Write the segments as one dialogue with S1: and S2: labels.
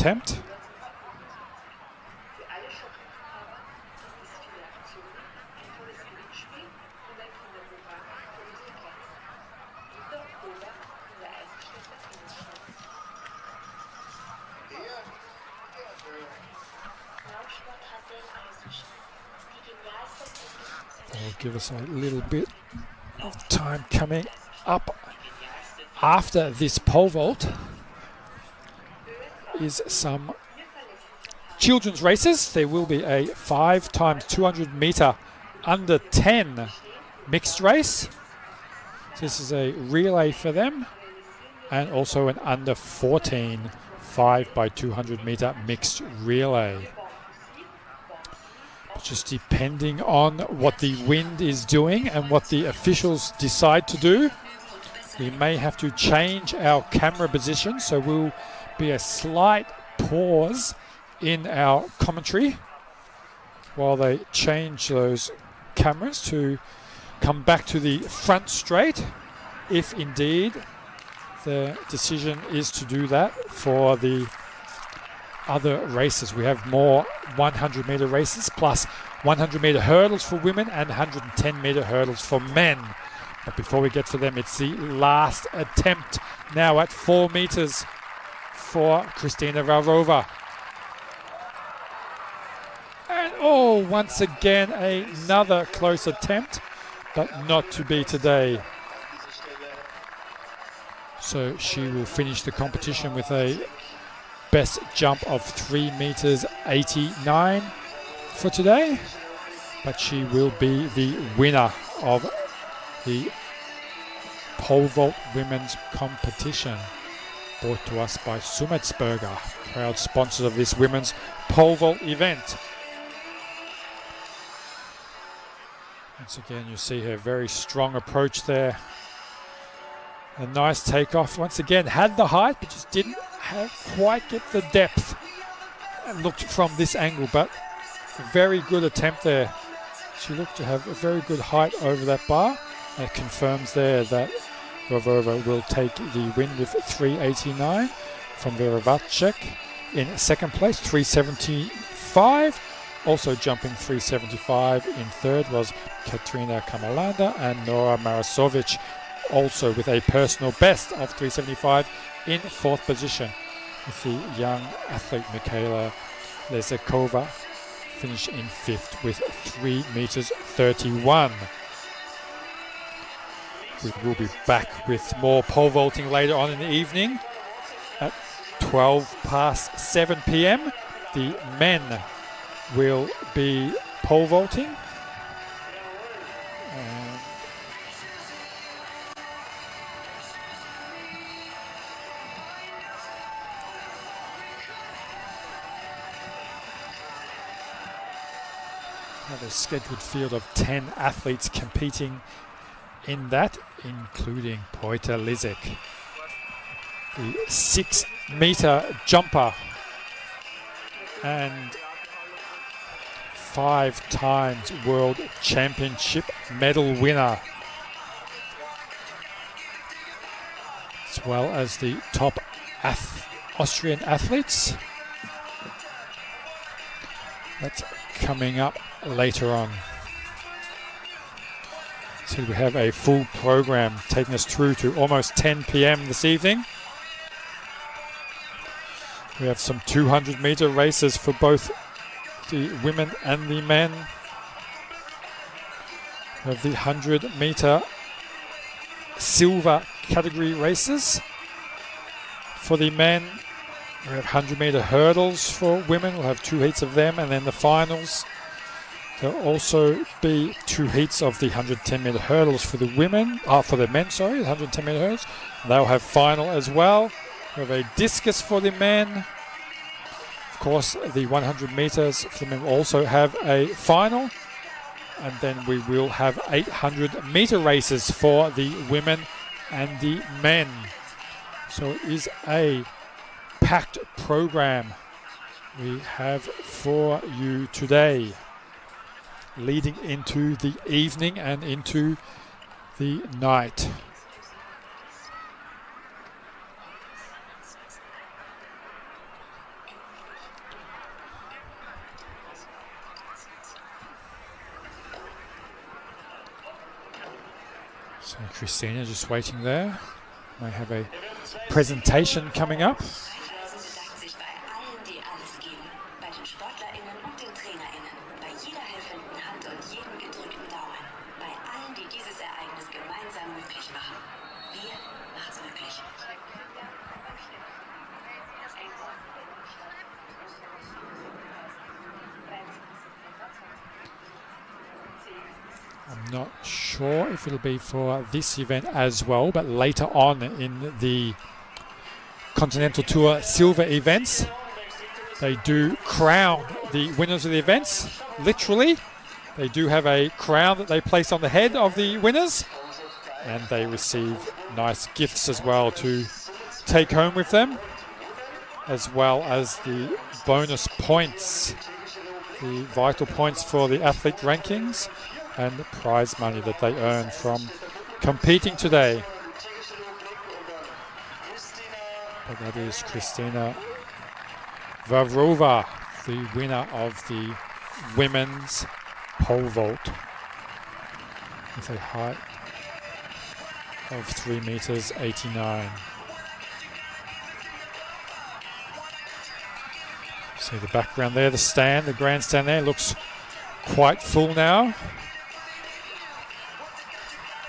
S1: attempt. That'll give us a little bit of time coming up after this pole vault. Is some children's races. There will be a 5 times 200 meter under 10 mixed race. This is a relay for them, and also an under 14 5 by 200 meter mixed relay. Just depending on what the wind is doing and what the officials decide to do, we may have to change our camera position, so we'll be a slight pause in our commentary while they change those cameras to come back to the front straight, if indeed the decision is to do that for the other races. We have more 100 meter races plus 100 meter hurdles for women and 110 meter hurdles for men. But before we get to them, it's the last attempt now at 4 meters for Kristina Varrova. And once again, another close attempt, but not to be today. So she will finish the competition with a best jump of 3 meters 89 for today, but she will be the winner of the pole vault women's competition, brought to us by Summetsberger, proud sponsors of this women's pole vault event. Once again, you see her very strong approach there. A nice takeoff. Once again, had the height, but just didn't quite get the depth. And looked from this angle, but a very good attempt there. She looked to have a very good height over that bar. That confirms there that Varrova will take the win with 389 from Vera Vacek in second place, 375. Also jumping 375 in third was Katrina Kamalanda, and Nora Marasovic also with a personal best of 375 in fourth position, with the young athlete Mikhaila Lezakova finish in fifth with 3 meters 31. We will be back with more pole vaulting later on in the evening at 12 past 7 p.m. The men will be pole vaulting. And have a scheduled field of 10 athletes competing in that, including Poita Lizek, the 6-meter jumper and 5 times world championship medal winner, as well as the top Austrian athletes. That's coming up later on. So we have a full program taking us through to almost 10 p.m. this evening. We have some 200-meter races for both the women and the men. We have the 100-meter silver category races for the men. We have 100-meter hurdles for women. We'll have 2 heats of them, and then the finals. There'll also be 2 heats of the 110-meter hurdles for the women, for the men, sorry, the 110-meter hurdles. They'll have final as well. We have a discus for the men. Of course, the 100 meters for the men will also have a final. And then we will have 800-meter races for the women and the men. So it is a packed program we have for you today, leading into the evening and into the night. So Christina just waiting there. May have a presentation coming up. I'm not sure if it'll be for this event as well, but later on in the Continental Tour Silver events, they do crown the winners of the events. Literally, they do have a crown that they place on the head of the winners, and they receive nice gifts as well to take home with them, as well as the bonus points, the vital points for the athlete rankings, and the prize money that they earn from competing today. But that is Kristina Vavrova, the winner of the women's pole vault, with a height of 3 meters 89. See the background there, the stand, the grandstand there looks quite full now.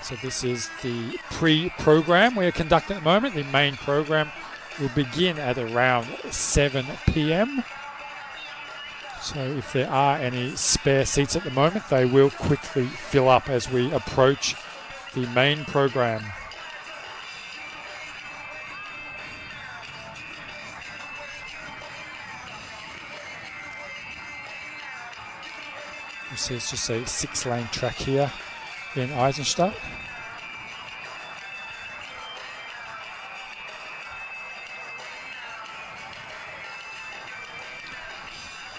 S1: So this is the pre-program we are conducting at the moment. The main program will begin at around 7 p.m. So if there are any spare seats at the moment, they will quickly fill up as we approach the main program. You see it's just a 6-lane track here in Eisenstadt.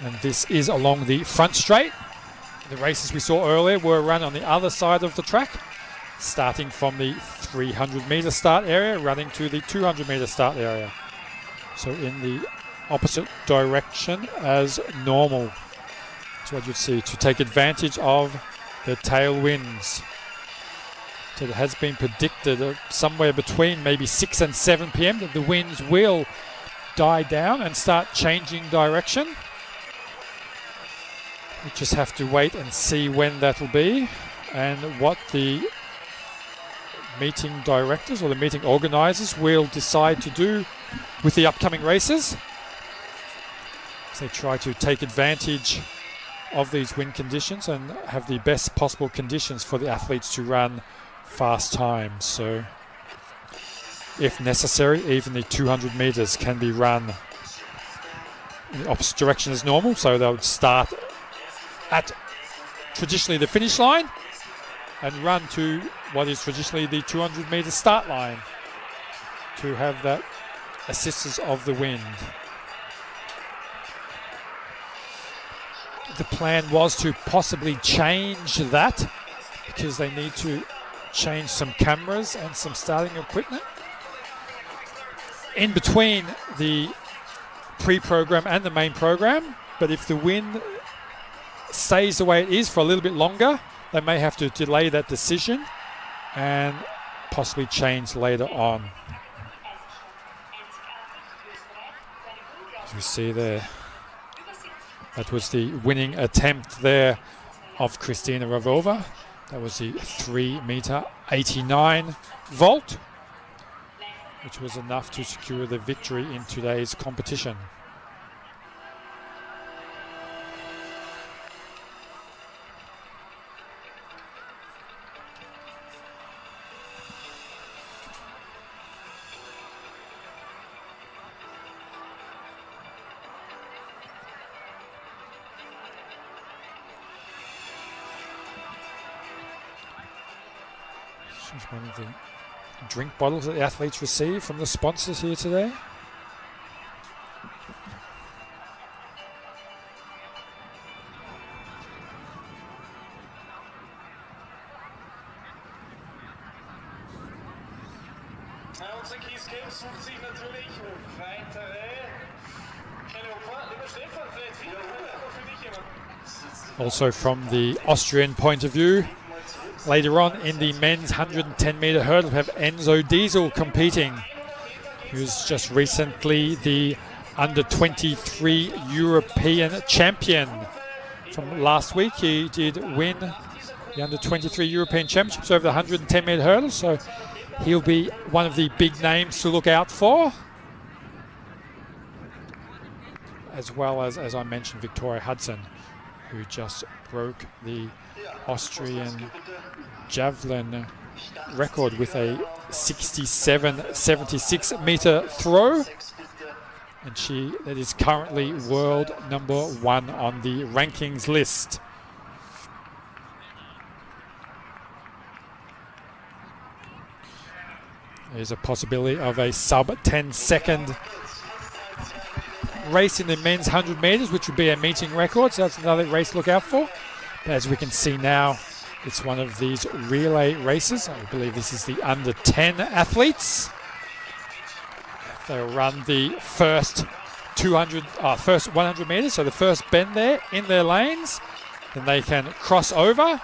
S1: And this is along the front straight. The races we saw earlier were run on the other side of the track, starting from the 300-meter start area, running to the 200-meter start area. So in the opposite direction as normal. That's what you'd see, to take advantage of the tailwinds. So it has been predicted somewhere between maybe 6 and 7 p.m. that the winds will die down and start changing direction. We just have to wait and see when that will be and what the meeting directors or the meeting organizers will decide to do with the upcoming races. So they try to take advantage of these wind conditions and have the best possible conditions for the athletes to run fast times. So if necessary, even the 200 meters can be run in the opposite direction as normal. So they'll start at traditionally the finish line and run to what is traditionally the 200 meter start line to have that assistance of the wind. The plan was to possibly change that because they need to change some cameras and some starting equipment in between the pre-program and the main program. But if the wind stays the way it is for a little bit longer, they may have to delay that decision and possibly change later on. As we see there, that was the winning attempt there of Kristina Vavrova. That was the 3 meter 89 vault, which was enough to secure the victory in today's competition. One of the drink bottles that the athletes receive from the sponsors here today. Also from the Austrian point of view, Later on in the men's 110-meter hurdle, we have Enzo Diesel competing, who's just recently the under-23 European champion. From last week, he did win the under-23 European Championships over the 110-meter hurdle, so he'll be one of the big names to look out for. As well as I mentioned, Victoria Hudson, who just broke the Austrian Javelin record with a 67.76 meter throw. And that is currently world number 1 on the rankings list. There's a possibility of a sub 10-second race in the men's 100 meters, which would be a meeting record, so that's another race to look out for. But as we can see now, it's one of these relay races. I believe this is the under 10 athletes. They'll run the first 100 meters, so the first bend there in their lanes. Then they can cross over.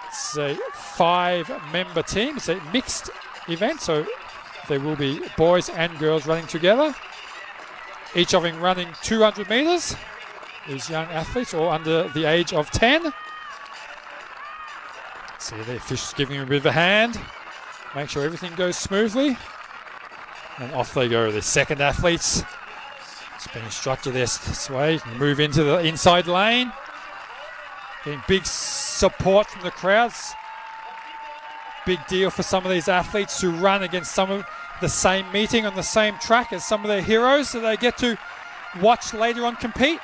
S1: It's a 5-member team. It's a mixed event, so there will be boys and girls running together. Each of them running 200 meters. These young athletes, all under the age of 10. See the officials giving them a bit of a hand. Make sure everything goes smoothly. And off they go. The second athletes. It's been instructed this way. You can move into the inside lane. Getting big support from the crowds. Big deal for some of these athletes to run against some of the same meeting on the same track as some of their heroes, so they get to watch later on compete.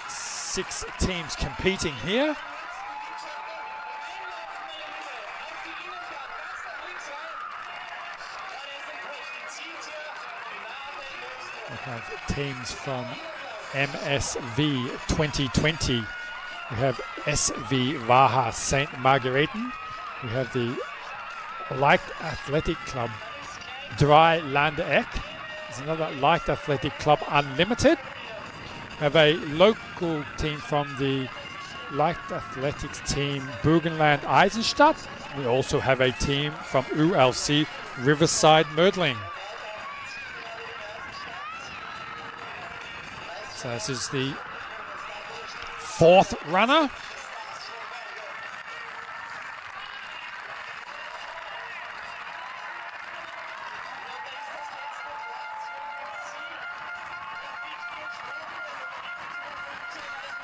S1: Six teams competing here. We have teams from MSV 2020. We have SV Vaha St. Margarethen. We have the Light Athletic Club Dry Landeck. There's another Light Athletic Club Unlimited. We have a local team from the Light Athletics team Burgenland Eisenstadt. We also have a team from ULC Riverside Mödling. So this is the 4th runner.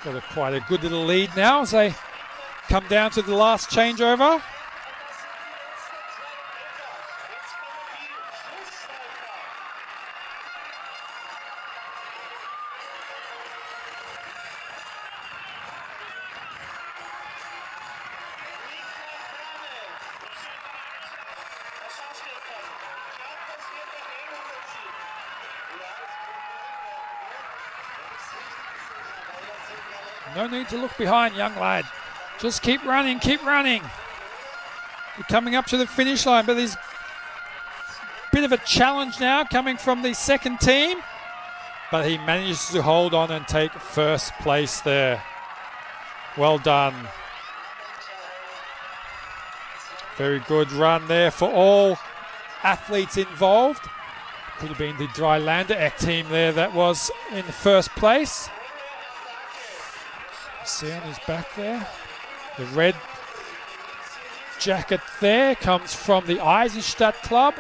S1: Got quite a good little lead now as they come down to the last changeover. No need to look behind, young lad. Just keep running, keep running. You're coming up to the finish line, but there's a bit of a challenge now coming from the second team. But he manages to hold on and take first place there. Well done. Very good run there for all athletes involved. Could have been the Dry Landeck team there that was in the first place. See on his back there. The red jacket there comes from the Eisenstadt club.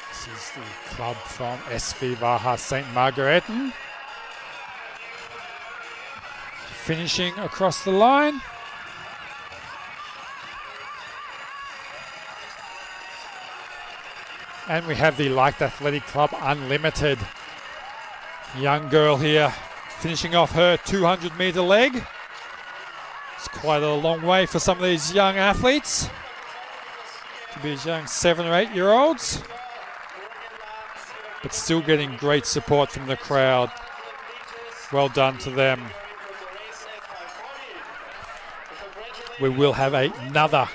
S1: This is the club from SV Vaha St. Margarethen. Finishing across the line. And we have the Light Athletic Club Unlimited. Young girl here finishing off her 200-meter leg. It's quite a long way for some of these young athletes. Could be as young 7 or 8 year olds. but still getting great support from the crowd. Well done to them. We will have another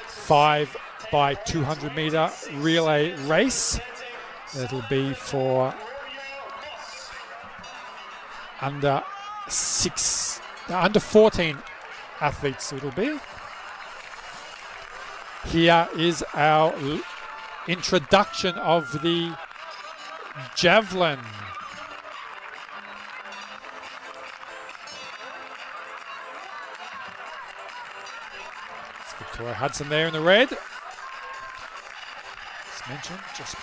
S1: 5 by 200 meter relay race. It'll be for under 14 athletes. It'll be. Here is our introduction of the Javelin. It's Victoria Hudson there in the red. As mentioned, just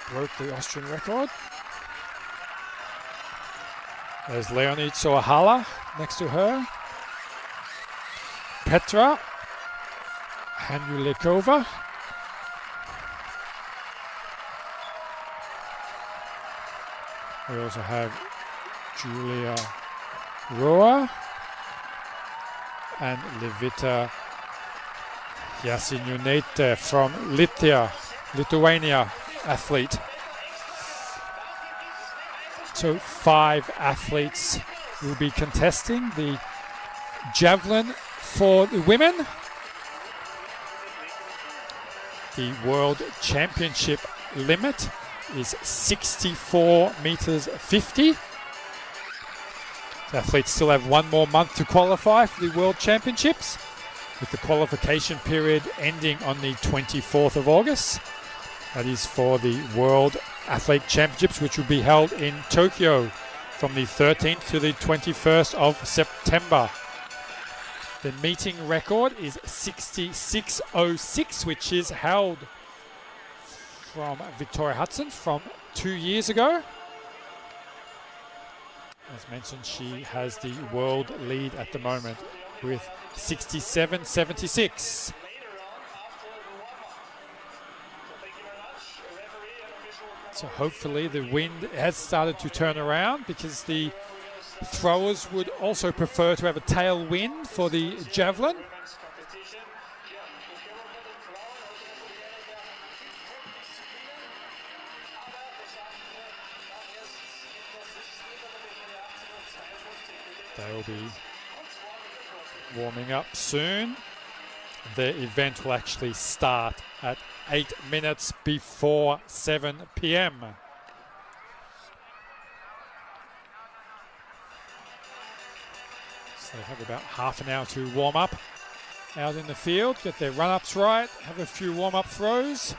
S1: broke the Austrian record. There's Leonie Tsoahala next to her. Petra Hanulikova. We also have Julia Roa and Levita Jasiniūnaitė from Lithuania athlete. So 5 athletes will be contesting the javelin for the women. The World Championship limit is 64 meters 50. The athletes still have 1 more month to qualify for the World Championships, with the qualification period ending on the 24th of August. That is for the World Athlete Championships, which will be held in Tokyo from the 13th to the 21st of September. The meeting record is 66.06, which is held from Victoria Hudson from 2 years ago. As mentioned, she has the world lead at the moment with 67.76. So hopefully the wind has started to turn around, because the throwers would also prefer to have a tailwind for the javelin. They'll be warming up soon. The event will actually start at 8 minutes before 7 p.m. So they have about half an hour to warm up out in the field, get their run-ups right, have a few warm-up throws.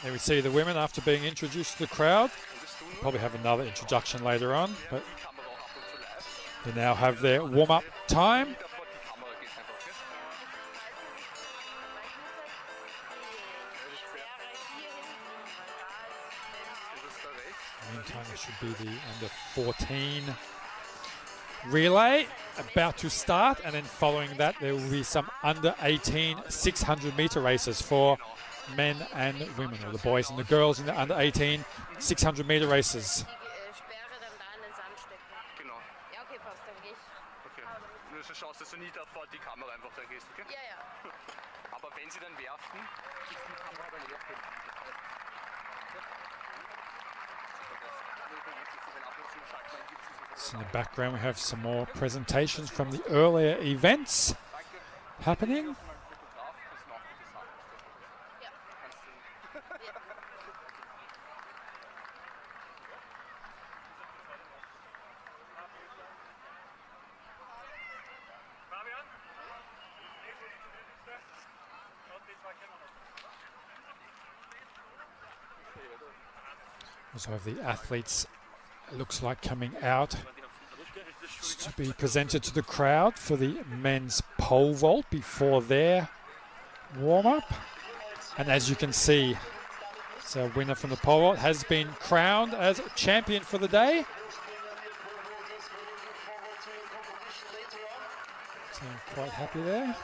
S1: There we see the women after being introduced to the crowd. We'll probably have another introduction later on, but they now have their warm-up time. Meantime, it should be the under 14 relay about to start, and then following that there will be some under 18 600 meter races for men and women, or the boys and the girls in the under 18 600 meter races. So in the background we have some more presentations from the earlier events happening. Also have the athletes, it looks like, coming out to be presented to the crowd for the men's pole vault before their warm-up. And as you can see, so winner from the pole vault has been crowned as champion for the day. So quite happy there.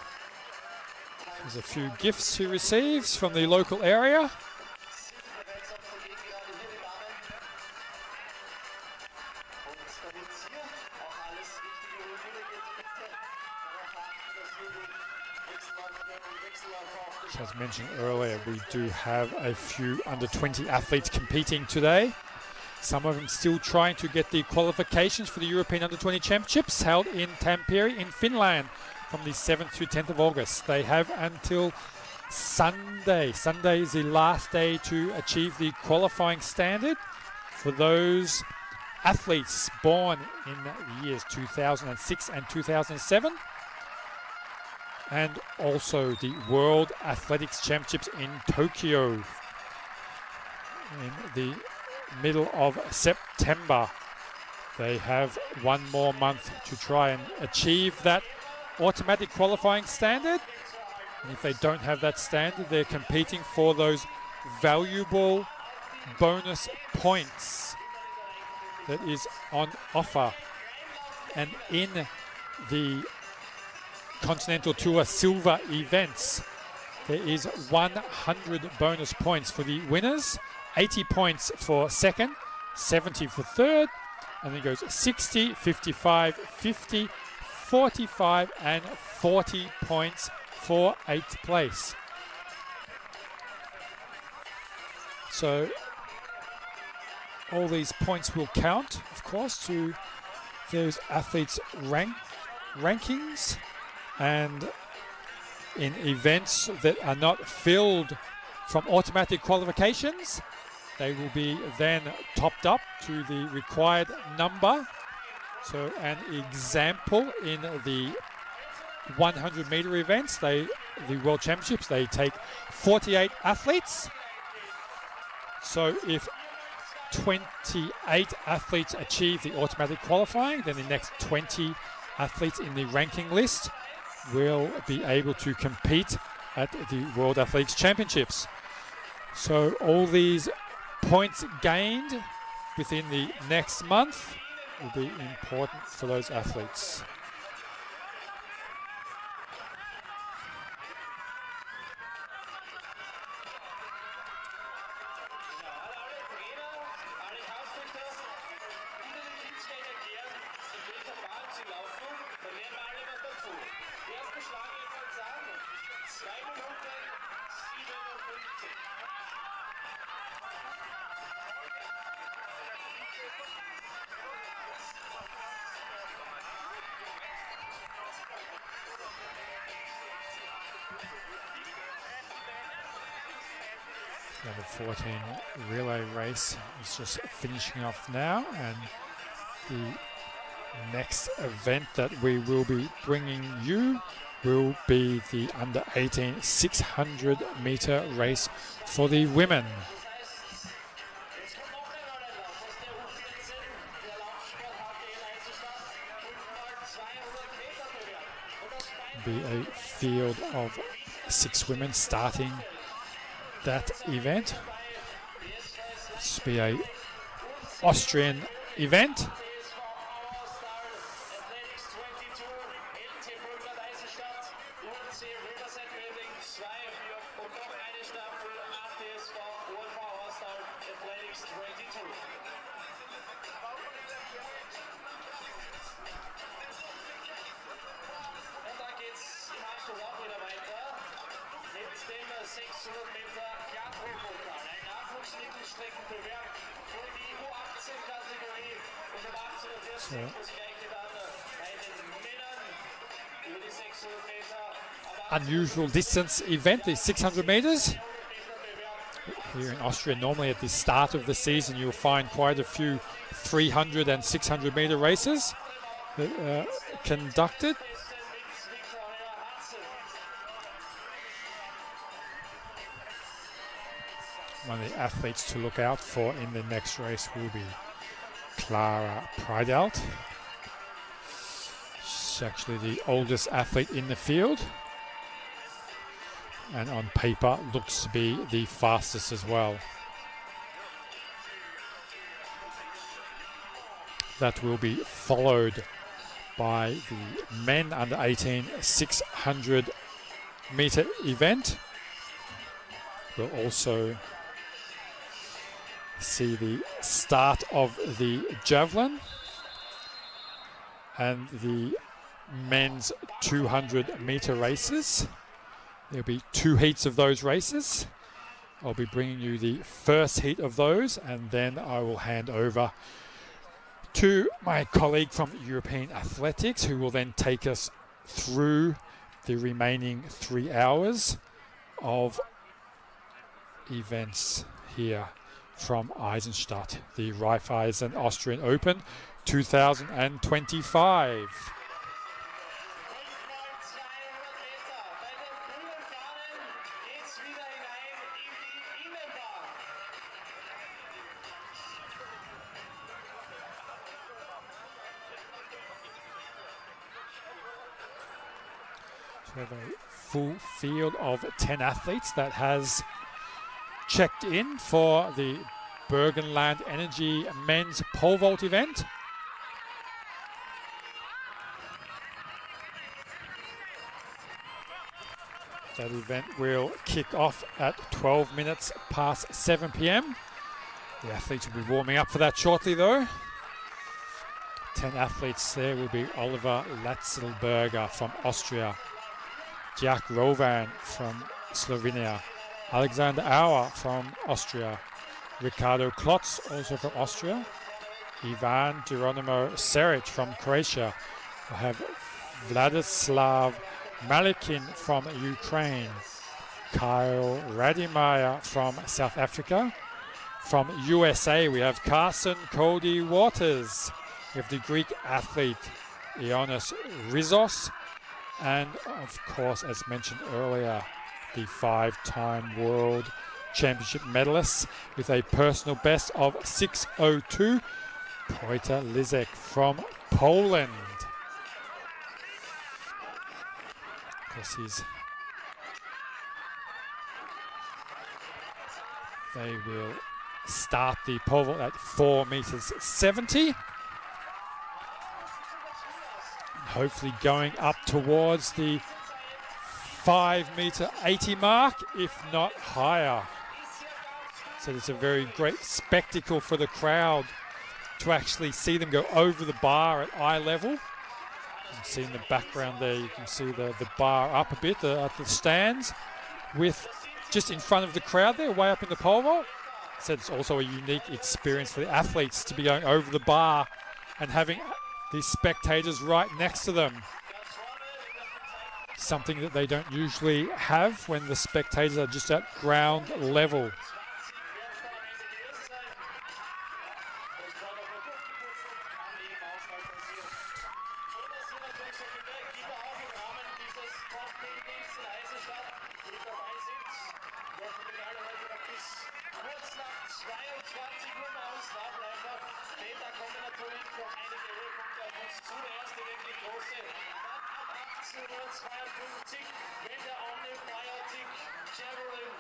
S1: There's a few gifts he receives from the local area. So as mentioned earlier, we do have a few under-20 athletes competing today. Some of them still trying to get the qualifications for the European Under-20 Championships held in Tampere in Finland from the 7th to 10th of August. They have until Sunday. Sunday is the last day to achieve the qualifying standard for those athletes born in the years 2006 and 2007. And also the World Athletics Championships in Tokyo in the middle of September. They have one more month to try and achieve that automatic qualifying standard. And if they don't have that standard, they're competing for those valuable bonus points that is on offer. And in the Continental Tour Silver events, there is 100 bonus points for the winners, 80 points for second, 70 for third, and then it goes 60, 55, 50, 45 and 40 points for 8th place. So all these points will count, of course, to those athletes' rankings. And in events that are not filled from automatic qualifications, they will be then topped up to the required number. So an example, in the 100-meter events, the World Championships, they take 48 athletes. So if 28 athletes achieve the automatic qualifying, then the next 20 athletes in the ranking list will be able to compete at the World Athletics Championships. So all these points gained within the next month will be important for those athletes. Number 14 relay race is just finishing off now, and the next event that we will be bringing you will be the under 18 600-meter race for the women. Be a field of 6 women starting that event. This will be a Austrian event. Unusual distance event, the 600 meters. Here in Austria, normally at the start of the season, you'll find quite a few 300 and 600 meter races that are conducted. One of the athletes to look out for in the next race will be Clara Preidelt. She's actually the oldest athlete in the field, and on paper looks to be the fastest as well. That will be followed by the men under 18 600 meter event. We'll also see the start of the javelin and the men's 200 meter races. There'll be 2 heats of those races. I'll be bringing you the first heat of those, and then I will hand over to my colleague from European Athletics, who will then take us through the remaining 3 hours of events here from Eisenstadt, the Raiffeisen Austrian Open 2025. We have a full field of 10 athletes that has checked in for the Burgenland Energy men's pole vault event. That event will kick off at 12 minutes past 7 p.m. The athletes will be warming up for that shortly though. 10 athletes there will be Oliver Latzelberger from Austria, Jack Rovan from Slovenia, Alexander Auer from Austria, Ricardo Klotz also from Austria, Ivan Geronimo Seric from Croatia. We'll have Vladislav Malikin from Ukraine, Kyle Radimaya from South Africa. From USA we have Carson Cody Waters. We have the Greek athlete Ioannis Rizos, and of course, as mentioned earlier, the 5-time World Championship medalist with a personal best of 6:02, Peter Lizek from Poland. Of course, they will start the pole vault at 4 meters 70. Hopefully going up towards the 5 meter 80 mark, if not higher. So it's a very great spectacle for the crowd to actually see them go over the bar at eye level. You can see in the background there, you can see the bar up a bit at the stands, with just in front of the crowd there, way up in the pole vault. So it's also a unique experience for the athletes to be going over the bar and having these spectators right next to them. Something that they don't usually have when the spectators are just at ground level.
S2: Wenn der Omnibiotic Javelin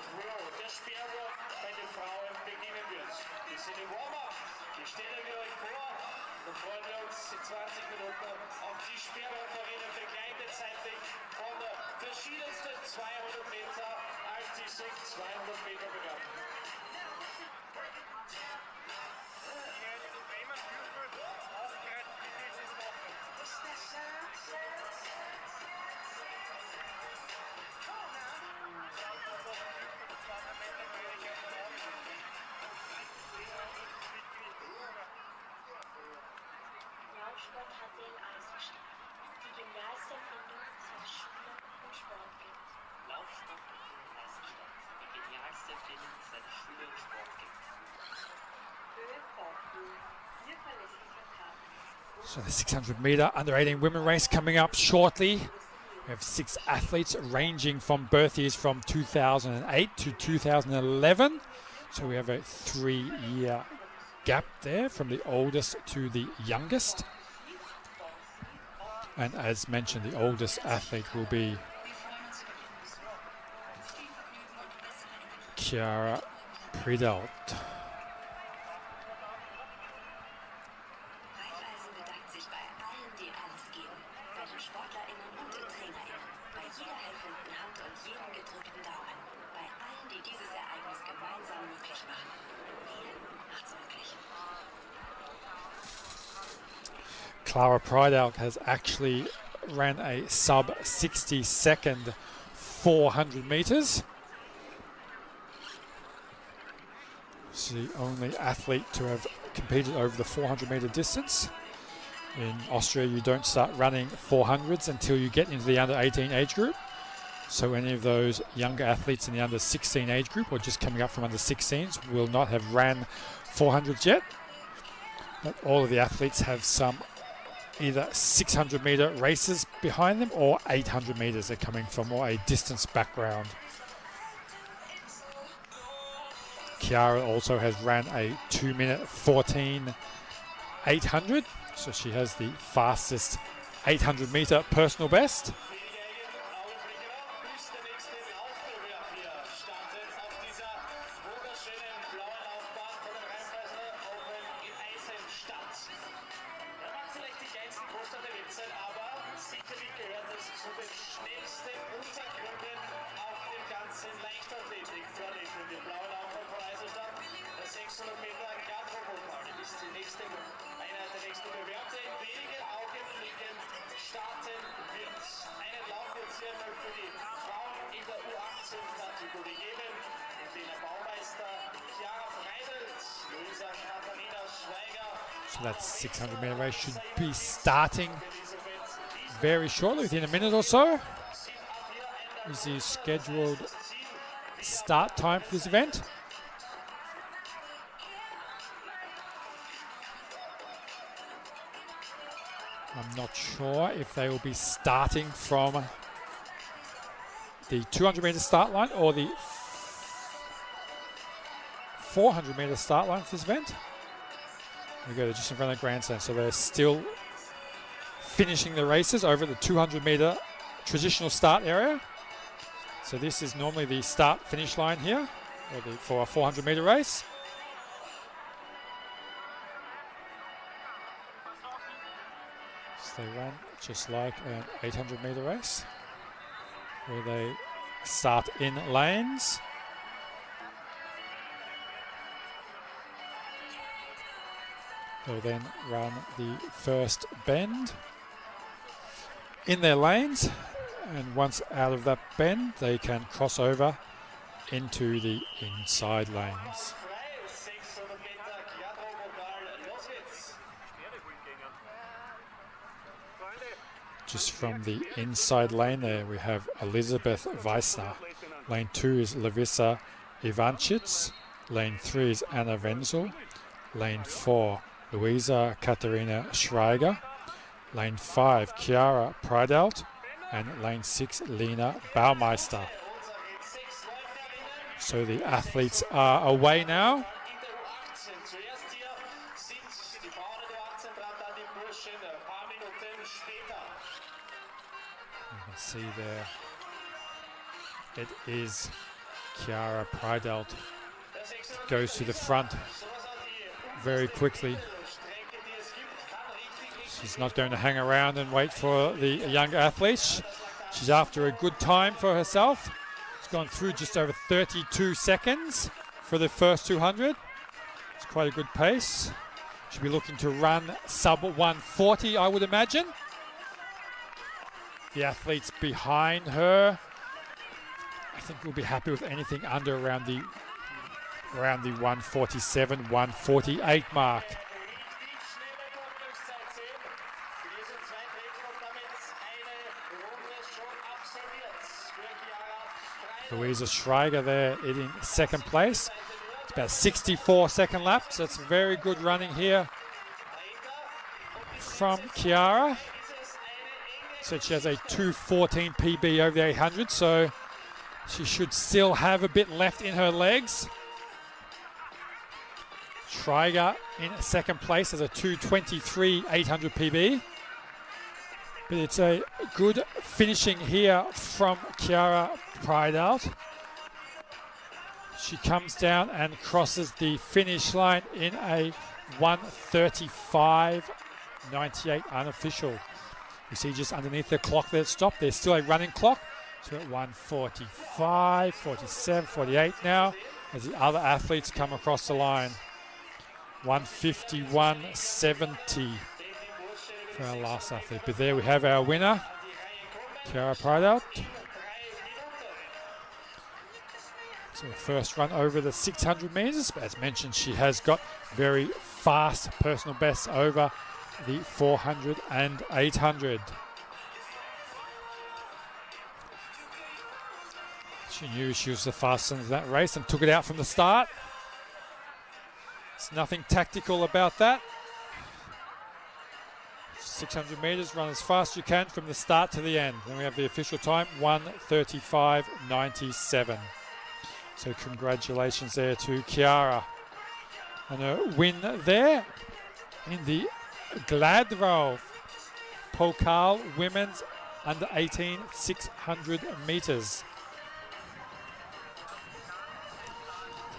S2: der Speerwurf bei den Frauen beginnen wird. Wir sind im Warm-up, die stellen wir euch vor. Dann freuen wir uns in 20 Minuten auf die Speerwurferinnen, begleitet seitlich von verschiedensten 200 Meter, Altisek 200 Meter begann.
S3: Laufsport hatte in Eisenstadt. Die Genialserfindung seit Schule und Sport gibt.
S4: Laufsport hatte in Eisenstadt. Die genialste Erfindung seit Schule und Sport gibt.
S1: So the 600 meter under 18 women race coming up shortly. We have 6 athletes ranging from birth years from 2008 to 2011. So we have a 3-year gap there from the oldest to the youngest. And as mentioned, the oldest athlete will be Chiara Priedelt.
S5: Raiffeisen bedankt sich bei allen, die alles geben. Bei den SportlerInnen und den TrainerInnen. Bei jeder helfenden Hand und jedem gedrückten Daumen. Bei allen, die dieses Ereignis gemeinsam möglich machen. Ihr macht's möglich.
S1: Clara Priedelt has actually ran a sub 60-second 400 meters. She's the only athlete to have competed over the 400 meter distance. In Austria, you don't start running 400s until you get into the under 18 age group. So any of those younger athletes in the under 16 age group or just coming up from under 16s will not have ran 400s yet. But all of the athletes have some either 600 meter races behind them or 800 meters. They're coming from more a distance background. Chiara also has ran a 2-minute 14 800, so she has the fastest 800 meter personal best. So that 600 meter race should be starting very shortly, within a minute or so. Is the scheduled start time for this event. I'm not sure if they will be starting from the 200 meter start line or the 400 meter start line for this event. There we go, they're just in front of the grandstand, so they're still finishing the races over the 200 meter traditional start area. So this is normally the start finish line here for a 400 meter race. So they run just like an 800 meter race where they start in lanes. They'll then run the first bend in their lanes, and once out of that bend they can cross over into the inside lanes. Just from the inside lane there we have Elizabeth Weissner. Lane 2 is Larissa Ivancic. Lane 3 is Anna Wenzel. Lane 4 Luisa Katharina Schreiger. Lane 5 Chiara Priedelt. And lane 6 Lena Baumeister. So the athletes are away now. You can see there it is Chiara Priedelt goes to the front very quickly. She's not going to hang around and wait for the young athletes. She's after a good time for herself. She's gone through just over 32 seconds for the first 200. It's quite a good pace. She'll be looking to run sub 140, I would imagine. The athletes behind her, I think we'll be happy with anything under around the 147, 148 mark. Luisa Schreiger there in second place. It's about 64 second laps. That's very good running here from Chiara. So she has a 2:14 PB over the 800, so she should still have a bit left in her legs. Schreiger in second place has a 2:23 800 PB. But it's a good finishing here from Chiara Preidaut. She comes down and crosses the finish line in a 1:35.98 unofficial. You see just underneath the clock that it stopped, there's still a running clock. So at 1:45, 47, 48 now, as the other athletes come across the line. 1:51.70 for our last athlete. But there we have our winner, Chiara Preidaut. So the first run over the 600 metres, but as mentioned, she has got very fast personal bests over the 400 and 800. She knew she was the fastest in that race and took it out from the start. There's nothing tactical about that. 600 metres, run as fast as you can from the start to the end. Then we have the official time, 1:35.97. So congratulations there to Chiara. And a win there in the Gladrow Pokal Women's Under 18 600 metres.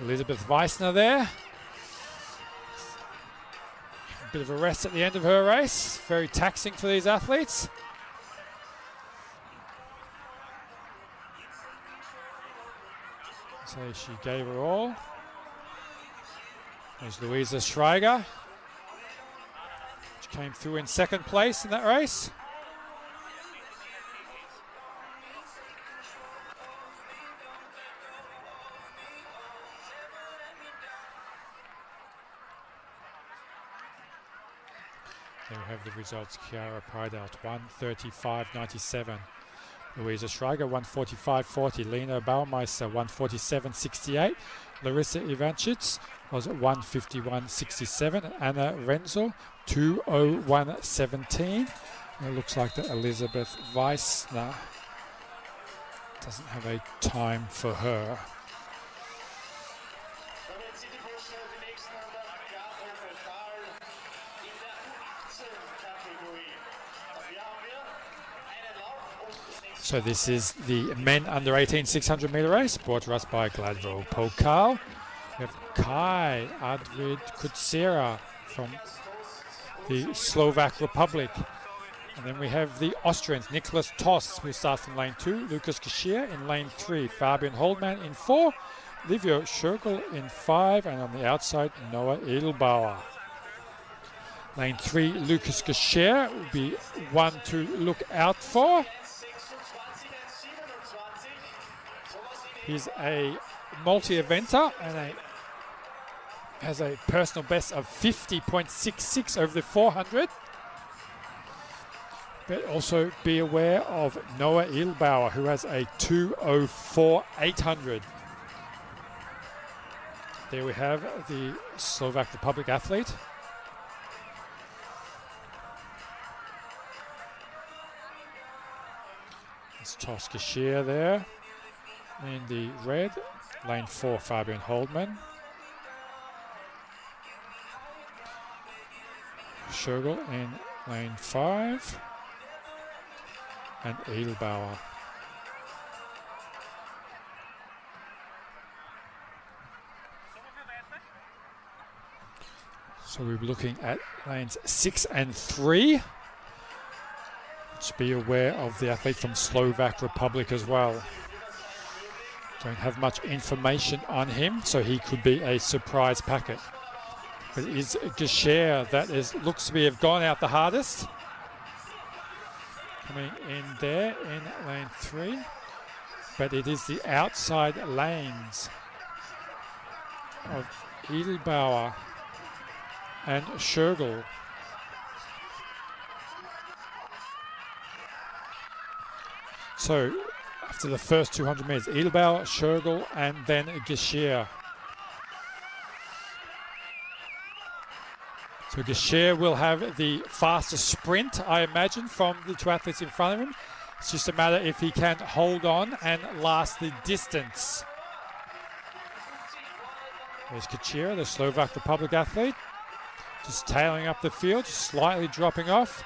S1: Elizabeth Weissner there. A bit of a rest at the end of her race. Very taxing for these athletes. So she gave her all. There's Louisa Schreiger. She came through in second place in that race. There we have the results. Chiara Preidaut, 1:35.97. Louisa Schreiger, 1:45.40. Lena Baumeister, 1:47.68. Larissa Ivanchitz was 1:51.67. Anna Renzel, 2:01.17. It looks like that Elizabeth Weissner doesn't have a time for her. So this is the men under 18 600 metre race, brought to us by Gladrow Pokal. We have Kai Advid Kutsera from the Slovak Republic. And then we have the Austrians, Nicholas Toss, who starts in lane 2, Lukas Geschirr in lane 3, Fabian Holdman in 4, Livio Schurgel in 5, and on the outside, Noah Edelbauer. Lane 3, Lukas Geschirr will be one to look out for. He's a multi-eventer and has a personal best of 50.66 over the 400. But also be aware of Noah Edelbauer, who has a 2:04.800. There we have the Slovak Republic athlete. It's Tos Geschirr there. In the red, lane 4, Fabian Holdman. Schurgel in lane 5. And Edelbauer. So we're looking at lanes 6 and 3. Just be aware of the athlete from Slovak Republic as well. Don't have much information on him, so he could be a surprise packet. But it is Geschirr that looks to have gone out the hardest. Coming in there in lane 3. But it is the outside lanes of Edelbauer and Schurgel. So after the first 200 metres, Edelbauer, Schurgel, and then Geschirr. So Geschirr will have the fastest sprint, I imagine, from the two athletes in front of him. It's just a matter if he can hold on and last the distance. There's Geschirr, the Slovak Republic athlete, just tailing up the field, just slightly dropping off.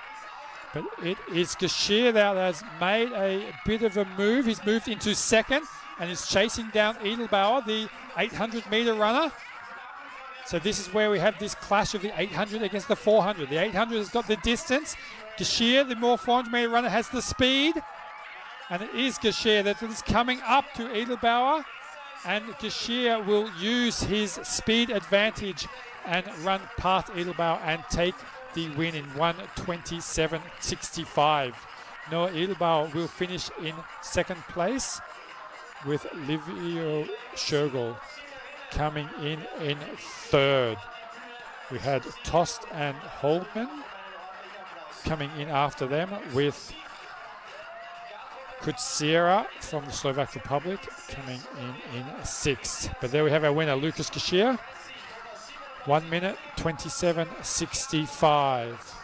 S1: But it is Geschirr that has made a bit of a move. He's moved into second and is chasing down Edelbauer, the 800-meter runner. So this is where we have this clash of the 800 against the 400. The 800 has got the distance. Geschirr, the more 400-meter runner, has the speed. And it is Geschirr that is coming up to Edelbauer. And Geschirr will use his speed advantage and run past Edelbauer and take the win in 1:27.65. Noah Edelbauer will finish in second place, with Livio Schurgel coming in third. We had Tost and Holdman coming in after them, with Kutsira from the Slovak Republic coming in sixth. But there we have our winner, Lukas Geschirr. 1:27.65.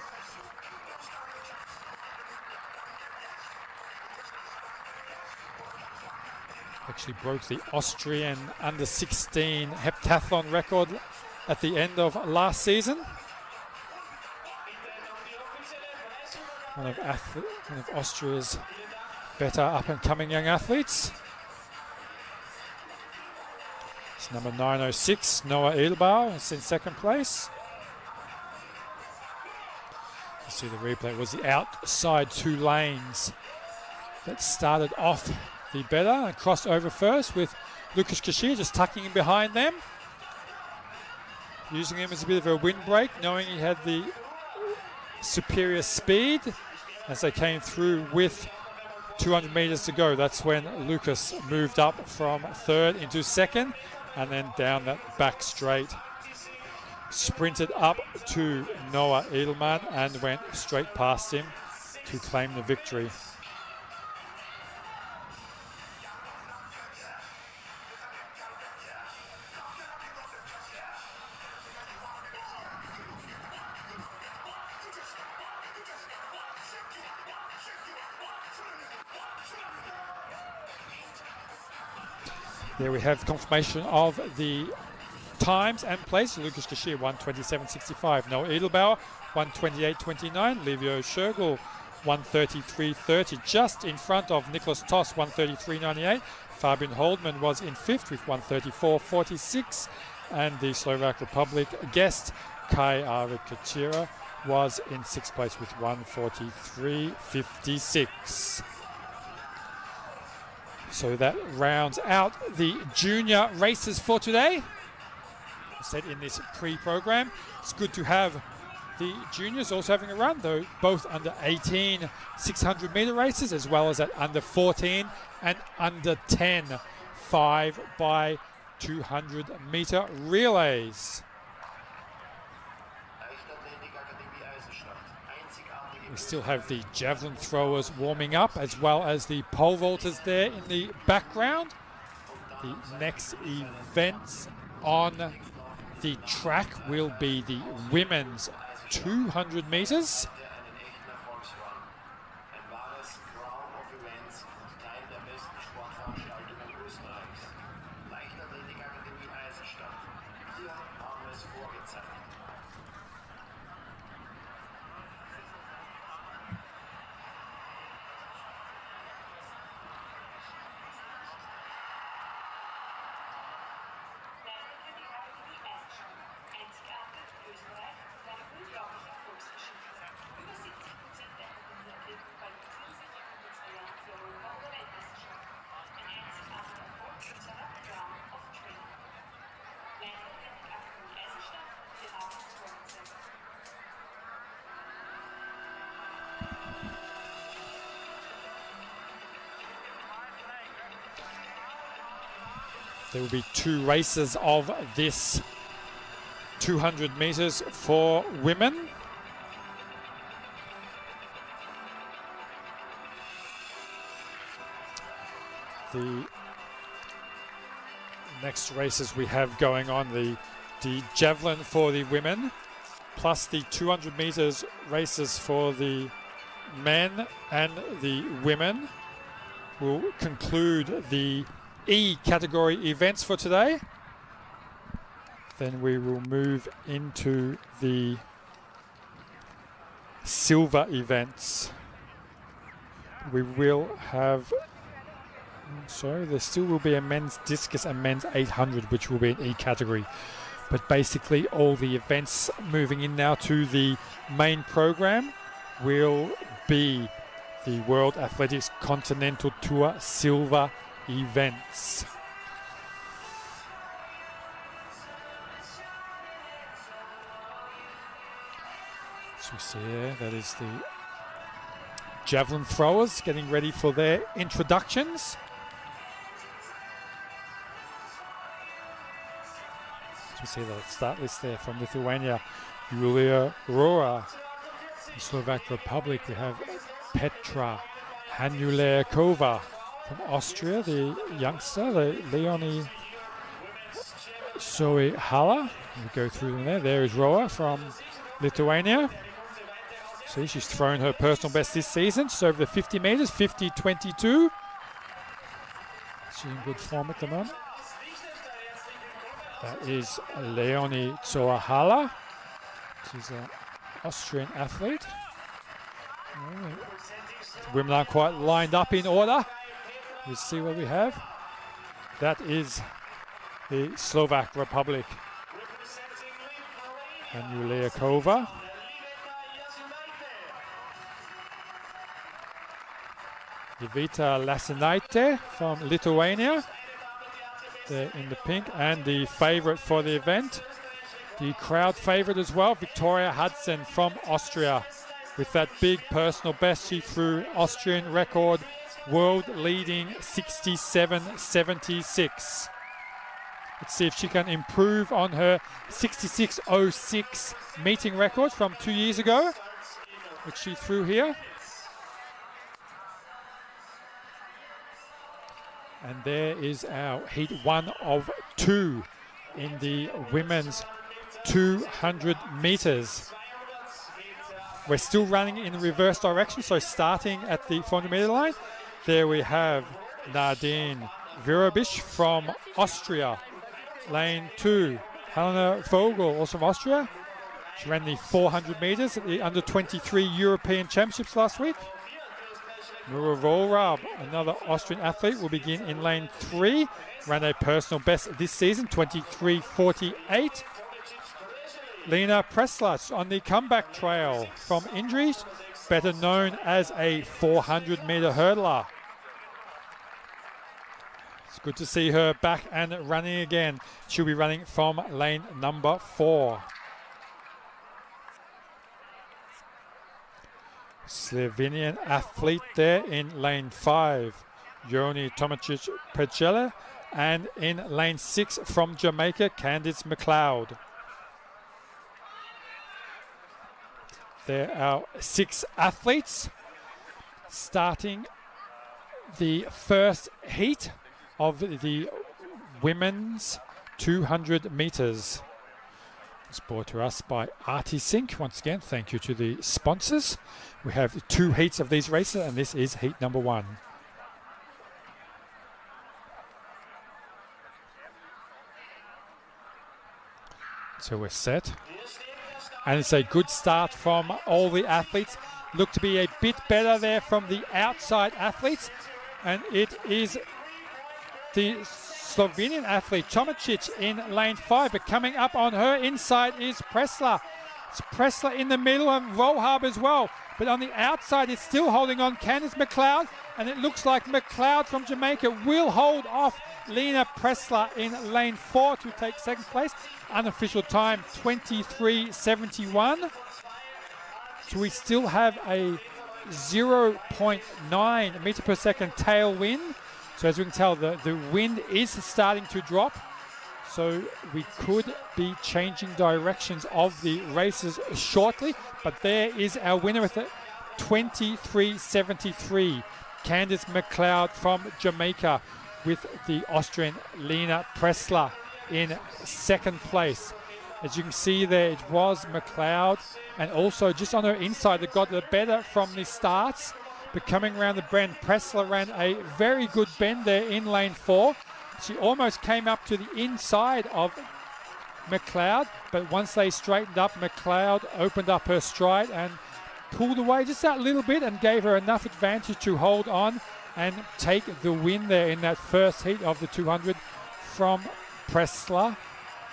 S1: Actually broke the Austrian under-16 heptathlon record at the end of last season. One of Austria's better up-and-coming young athletes. It's number 906, Noah Edelbauer, is in second place. You see the replay, it was the outside two lanes that started off the better and crossed over first, with Lukas Geschirr just tucking in behind them, using him as a bit of a windbreak, knowing he had the superior speed as they came through with 200 meters to go. That's when Lukas moved up from third into second, and then down that back straight, sprinted up to Noah Edelman and went straight past him to claim the victory. There we have confirmation of the times and place. Lukas Geschirr 1:27.65. Noah Edelbauer 1:28.29. Livio Schurgel 1:33.30. Just in front of Nicholas Toss 1:33.98. Fabian Holdman was in fifth with 1:34.46. And the Slovak Republic guest Kai Arvid Kutsira was in sixth place with 1:43.56. So that rounds out the junior races for today. I said in this pre-program, it's good to have the juniors also having a run, though, both under 18 600-meter races, as well as at under 14 and under 10 5x200-meter relays. We still have the javelin throwers warming up, as well as the pole vaulters there in the background. The next events on the track will be the women's 200 meters. There will be two races of this 200 meters for women. The next races we have going on, the javelin for the women, plus the 200 meters races for the men and the women, will conclude the E category events for today. Then we will move into the silver events. We will have, sorry, there still will be a men's discus and men's 800, which will be an E category. But basically all the events moving in now to the main program will be the World Athletics Continental Tour silver events. So we see there, that is the javelin throwers getting ready for their introductions. So we see the start list there from Lithuania, Julia Rora. From Slovak Republic, we have Petra Hanulerkova. From Austria, the youngster, the Leonie Soihala. We go through them there. There is Roa from Lithuania. See, she's thrown her personal best this season. She's over the 50 meters, 50.22. She's in good form at the moment. That is Leonie Soihala. She's an Austrian athlete. The women aren't quite lined up in order. We'll see what we have. That is the Slovak Republic. Hanulerkova. Jevita Lasinaite from Lithuania. There in the pink, and the favorite for the event, the crowd favorite as well, Victoria Hudson from Austria. With that big personal best, she threw Austrian record, world leading 67.76. Let's see if she can improve on her 66.06 meeting record from 2 years ago, which she threw here. And there is our heat 1 of 2 in the women's 200 meters. We're still running in the reverse direction, so starting at the 400 meter line, there we have Nadine Virobic from Austria. Lane 2, Helena Vogel, also from Austria. She ran the 400 meters at the under 23 European Championships last week. Nura Volrab, another Austrian athlete, will begin in lane 3. Ran a personal best this season, 23.48. Lena Preslach on the comeback trail from injuries, better known as a 400 meter hurdler. It's good to see her back and running again. She'll be running from lane number 4. Slovenian athlete there in lane 5, Joni Tomacic Pecela, and in lane 6 from Jamaica, Candice McLeod. There are 6 athletes starting the first heat of the women's 200 meters. It's brought to us by Artisync. Once again, thank you to the sponsors. We have 2 heats of these races, and this is heat number 1. So we're set. And it's a good start from all the athletes. Look to be a bit better there from the outside athletes. And it is the Slovenian athlete Tomacic in lane 5, but coming up on her inside is Pressler. It's Pressler in the middle and Rohab as well. But on the outside, it's still holding on Candice McLeod, and it looks like McLeod from Jamaica will hold off Lena Pressler in lane 4 to take second place. Unofficial time 23.71. So we still have a 0.9 meter per second tailwind. So as we can tell, the wind is starting to drop. So we could be changing directions of the races shortly. But there is our winner with it, 23.73. Candice McLeod from Jamaica, with the Austrian Lena Pressler in second place. As you can see there, it was McLeod, and also just on her inside that got the better from the starts. But coming around the bend, Pressler ran a very good bend there in lane 4. She almost came up to the inside of McLeod, but once they straightened up, McLeod opened up her stride and pulled away just that little bit and gave her enough advantage to hold on and take the win there in that first heat of the 200 from Pressler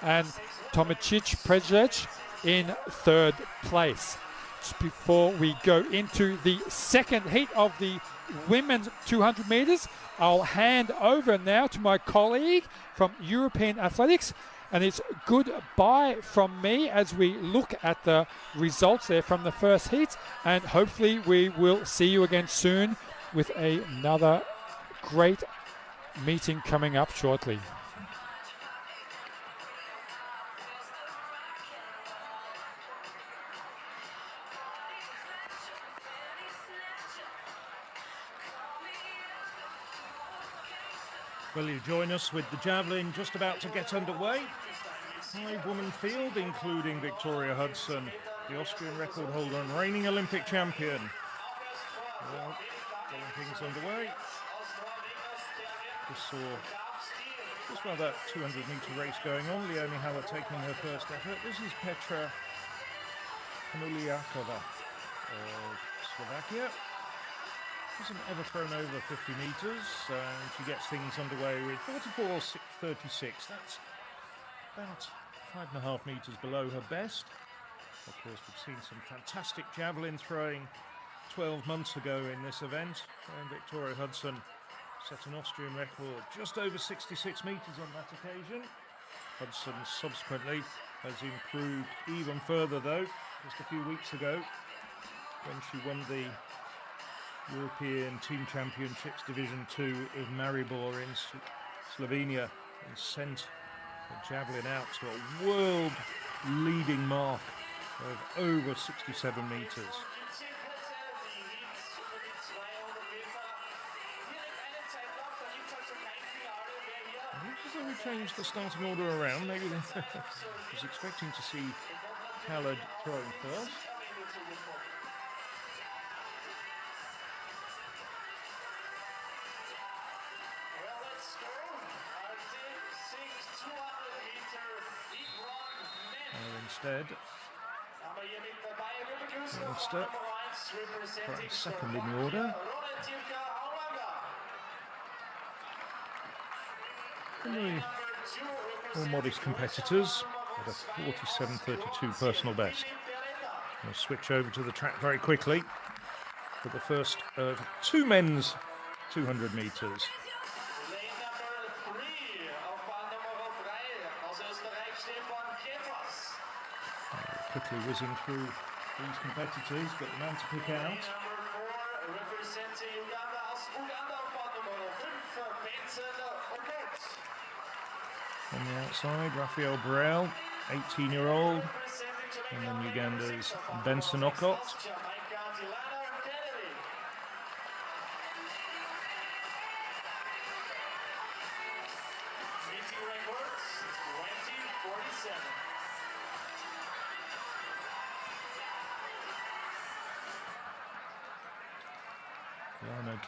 S1: and Tomacic Prejec in third place. Just before we go into the second heat of the women's 200 meters, I'll hand over now to my colleague from European Athletics, and it's goodbye from me as we look at the results there from the first heat, and hopefully we will see you again soon with another great meeting coming up shortly.
S6: Will you join us with the javelin just about to get underway? 5-woman field, including Victoria Hudson, the Austrian record holder and reigning Olympic champion. Well, getting things underway. Just saw just about that 200-meter race going on. Leonie Haller taking her first effort. This is Petra Hanuliakova of Slovakia. Hasn't ever thrown over 50 metres, and she gets things underway with 44.36. That's about 5.5 metres below her best. Of course, we've seen some fantastic javelin throwing 12 months ago in this event, and Victoria Hudson set an Austrian record just over 66 metres on that occasion. Hudson subsequently has improved even further though, just a few weeks ago when she won the European Team Championships Division 2 in Maribor in Slovenia and sent the javelin out to a world-leading mark of over 67 metres. Just so we changed the starting order around, maybe I was expecting to see Khaled throwing first. Instead, Ulster running second in the order. And the more modest competitors at a 47.32 personal best. We'll switch over to the track very quickly for the first of two men's 200 metres. Quickly whizzing through these competitors, but the man to pick out. On the outside, Raphael Burrell, 18-year-old, and then Uganda's Benson Okot.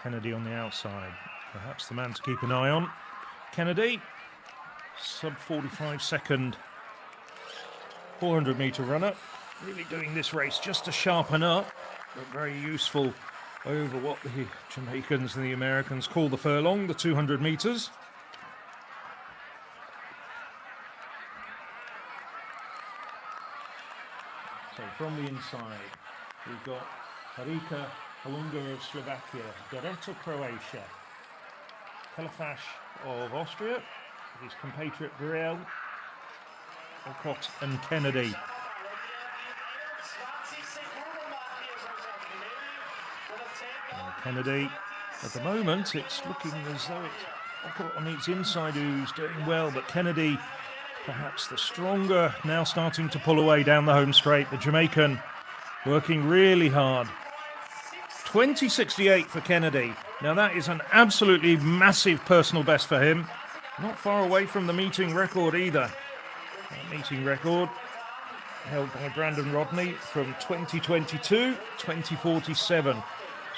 S6: Kennedy on the outside, perhaps the man to keep an eye on. Kennedy, sub 45 second 400 meter runner, really doing this race just to sharpen up, but very useful over what the Jamaicans and the Americans call the furlong, the 200 meters. So from the inside, we've got Harika Halunga of Slovakia, Doreta Croatia, Kalafash of Austria, his compatriot Burrell, Okot and Kennedy. Kennedy, at the moment, it's looking as though it's Okot on its inside who's doing well, but Kennedy, perhaps the stronger, now starting to pull away down the home straight. The Jamaican working really hard. 20.68 for Kennedy. Now that is an absolutely massive personal best for him. Not far away from the meeting record either. That meeting record held by Brandon Rodney from 2022, 2047.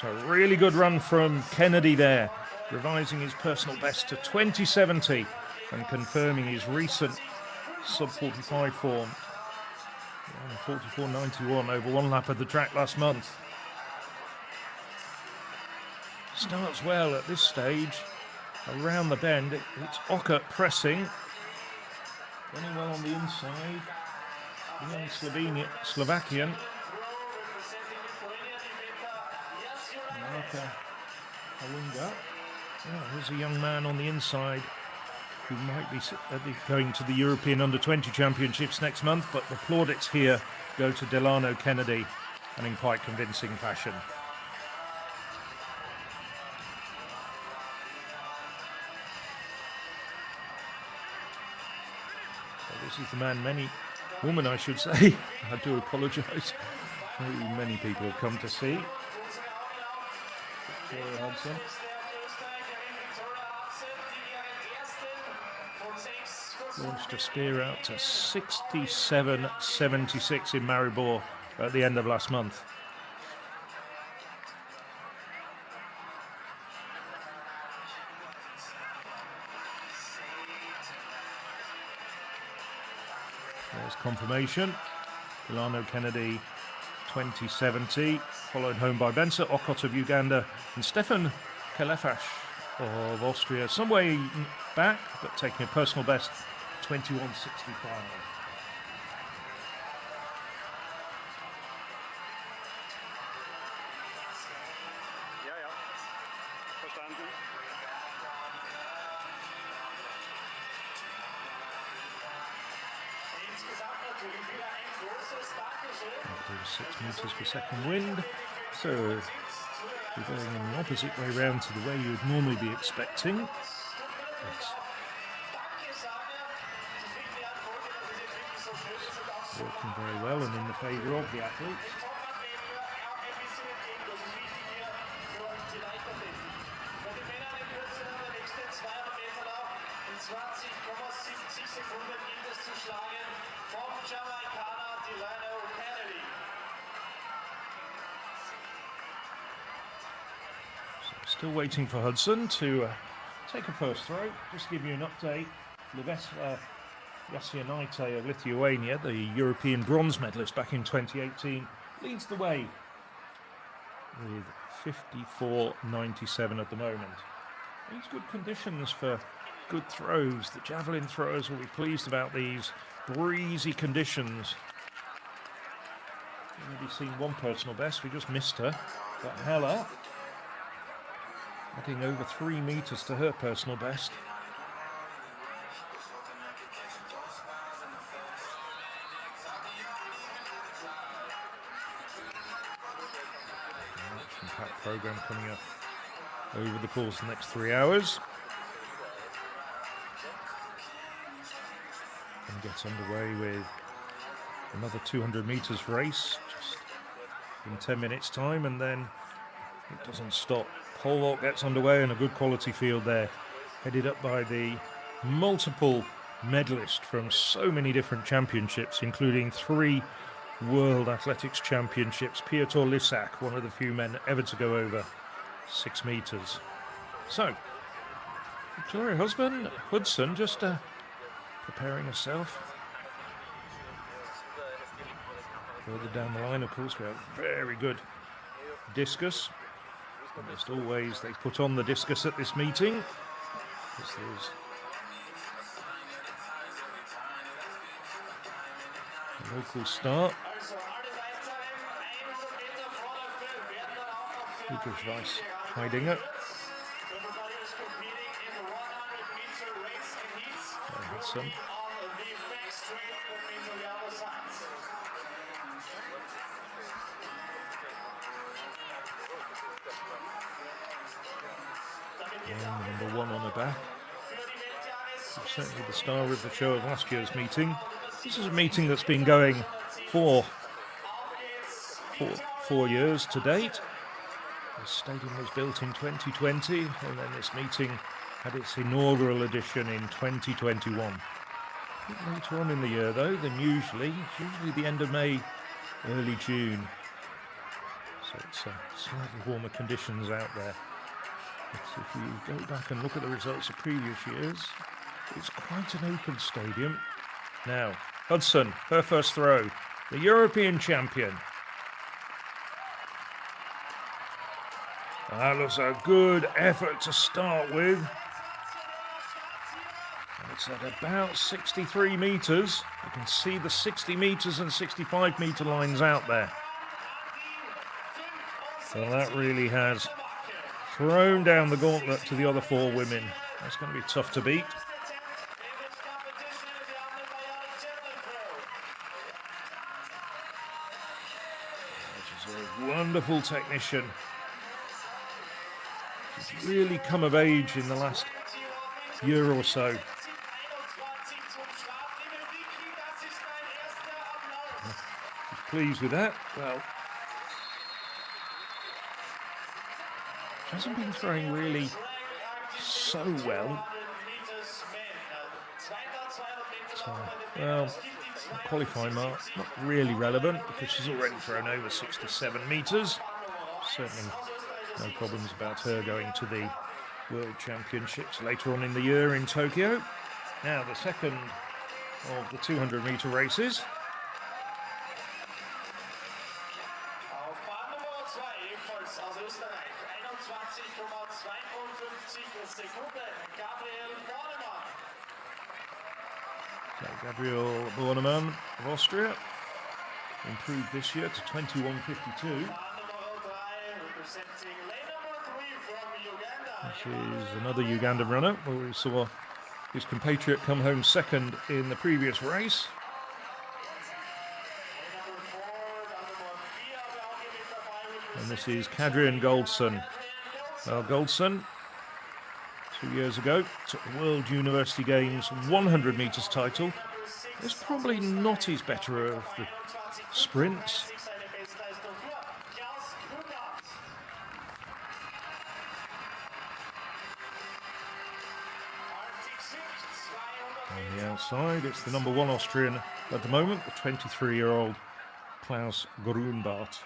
S6: So a really good run from Kennedy there, revising his personal best to 2070 and confirming his recent sub-45 form. 44.91 over one lap of the track last month. Starts well at this stage. Around the bend, it's Ocker pressing. Running well on the inside. The young Slovakian. Here's a young man on the inside who might be going to the European Under-20 Championships next month, but the plaudits here go to Delano Kennedy, and in quite convincing fashion. So this is the man, woman I should say, I do apologise, who many people have come to see. Victoria Hudson. Launched a spear out to 67.76 in Maribor at the end of last month. There's confirmation. Delano Kennedy 2070, followed home by Bensa Okot of Uganda and Stefan Kelefash of Austria. Some way back, but taking a personal best, 21.65.
S2: Verstanden.
S6: 6 meters per second wind, so we're going in the opposite way round to the way you would normally be expecting. It's working very well and in the favour of the athletes. Still waiting for Hudson to take a first throw. Just to give you an update, Livesla Jasianaite of Lithuania, the European bronze medalist back in 2018, leads the way with 54.97 at the moment. These good conditions for good throws. The javelin throwers will be pleased about these breezy conditions. We've already seen one personal best, we just missed her, but Hella adding over 3 meters to her personal best. Action-packed program coming up over the course of the next 3 hours. And gets underway with another 200 meters race just in 10 minutes time, and then it doesn't stop. Pole vault gets underway and a good quality field there, headed up by the multiple medalist from so many different championships, including 3 World Athletics Championships. Piotr Lisak, one of the few men ever to go over 6 meters. So, Victoria Hudson just preparing herself. Further down the line, of course, we have very good discus. Almost always they put on the discus at this meeting. This is a local start. Weiss hiding it. Hudson. And number 1 on the back. Certainly the star of the show of last year's meeting. This is a meeting that's been going for 4 years to date. The stadium was built in 2020, and then this meeting had its inaugural edition in 2021. A bit later on in the year, though, than usually. It's usually the end of May, early June. So it's slightly warmer conditions out there. But if you go back and look at the results of previous years, it's quite an open stadium. Now, Hudson, her first throw. the European champion. That looks a good effort to start with. It's at about 63 metres. You can see the 60 metres and 65 metre lines out there. So that really has thrown down the gauntlet to the other four women. That's going to be tough to beat. She's a wonderful technician. She's really come of age in the last year or so. She's pleased with that. Well, she hasn't been throwing really so well. So, well, qualifying mark, not really relevant because she's already thrown over 67 metres. Certainly no problems about her going to the World Championships later on in the year in Tokyo. Now the second of the 200 metre races.
S2: Auf Bahn Nummer 2 ebenfalls aus Österreich, 21,52 Sekunden, Gabriel Bornemann.
S6: So Gabriel Bornemann of Austria improved this year to 21.52.
S2: Bahn Nummer 3 representing lane number 3 from Uganda.
S6: Which is another Ugandan runner. Well, we saw his compatriot come home second in the previous race.
S2: Lane number 4, dann Nummer 4 haben wir auch hier mit dabei.
S6: And this is Kadrian Goldson. Well, Goldson, 2 years ago, took the World University Games 100 metres title. It's probably not his better of the sprints.
S2: Seine Bestleistung für Klaus Grünert. Arctic Sync, 200
S6: On the outside, it's the number 1 Austrian at the moment, the 23-year-old Klaus Grünbart.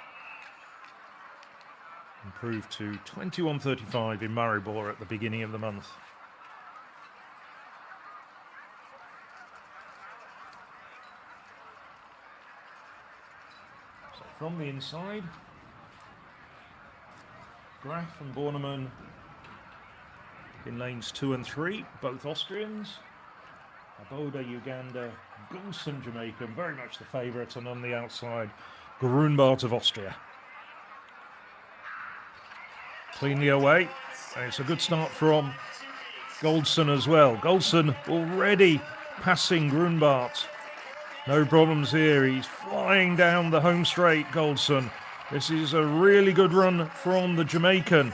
S6: Improved to 21.35 in Maribor at the beginning of the month. So from the inside, Graf and Bornemann in lanes 2 and 3, both Austrians. Aboda, Uganda, Goulson, Jamaican, very much the favourite, and on the outside, Grünbart of Austria. Cleanly away, and it's a good start from Goldson as well. Goldson already passing Grünbart. No problems here, he's flying down the home straight, Goldson. This is a really good run from the Jamaican.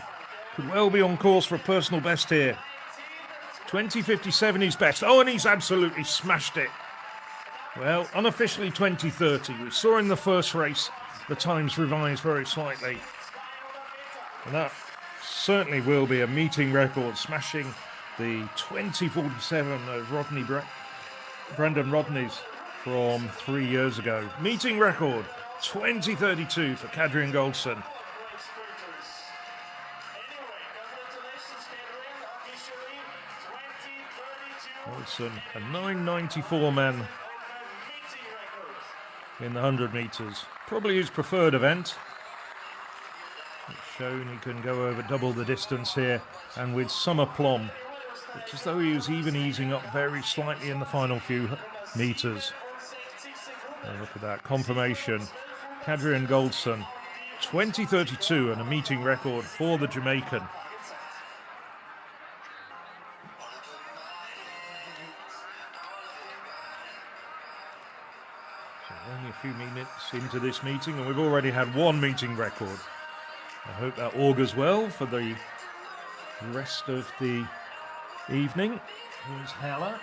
S6: Could well be on course for a personal best here. 20.57 his best. Oh, and he's absolutely smashed it. Well, unofficially 20.30. We saw in the first race the times revised very slightly. And that certainly will be a meeting record, smashing the 20.47 of Brendan Rodney's from 3 years ago. Meeting record, 20.32 for Kadrian Goldson. Goldson, a 9.94 man in the 100 metres. Probably his preferred event. It's shown he can go over double the distance here, and with some aplomb. It's as though he was even easing up very slightly in the final few metres. And look at that, confirmation. Kadrian Goldson, 20.32 and a meeting record for the Jamaican. So only a few minutes into this meeting, and we've already had one meeting record. I hope that augurs well for the rest of the evening. Here's Haller.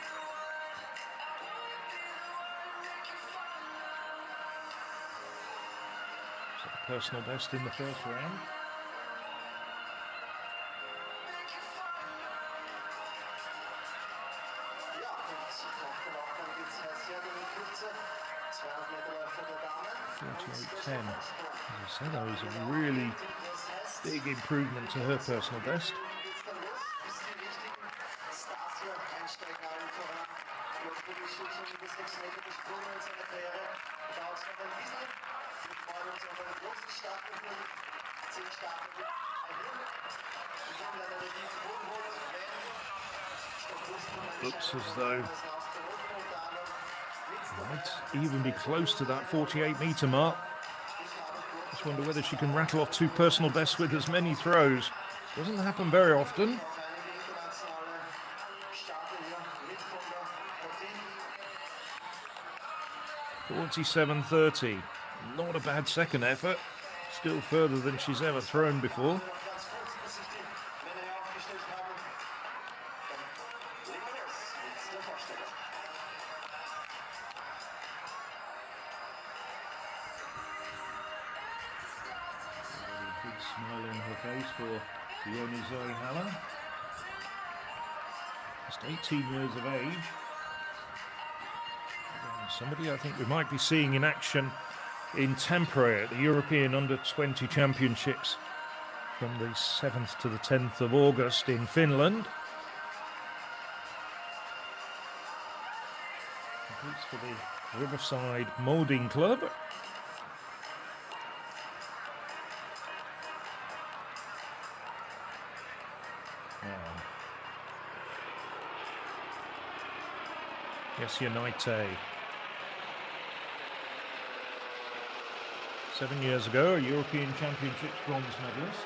S6: So the personal best in the first round. .10. As I said, that was a really big improvement to her personal best. Looks as though might even be close to that 48-meter mark. Just wonder whether she can rattle off 2 personal bests with as many throws. Doesn't happen very often. 47.30. Not a bad second effort. Still further than she's ever thrown before. Big smile on her face for the owner Zoe Haller. Just 18 years of age. Somebody I think we might be seeing in action in Tampere at the European Under-20 Championships from the 7th to the 10th of August in Finland. Competes for the Riverside Moulding Club. United. 7 years ago, a European Championships bronze medalist.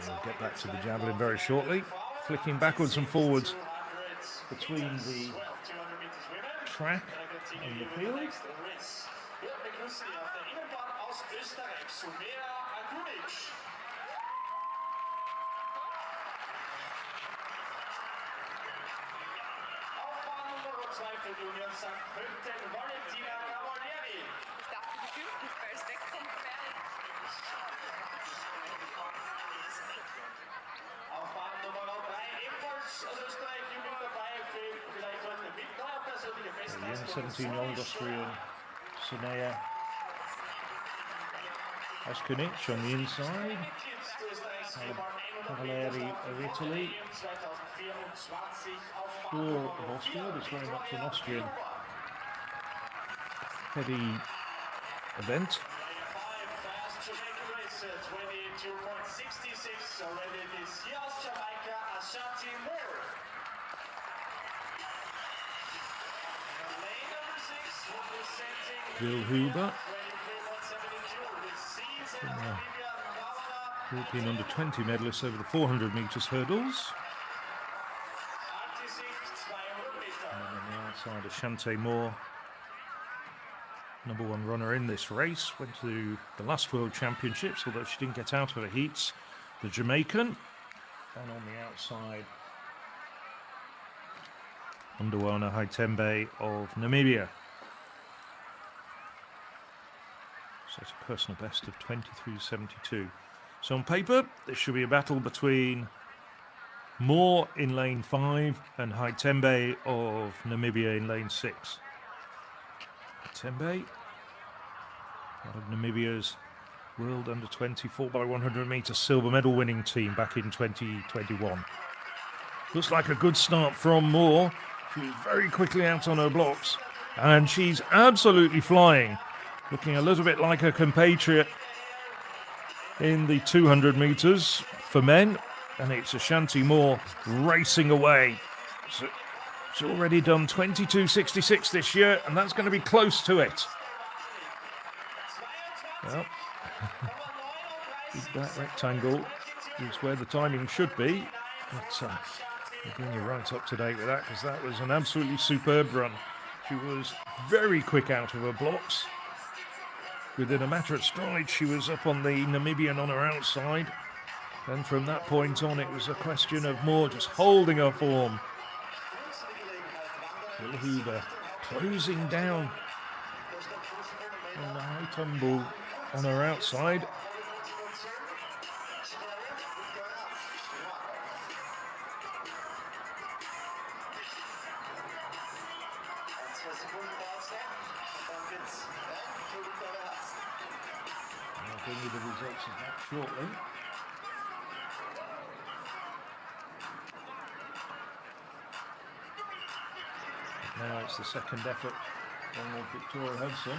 S6: We'll get back to the javelin very shortly. Flicking backwards and forwards between the track and the field. The young 17-year-old Austrian Sunea Askunich on the inside. Cavalieri of Italy. Tour of Austria, it's very much an Austrian heavy event. Will Huber, European Under-20 medalist over the 400 metres hurdles. And on the outside, Ashante Moore, #1 runner in this race, went to the last World Championships, although she didn't get out of the heats. The Jamaican, and on the outside, Underwana Haitembe of Namibia. Set a personal best of 23.72. So on paper, this should be a battle between Moore in lane 5 and Haitembe of Namibia in lane 6. Haitembe, part of Namibia's World Under-20 4x100 metre silver medal winning team back in 2021. Looks like a good start from Moore. She was very quickly out on her blocks, and she's absolutely flying. Looking a little bit like her compatriot in the 200 metres for men, and it's Ashanti Moore racing away. So she's already done 22.66 this year, and that's going to be close to it. Well, that rectangle is where the timing should be, but I'll bring you right up to date with that, because that was an absolutely superb run. She was very quick out of her blocks. Within a matter of strides, she was up on the Namibian on her outside. And from that point on, it was a question of Moore just holding her form. Will Huber closing down on the high tumble on her outside. I'll bring you the results of that shortly. Now it's the second effort of Victoria Hudson.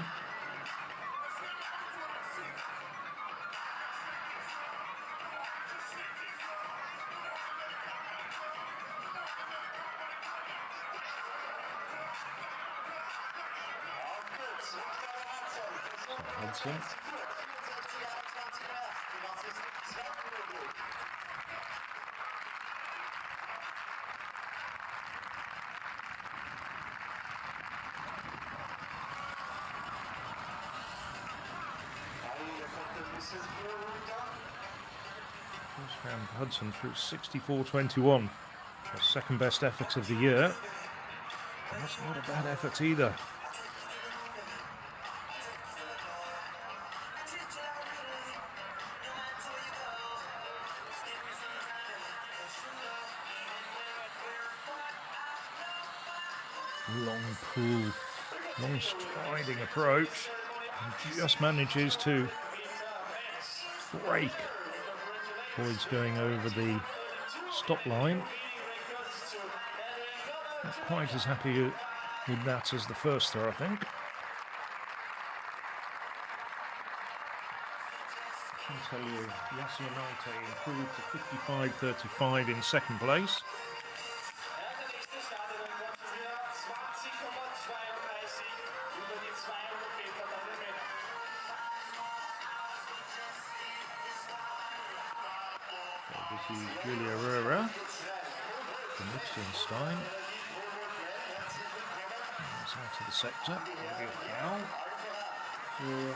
S6: Hudson. First round for Hudson through 64.21. Her second best effort of the year. And that's not a bad effort either. Long pull, long striding approach, and just manages to break. Boyd's going over the stop line. Not quite as happy with that as the first throw, I think. I can tell you, Yasunate improved to 55.35 in second place. This is Julia Rura from Liechtenstein. It's out of the sector. For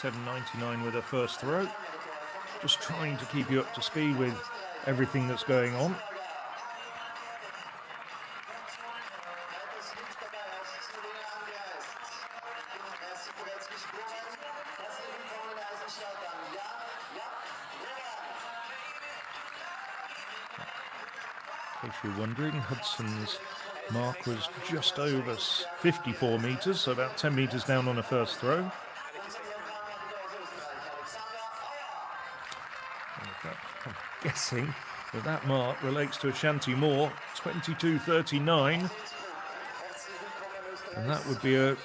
S6: 47.99 with her first throw. Just trying to keep you up to speed with everything that's going on. In case you're wondering, Hudson's mark was just over 54 metres, so about 10 metres down on her first throw. I'm guessing that mark relates to Ashanti Moore, 22.39. And that would be a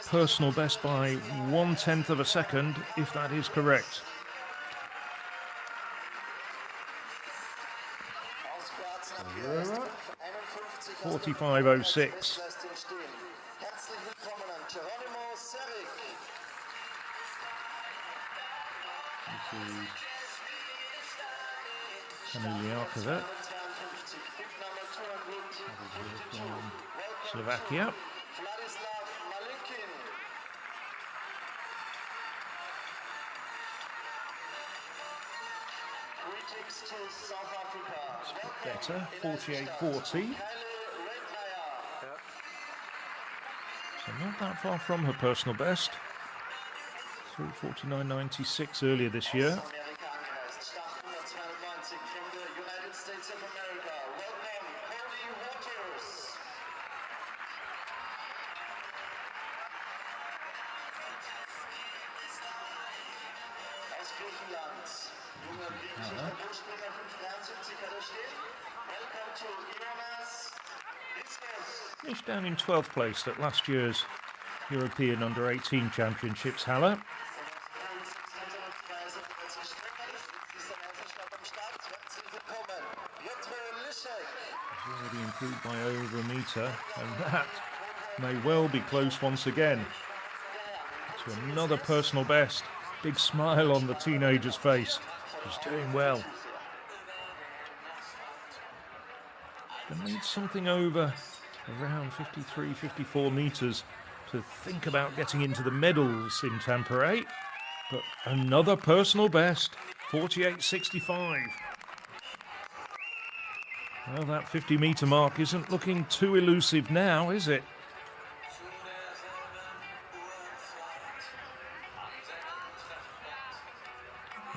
S6: personal best by 1/10 of a second, if that is correct. Rura, 45.06. Liakovic, Slovakia. It's a bit better, 48.40. So not that far from her personal best. Through 49.96 earlier this year. Finished down in 12th place at last year's European Under-18 Championships, Haller. She's already improved by over a metre, and that may well be close once again. To another personal best. Big smile on the teenager's face. She's doing well. She needs something over around 53, 54 metres to think about getting into the medals in Tampere. But another personal best, 48.65. Well, that 50-metre mark isn't looking too elusive now, is it?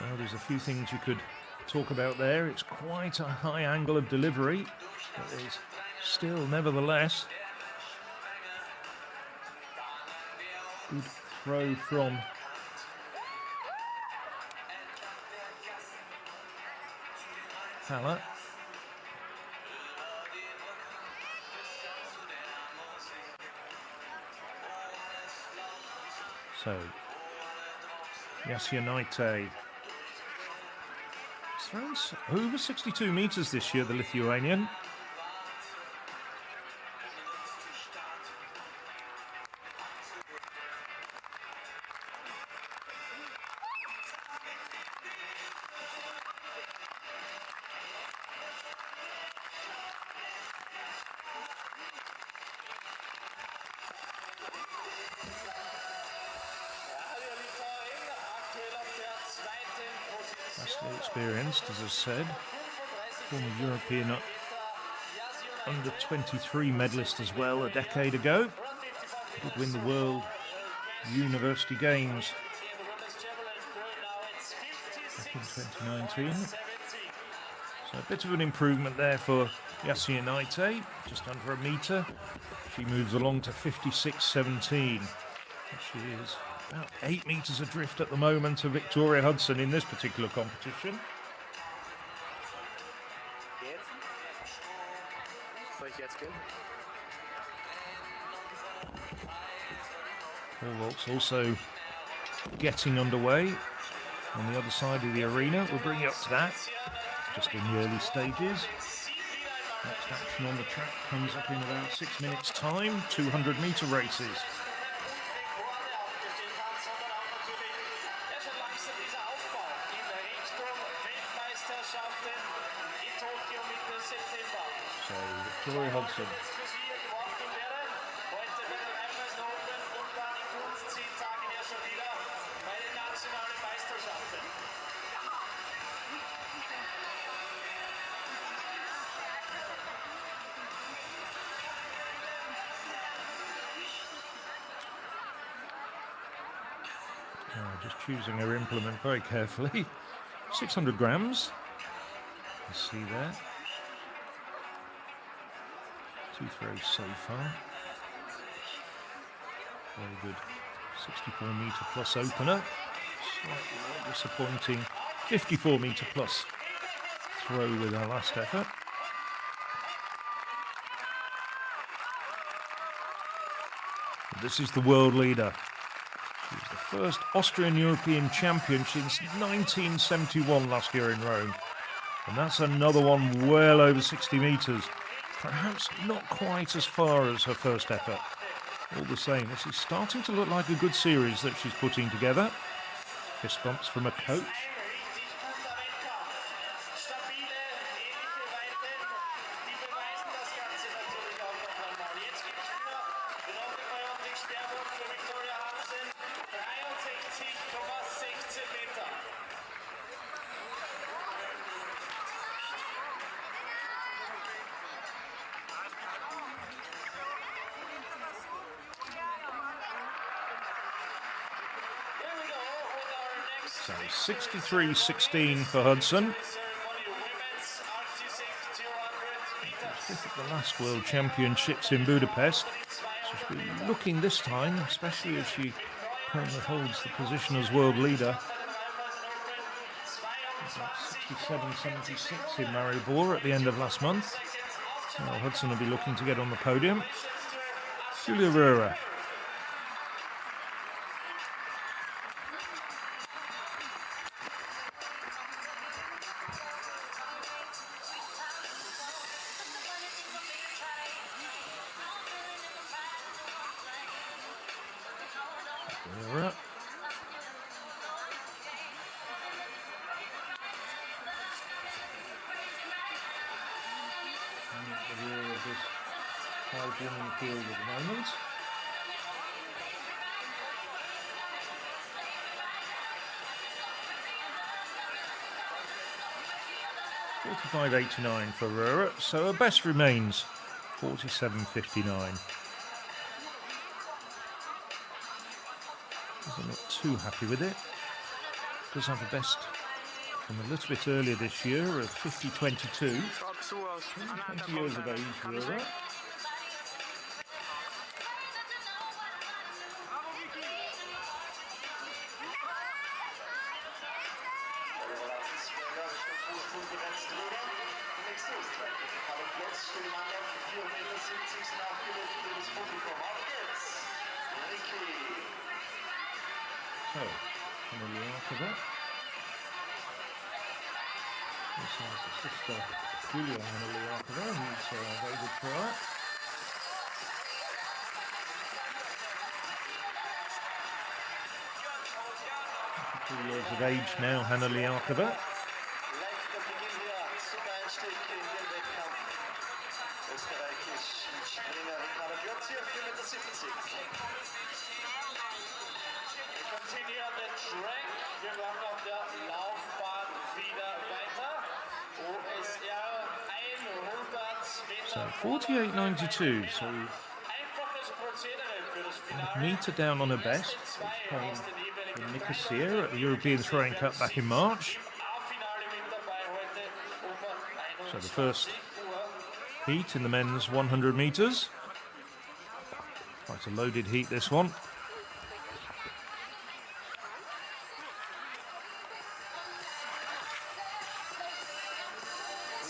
S6: Well, there's a few things you could talk about there. It's quite a high angle of delivery, but it's still, nevertheless, good throw from Haller. So, Javelin. He's thrown over 62 meters this year, the Lithuanian. Vastly experienced, as I said. Former European under 23 medalist as well a decade ago. Did win the World University Games back in 2019. So a bit of an improvement there for Javelin, just under a metre. She moves along to 56.17. She is about 8 metres adrift at the moment to Victoria Hudson in this particular competition. Pole vaults also getting underway on the other side of the arena. We'll bring you up to that just in the early stages. Next action on the track comes up in about 6 minutes' time. 200-metre races. So Victoria Hudson. Just choosing her implement very carefully. 600 grams. You see there. 2 throws so far. Very good. 64-metre plus opener. Slightly more disappointing. 54-metre plus throw with her last effort. This is the world leader. She was the first Austrian European champion since 1971 last year in Rome. And that's another one well over 60 metres. Perhaps not quite as far as her first effort. All the same, this is starting to look like a good series that she's putting together. Fist bumps from a coach. So 63.16 for Hudson. Fifth at the last World Championships in Budapest. So she'll be looking this time, especially as she currently holds the position as world leader. 67.76 in Maribor at the end of last month. So Hudson will be looking to get on the podium. Julia Rura. In the field at the moment. $45.89 for Rura, so her best remains $47.59. Doesn't look too happy with it. Does have the best from a little bit earlier this year of 50.22. 20 years of age, Rura. So, Hannah Liakova. This is the sister Julia Hannah Liakova, who's a very good thrower. 2 years of age now, Hannah Liakova.
S2: Leichter Beginn hier, super Einstieg in den Wettkampf. Österreichisch Springer Ricardo Götz hier, 4,70 Meter. Wir continue on the track. Wir machen auf der Laufbahn wieder weiter. OSR 100 Meter.
S6: So 48.92, so
S2: Einfaches Prozedere für das Finale.
S6: a metre down on her best. It's playing in Nicosia at the European Throwing Cup back in March. So the first heat in the men's 100 metres. Quite a loaded heat, this one.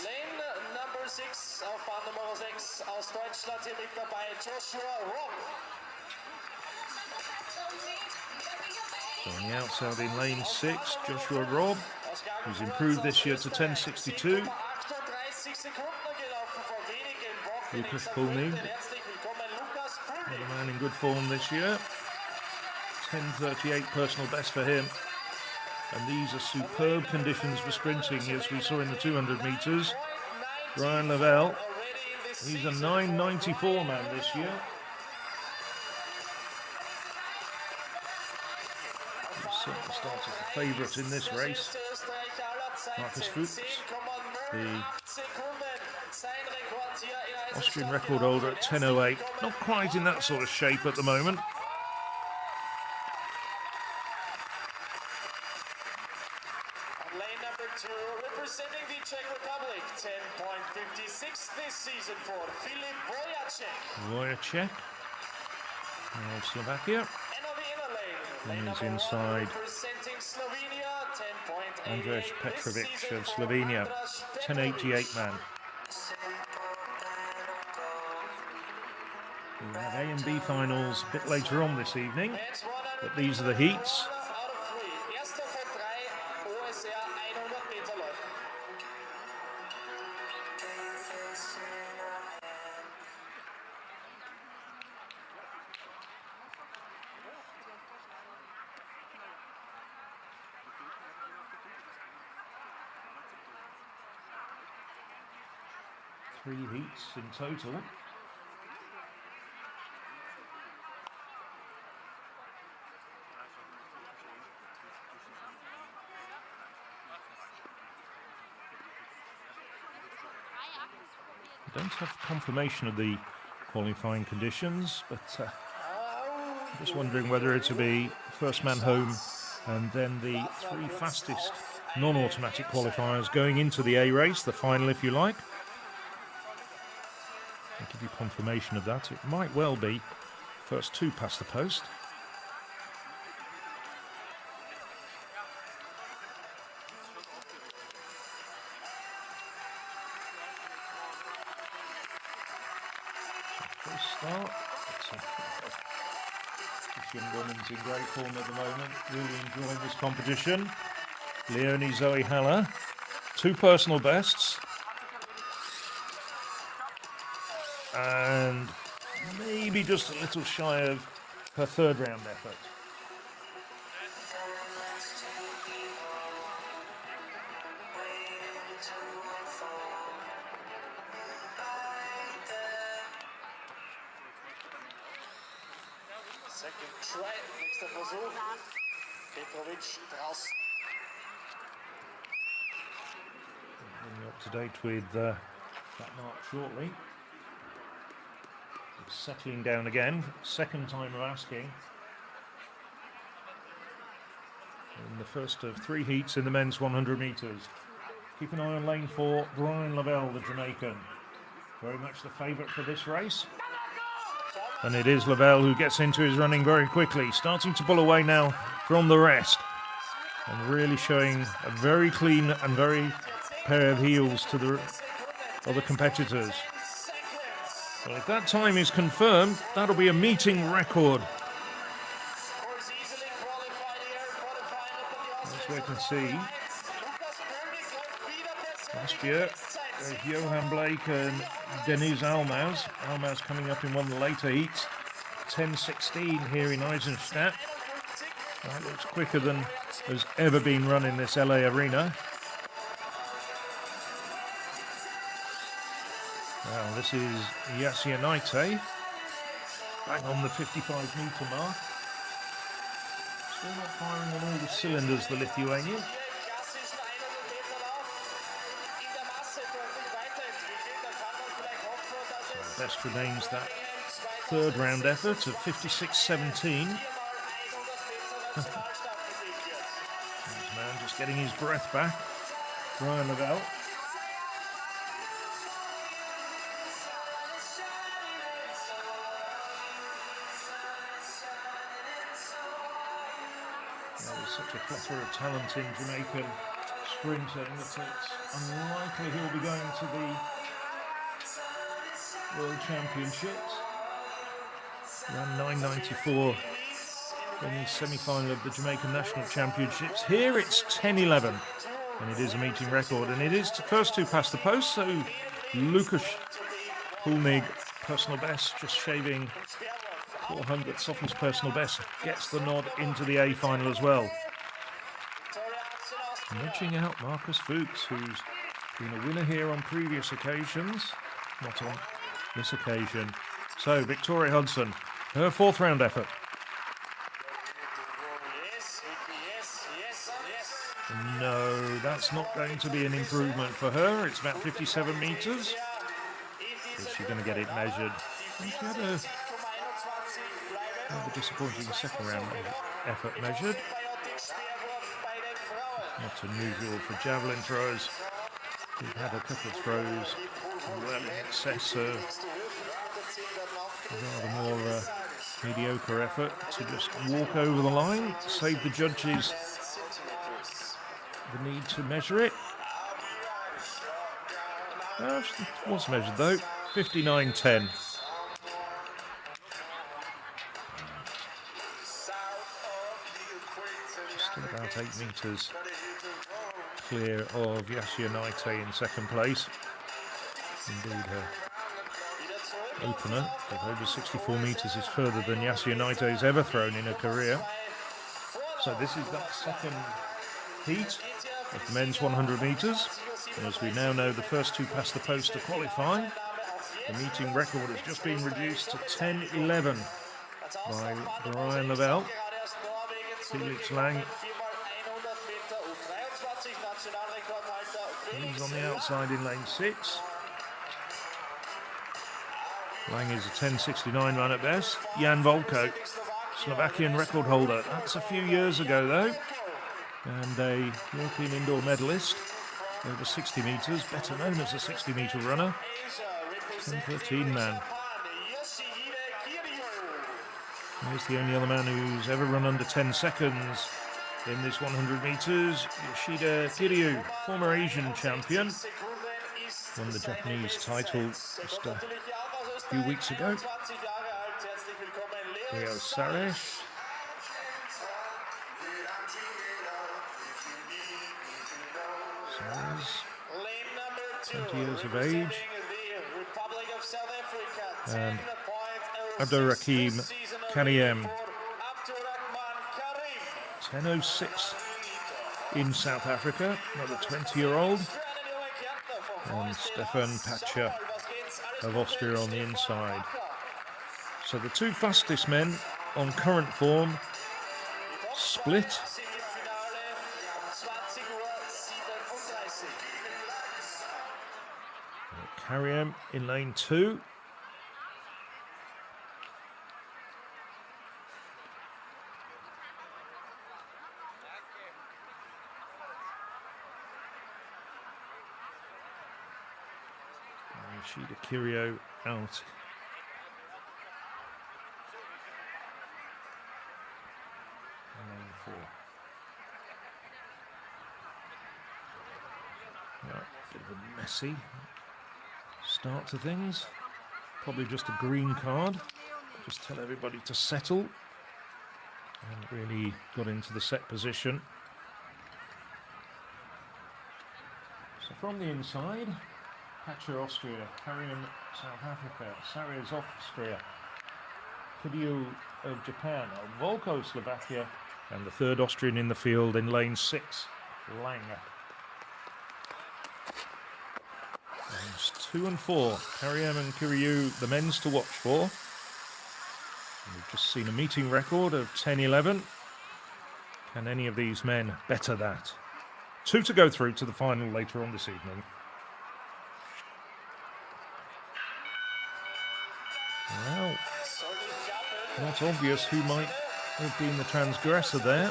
S2: Lane number 6 auf Bahn Nummer 6 aus Deutschland hier mit dabei, Joshua Robb.
S6: So on the outside in lane 6, Joshua Robb, who's improved this year to 10.62. Lucas Poulny, another man in good form this year. 10.38 personal best for him. And these are superb conditions for sprinting, as we saw in the 200 metres. Brian Lavelle, he's a 9.94 man this year. Certainly starts as the favourite in this race. Marcus Fuchs, the Austrian record holder at 10.08. Not quite in that sort of shape at the moment.
S2: Lane number 2, representing the Czech Republic, 10.56 this season for Filip Wojacek.
S6: Wojacek, of Slovakia.
S2: And on the inner lane,
S6: And
S2: lane
S6: he's
S2: number 1,
S6: inside
S2: representing Slovenia, 10.8
S6: Andres Petrovic
S2: this season
S6: of
S2: for
S6: Slovenia,
S2: Andras
S6: 10.88 man. We have A and B finals a bit later on this evening,
S2: Men's 100
S6: but these are the heats.
S2: out of 3. Erster von 3 OSR 100 Meter Läufen.
S6: Three heats in total. I don't have confirmation of the qualifying conditions, but I'm just wondering whether it will be first man home and then the 3 fastest non-automatic qualifiers going into the A race, the final if you like. I'll give you confirmation of that. It might well be first 2 past the post. First start. This young woman's in great form at the moment, really enjoying this competition. Leonie Zoe Haller, 2 personal bests. And maybe just a little shy of her third round effort.
S2: Second try, nächster Versuch. Petrovic draußen.
S6: Bring you up to date with that mark shortly. It's settling down again, second time of asking. In the first of 3 heats in the men's 100 metres. Keep an eye on lane 4, Brian Lavelle, the Jamaican. Very much the favourite for this race. And it is Lavelle who gets into his running very quickly, starting to pull away now from the rest. And really showing a very clean and very pair of heels to the other competitors. Well, if that time is confirmed, that'll be a meeting record.
S2: Of course, easily qualified here.
S6: Let's wait and see. Last year, Johan Blake and Denis Almaas. Almaas coming up in one of the later heats. 10:16 here in Eisenstadt. That looks quicker than has ever been run in this LA arena. Well, this is Javelin, bang on the 55-meter mark. Still not firing on all the cylinders, the Lithuanian. So best remains that third round effort of 56.17. This man just getting his breath back. Brian Lavelle. There's such a plethora of talent in Jamaican sprinting that it's unlikely he'll be going to the World Championships. Ran 9.94 in the semi-final of the Jamaican National Championships. Here it's 10.11, and it is a meeting record, and it is the first two past the post, so Lucas Pulnig, personal best, just shaving 400ths off his personal best, gets the nod into the A final as well. Nudging out Marcus Fuchs, who's been a winner here on previous occasions, not on this occasion. So Victoria Hudson, her fourth round effort. No, that's not going to be an improvement for her. It's about 57 metres. Is she going to get it measured? She had a disappointing second round effort measured. Not unusual for javelin throws. We've had a couple of throws well in excess of a rather more mediocre effort to just walk over the line, save the judges the need to measure it. It was measured though, 59.10. Still about 8 metres clear of Javelin in second place. Indeed, her opener of over 64 metres is further than Javelin has ever thrown in her career. So this is that second heat of the men's 100 metres. And as we now know, the first two past the post to qualify. The meeting record has just been reduced to 10.11 by Brian Lavelle. Felix Lang, he's on the outside in lane 6. Lang is a 10.69 run at best. Jan Volko, Slovakian record holder. That's a few years ago though. And a European indoor medalist over 60 metres, better known as a 60-metre runner. 10.13 man. He's the only other man who's ever run under 10 seconds in this 100 metres. Yoshida Kiryu, former Asian champion, won the Japanese title just a few weeks ago. Leo Saresh. 20 years of age. And Abdurrahim Kaniem, 10.06 in South Africa, another 20-year-old. And Stefan Pacha of Austria on the inside. So the two fastest men on current form split. Kaniem in lane 2. Yoshida Kiryu out. Lane 4. Right, bit of a messy start to things. Probably just a green card. Just tell everybody to settle. And really got into the set position. So from the inside, Hatcher Austria, Karian South Africa, Saris Austria, Kiryu of Japan, Volko Slovakia, and the third Austrian in the field in lane 6, Lang. Lanes 2 and 4, Kariam and Kiryu, the men's to watch for. And we've just seen a meeting record of 10-11. Can any of these men better that? 2 to go through to the final later on this evening. Well, not obvious who might have been the transgressor there.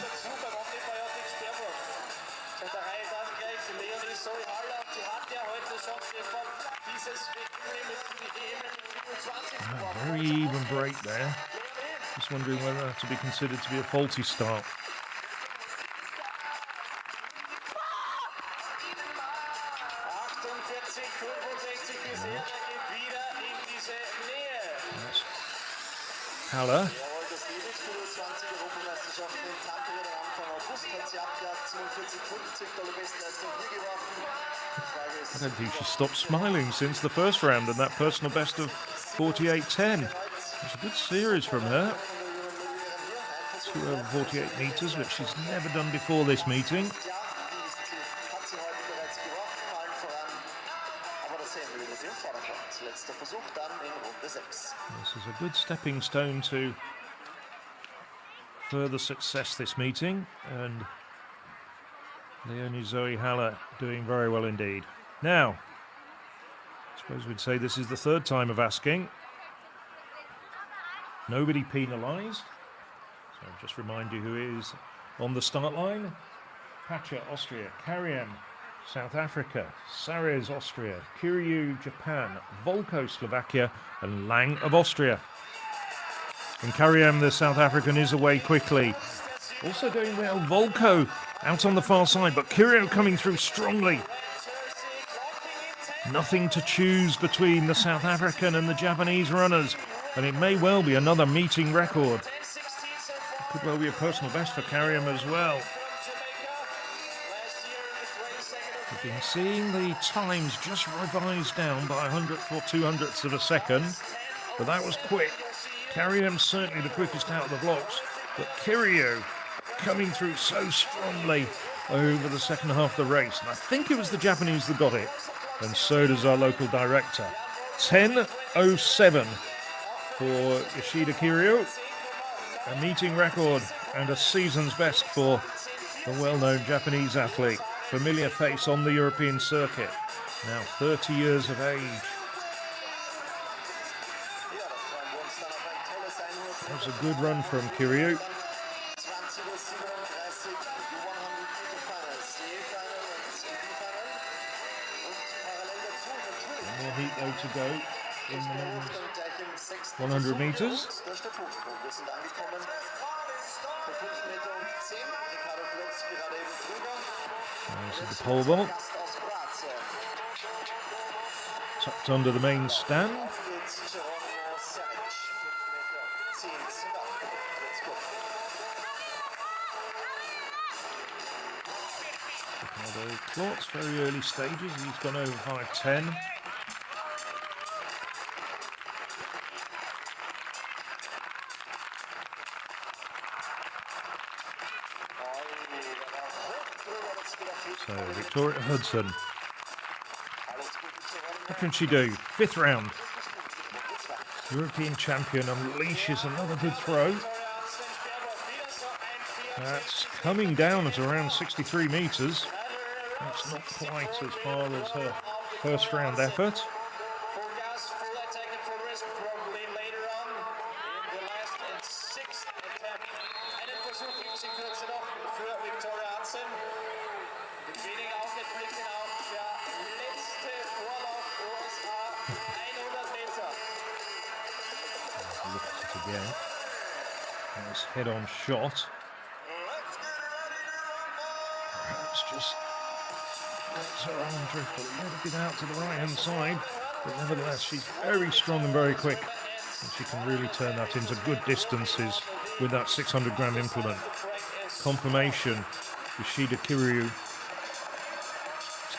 S6: Very even break there. Just wondering whether that to be considered to be a faulty start. That's Haller. I don't think she stopped smiling since the first round and that personal best of 48.10. It's a good series from her. 2 over 48 metres, which she's never done before this meeting. This is a good stepping stone to further success this meeting, and Leonie Zoe Haller doing very well indeed. Now, I suppose we'd say this is the third time of asking. Nobody penalised. So I'll just remind you who is on the start line. Hatcher, Austria, Kariam, South Africa, Sares, Austria, Kiryu, Japan, Volko, Slovakia, and Lang of Austria. And Kariam, the South African, is away quickly. Also doing well, Volko out on the far side, but Kiryu coming through strongly. Nothing to choose between the South African and the Japanese runners, and it may well be another meeting record. It could well be a personal best for Kariam as well. We've been seeing the times just revised down by 100th or 200ths of a second, but that was quick. Kariam certainly the quickest out of the blocks, but Kiryu coming through so strongly over the second half of the race. And I think it was the Japanese that got it, and so does our local director. 10:07 for Yoshida Kiryu, a meeting record and a season's best for the well-known Japanese athlete. Familiar face on the European circuit, now 30 years of age. That was a good run from Kiryu. One more heat though to go in the men's 100 metres. There's the pole vault. Tucked under the main stand. Ricardo Klotz, very early stages. He's gone over 5:10. So Victoria Hudson, what can she do? 5th round. European champion unleashes another good throw. That's coming down at around 63 metres. That's not quite as far as her first round effort. Again. Nice head-on shot. Perhaps just lets her arm drift a little bit out to the right-hand side, but nevertheless she's very strong and very quick, and she can really turn that into good distances with that 600-gram implement. Confirmation, Yoshida Kiryu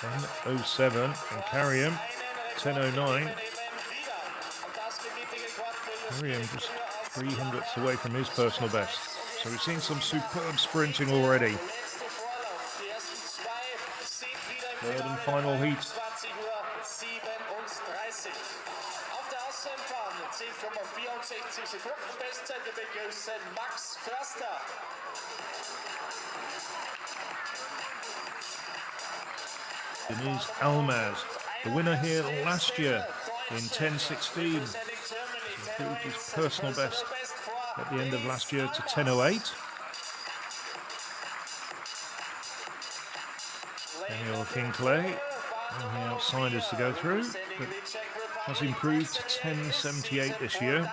S6: 10:07 and Carrium 10:09. Carrium just 300ths away from his personal best. So we've seen some superb sprinting already. Third and final heat.
S2: Auf der Außenbahn 10,64 Sekunden Bestzeit. Wir begrüßen Max Förster.
S6: Denise Almaz, the winner here last year in 10:16. Improved his personal best at the end of last year to 10:08. Daniel Kinkley on the outsiders to go through, but has improved to 10:78 this year.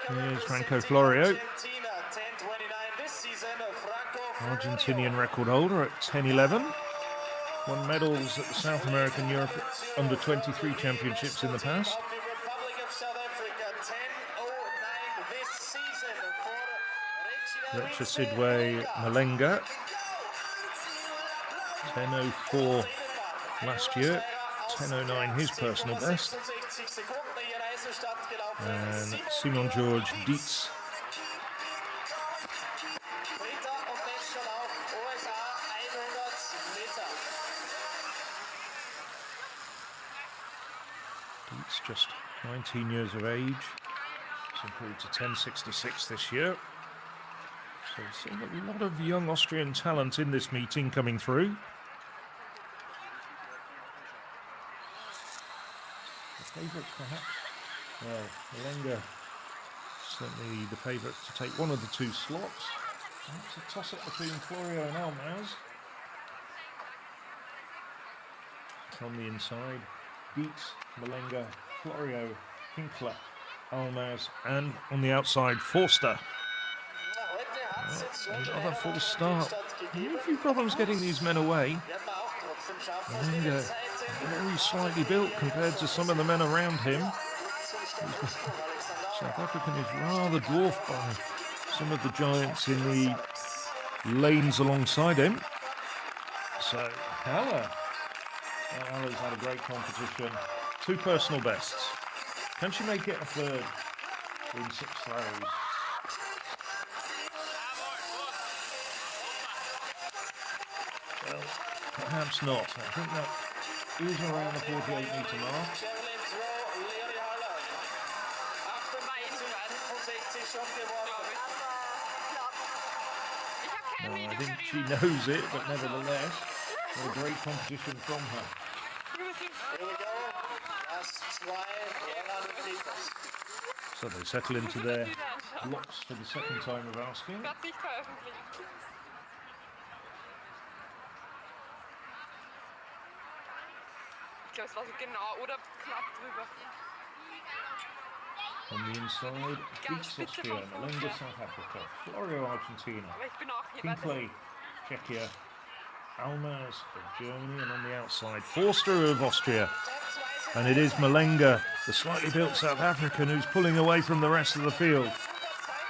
S6: Here's Franco Florio, Argentinian record holder at 10:11. Won medals at the South American Europe Under-23 Championships in the past. Recha Sidway Malenga, 10:04 last year, 10:09 his personal best. And Simon George Dietz, just 19 years of age. He's improved to 10:66 this year. So we've seen a lot of young Austrian talent in this meeting coming through. The favourites perhaps? Well, Malenga certainly the favourite to take one of the two slots. It's a toss-up between Florio and Almaz. From the inside, Dietz, Malenga, Florio, Hinkler, Almaz, and on the outside, Forster. Another false start. A few problems getting these men away. Malenga, very slightly built compared to some of the men around him. South African is rather dwarfed by some of the giants in the lanes alongside him. So, Haller. Haller's had a great competition. Two personal bests. Can she make it a third in 6 throws? Well, perhaps not. I think that is around the 48-metre mark. No, I think she knows it, but nevertheless, a great competition from her. So they settle into their blocks for the second time of asking. On the inside, Dietz Austria, Malenga South Africa, Florio Argentina, Kinkley Czechia, Almaz of Germany, and on the outside, Forster of Austria. And it is Malenga, the slightly built South African, who's pulling away from the rest of the field.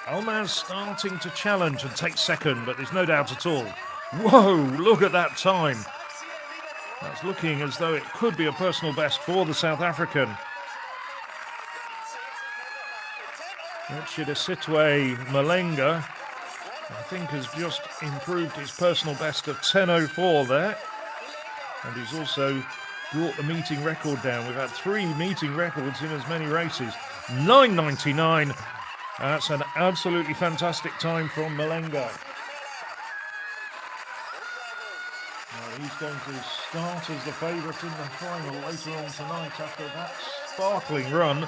S6: Almaz starting to challenge and take second, but there's no doubt at all. Whoa, look at that time. That's looking as though it could be a personal best for the South African. Richard Asitwe Malenga, I think, has just improved his personal best of 10:04 there. And he's also brought the meeting record down. We've had 3 meeting records in as many races. 9:99. That's an absolutely fantastic time from Malenga. He's going to start as the favourite in the final later on tonight after that sparkling run.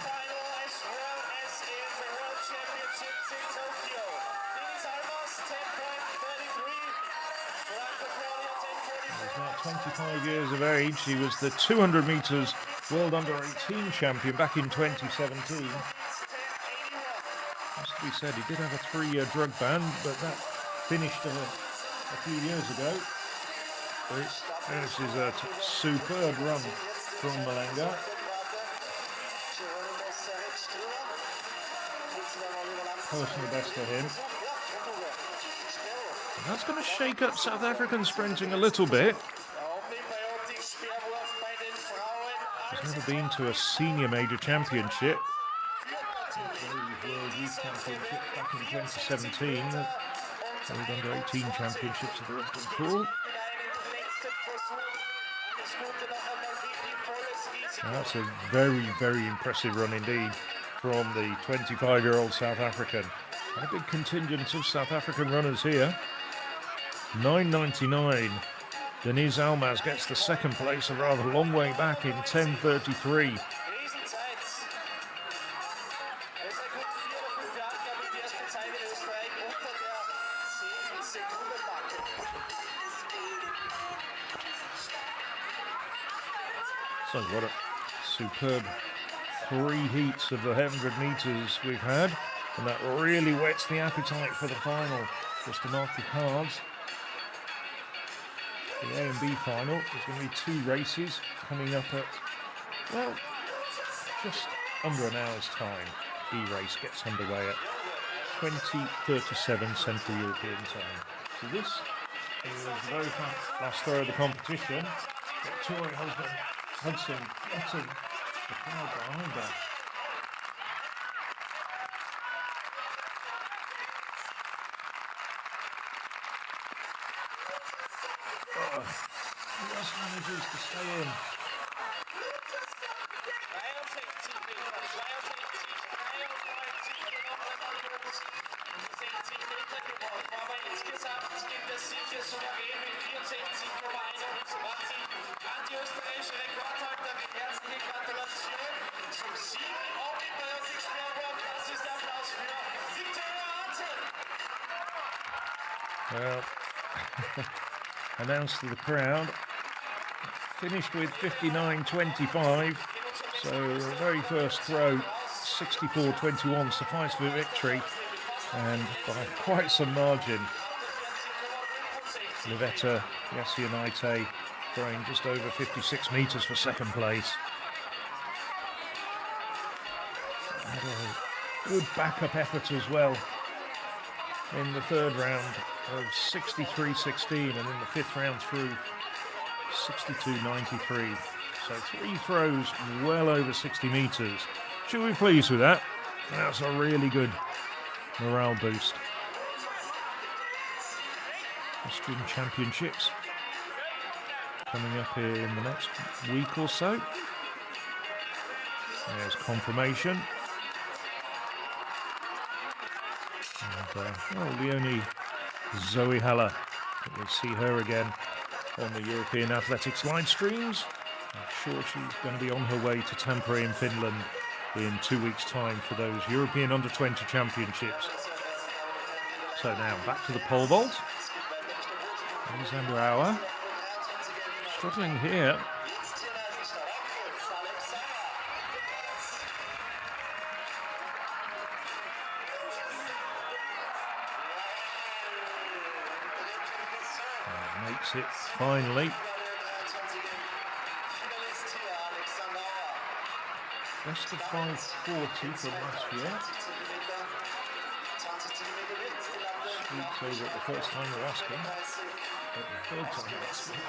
S6: He's now 25 years of age. He was the 200 metres World Under-18 champion back in 2017. Has to be said, he did have a 3-year drug ban, but that finished a few years ago. This is a superb run from Malenga. Personal best for him. That's going to shake up South African sprinting a little bit. He's never been to a senior major championship. World Youth Championship back in 2017. World Under 18 Championships are often called. That's a very, very impressive run indeed from the 25-year-old South African. And a big contingent of South African runners here. 9.99. Denise Almaz gets the second place, a rather long way back in 10.33. So what a superb 3 heats of the 100 metres we've had, and that really whets the appetite for the final. Just to mark the cards, the A and B final, there's going to be 2 races coming up at, well, just under an hour's time. B race gets underway at 20:37 Central European time. So this is the very last throw of the competition. Victoria Hudson getting the crowd behind her. US managers to stay in. Well, announced to the crowd, finished with 59.25, so the very first throw, 64.21, sufficed for victory, and by quite some margin. Livetta Yassianaite throwing just over 56 metres for second place. And a good backup effort as well in the third round of 63.16, and in the fifth round through 62.93. So 3 throws well over 60 metres. Should be pleased with that. That's a really good morale boost. Austrian Championships coming up in the next week or so. There's confirmation. And the only Zoe Haller, we'll see her again on the European Athletics live streams. I'm sure she's going to be on her way to Tampere in Finland in 2 weeks' time for those European Under-20 Championships. So now back to the pole vault. Alexander Auer struggling here. Makes it finally. Best of 5:40 from last year. Squeaks over it the first time we're asking. But the third time we're asking.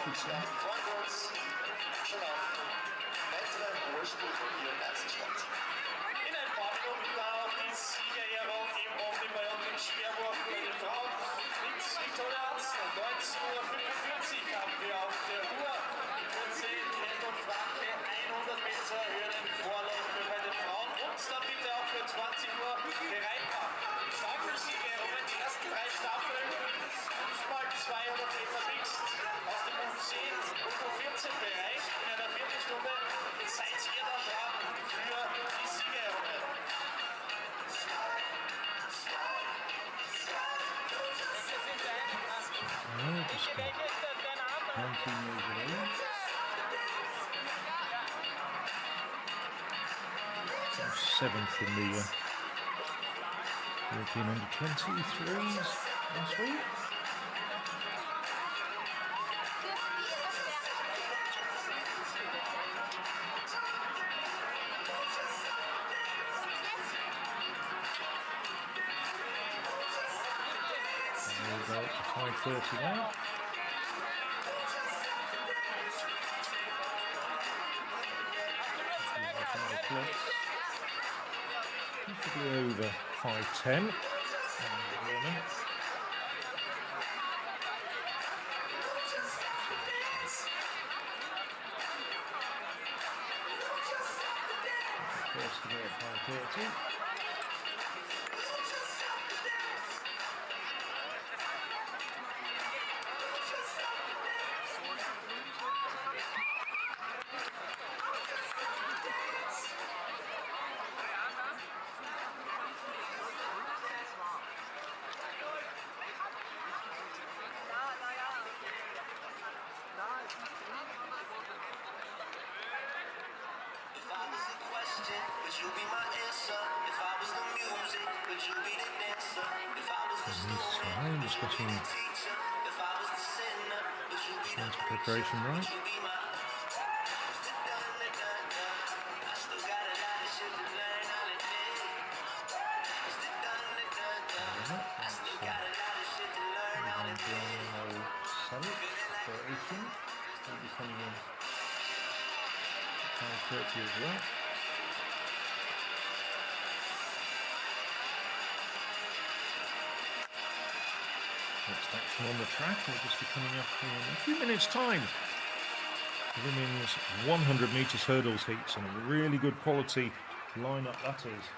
S6: Seventh in the European Under-23s last week. 5:30 now. Comfortably over 5:10. First to go at 5:30. Just getting into preparation right. Preparation. That'll be coming in at 5:30 as well. Next action on the track will just be coming up in a few minutes' time. The women's 100 metres hurdles heats, and a really good quality lineup that is.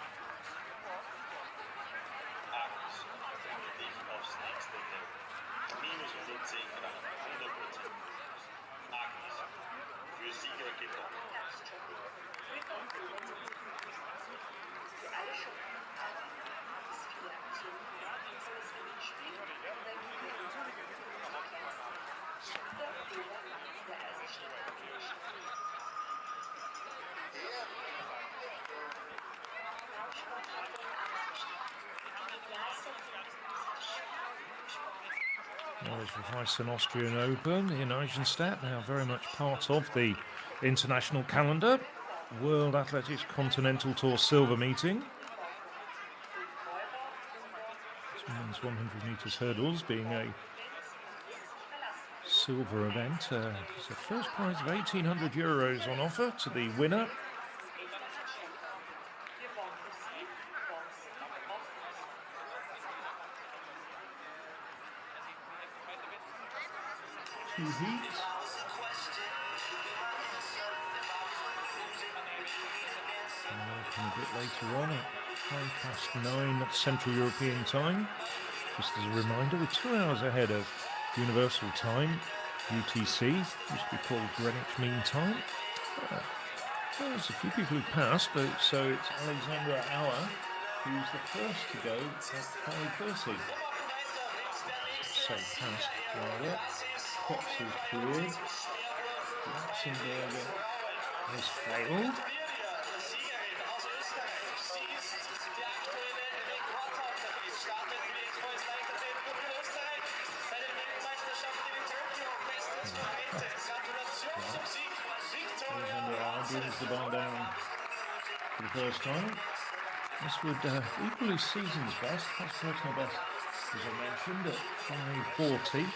S6: There's Raiffeisen Austrian Open in Eisenstadt, now very much part of the international calendar. World Athletics Continental Tour Silver meeting. This women's 100 metres hurdles being a silver event. There's a first prize of €1,800 on offer to the winner. Two heats. A bit later on at 9:05 Central European time. Just as a reminder, we're 2 hours ahead of Universal Time, UTC, used to be called Greenwich Mean Time. Well, there's a few people who've passed, but so it's Alexandra Auer who's the first to go at 5:30. So passed rather. Cox is cleared. Luxemburger has failed. Brings the bar down for the first time. This would equally season's best. That's personal best, as I mentioned, at 5:40.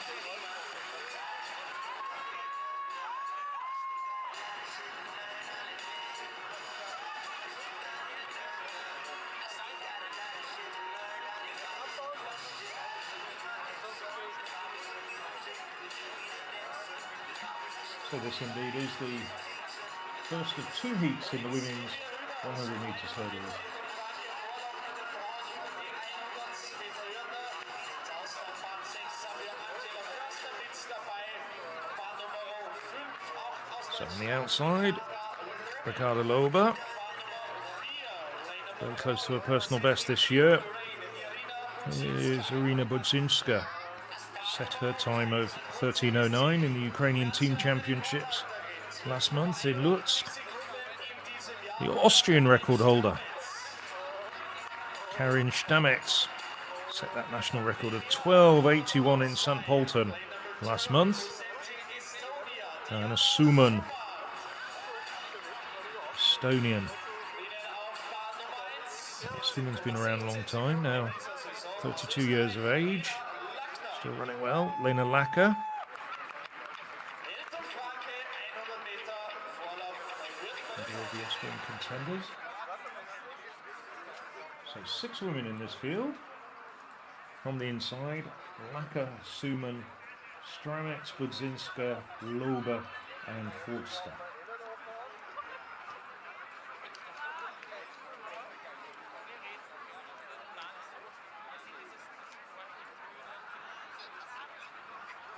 S6: So this indeed is the first of two heats in the women's 100 metres hurdles. So on the outside, Ricarda Loba, very close to her personal best this year, is Irina Budzinska. Set her time of 13:09 in the Ukrainian Team Championships last month in Lutsk. The Austrian record holder, Karin Stametz, set that national record of 12:81 in St. Polten last month. Anna Suman, Estonian. This woman's been around a long time now, 32 years of age. Still running well. Lena Lacker. Middle of the Austrian contenders. So 6 women in this field. From the inside, Lacker, Suman, Stramets, Budzinska, Lober and Forster.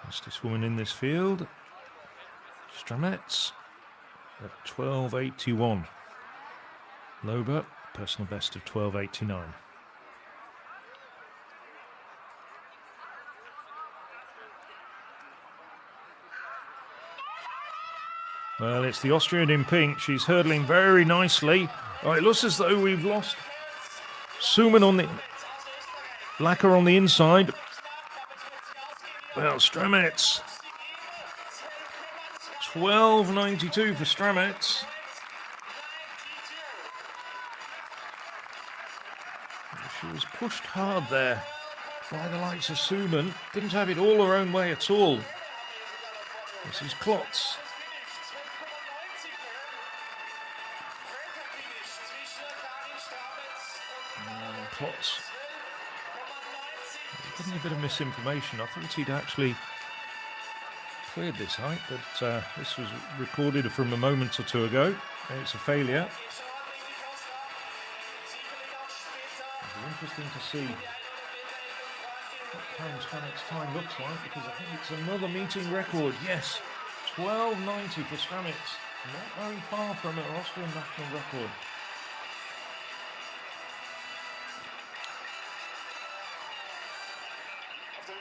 S6: Fastest woman in this field, Stramets at 12.81. Lober, personal best of 12.89. Well, it's the Austrian in pink. She's hurdling very nicely. Oh, it looks as though we've lost Suman on the... Lacker on the inside. Well, Stramets. 12.92 for Stramets. She was pushed hard there by the likes of Suman. Didn't have it all her own way at all. This is Klotz. Klotz. Getting a bit of misinformation. I thought he'd actually cleared this height, but this was recorded from a moment or two ago, and it's a failure. It'll be interesting to see what Karen Stramets' time looks like, because I think it's another meeting record. Yes, 12.90 for Stramets. Not very far from her Austrian national record.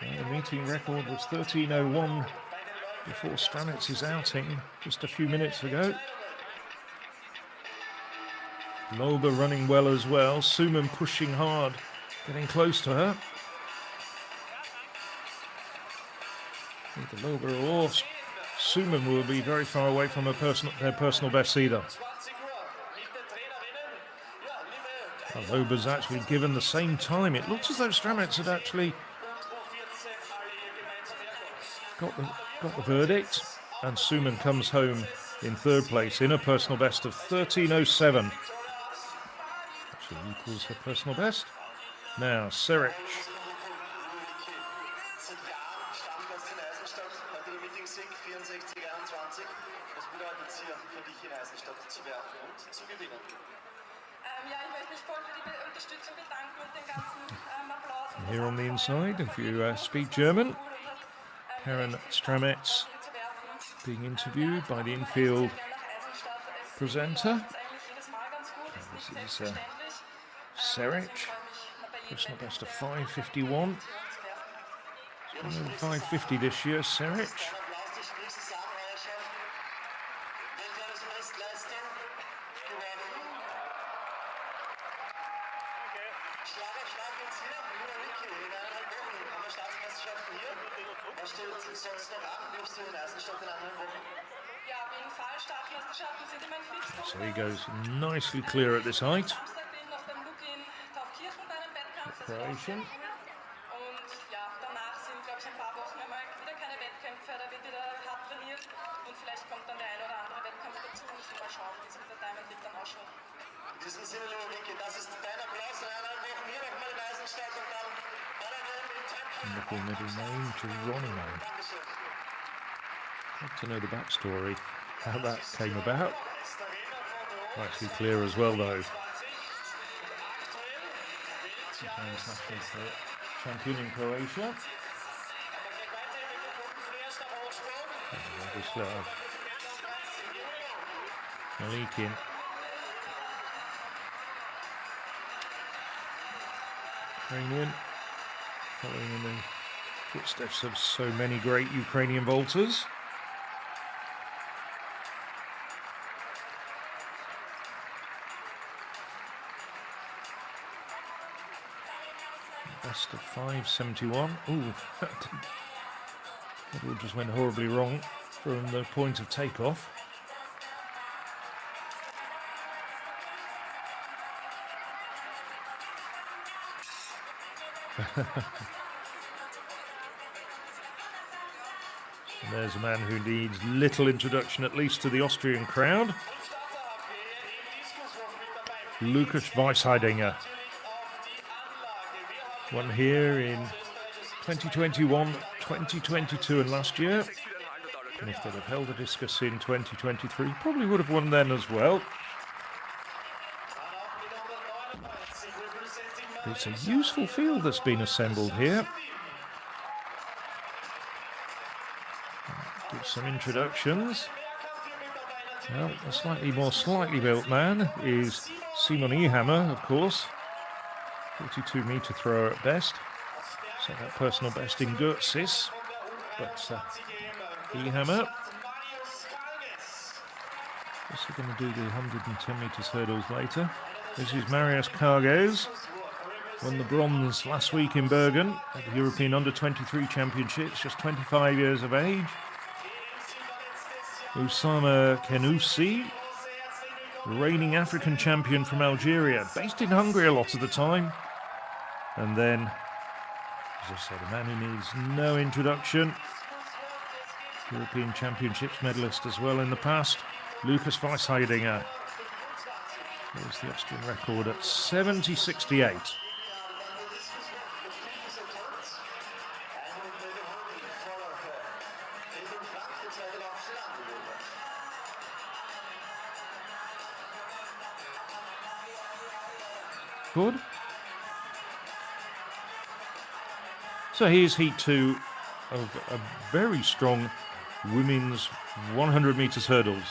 S6: The meeting record was 13.01 before Stramets' outing just a few minutes ago. Lober running well as well. Suman pushing hard, getting close to her. Either Lober or Suman will be very far away from their personal best either. Lober's actually given the same time. It looks as though Stramets had actually got the verdict, and Suman comes home in third place in a personal best of 13.07. Actually equals her personal best. Now, Seric. Here on the inside, if you speak German, Karen Stramets being interviewed by the infield presenter. This is Seric, personal best of 5.51. He's gone over 5.50 this year, Seric. So he goes nicely clear at this height. Croatian. Wonderful middle name, Geronimo. I'd like to know the backstory, how that came about. Actually clear as well, though. National champion in Croatia. Yugoslav. Malikin. Ukrainian. Following in the footsteps of so many great Ukrainian vaulters. Best of 5.71. Ooh, that all just went horribly wrong from the point of takeoff. And there's a man who needs little introduction, at least to the Austrian crowd. Lukas Weisheidinger. Won here in 2021, 2022 and last year. And if they'd have held a discus in 2023, probably would have won then as well. It's a useful field that's been assembled here. Give some introductions. Well, a slightly built man is Simon Ehammer, of course. 42-metre thrower at best. Set that personal best in Gurtsis. But Ehammer also going to do the 110 metres hurdles later. This is Marius Karges. Won the bronze last week in Bergen at the European Under-23 Championships, just 25 years of age. Oussama Kenoussi, reigning African champion from Algeria, based in Hungary a lot of the time. And then, as I said, a man who needs no introduction. European Championships medalist as well in the past, Lukas Weisheidinger. Here's the Austrian record at 70.68. Good. So here's heat 2 of a very strong women's 100 metres hurdles.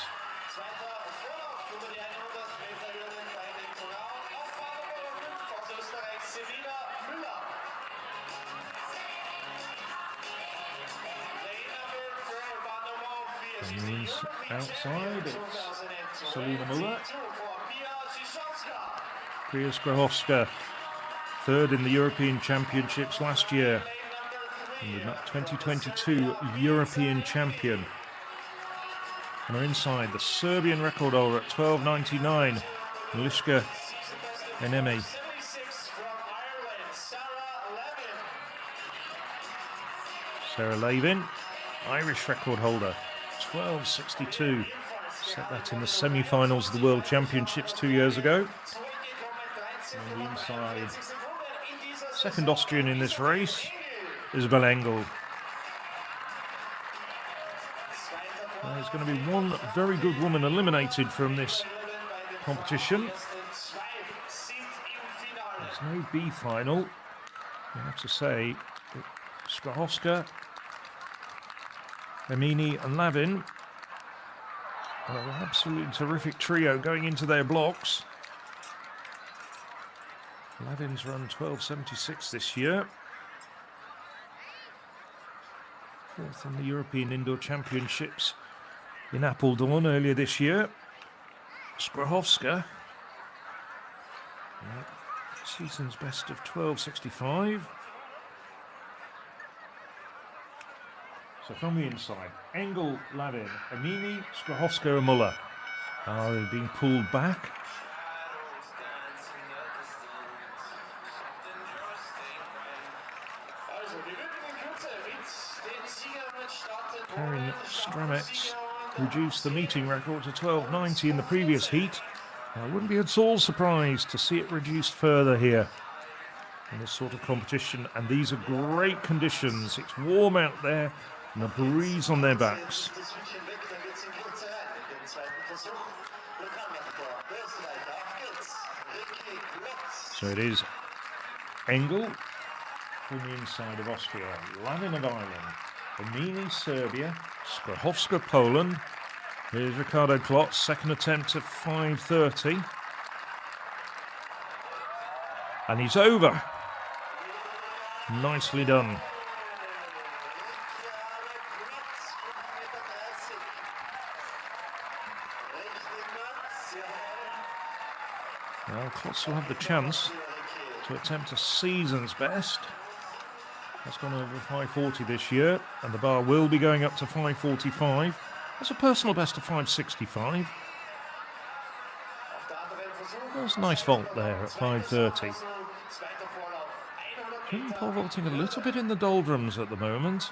S6: And outside, it's Selina Müller. Pia Skrahowska, third in the European Championships last year. And the 2022 European champion. And are inside the Serbian record holder at 12.99, Miliška Enemi. Sarah Levin, Irish record holder, 12.62. Set that in the semi-finals of the World Championships 2 years ago. On the inside, second Austrian in this race, Isabel Engel. There's going to be one very good woman eliminated from this competition. There's no B final. You have to say that Skrahowska, Amini and Lavin are an absolutely terrific trio going into their blocks. Lavin's run 12.76 this year. Fourth in the European Indoor Championships in Apeldoorn earlier this year. Skrahowska, season's best of 12.65. So from the inside, Engel, Lavin, Amini, Skrahowska and Müller are being pulled back. Karin Stramets reduced the meeting record to 12.90 in the previous heat. I wouldn't be at all surprised to see it reduced further here in this sort of competition. And these are great conditions. It's warm out there and a breeze on their backs. So it is Engel from the inside of Austria, Lavin of Ireland, Amini, Serbia, Skrahowska, Poland. Here's Ricardo Klotz, second attempt at 5.30. And he's over. Nicely done. Well, Klotz will have the chance to attempt a season's best. That's gone over 5.40 this year, and the bar will be going up to 5.45. That's a personal best of 5.65. That's a nice vault there at 5.30. Kim pole vaulting a little bit in the doldrums at the moment.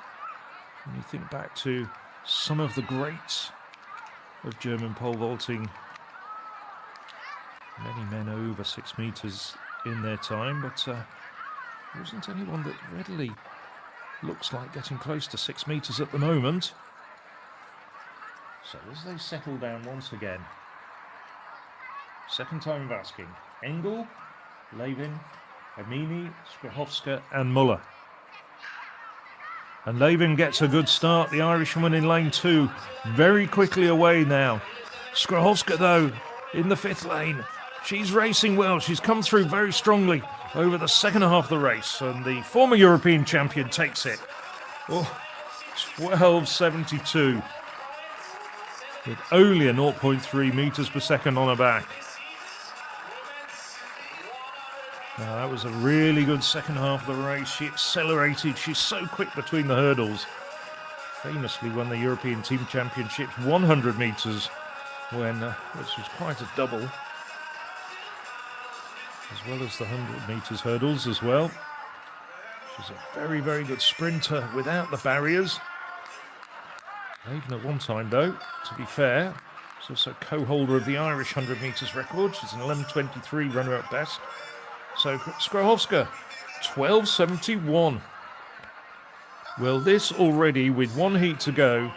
S6: When you think back to some of the greats of German pole vaulting, many men over 6 meters in their time, but there isn't anyone that readily looks like getting close to 6 meters at the moment. So as they settle down once again, second time of asking, Engel, Levin, Amini, Skrahowska and Muller. And Levin gets a good start, the Irishman in lane 2, very quickly away now. Skrahowska though, in the 5th lane, she's racing well, she's come through very strongly over the second half of the race, and the former European champion takes it. Oh, 12.72, with only a 0.3 meters per second on her back. Now, that was a really good second half of the race. She accelerated. She's so quick between the hurdles. Famously won the European Team Championships 100 meters, which was quite a double, as well as the 100 meters hurdles as well. She's a very, very good sprinter without the barriers. Even at one time, though, to be fair, she's also co-holder of the Irish 100 meters record. She's an 11.23 runner-up best. So Skrahowska, 12.71. Well, this already, with one heat to go,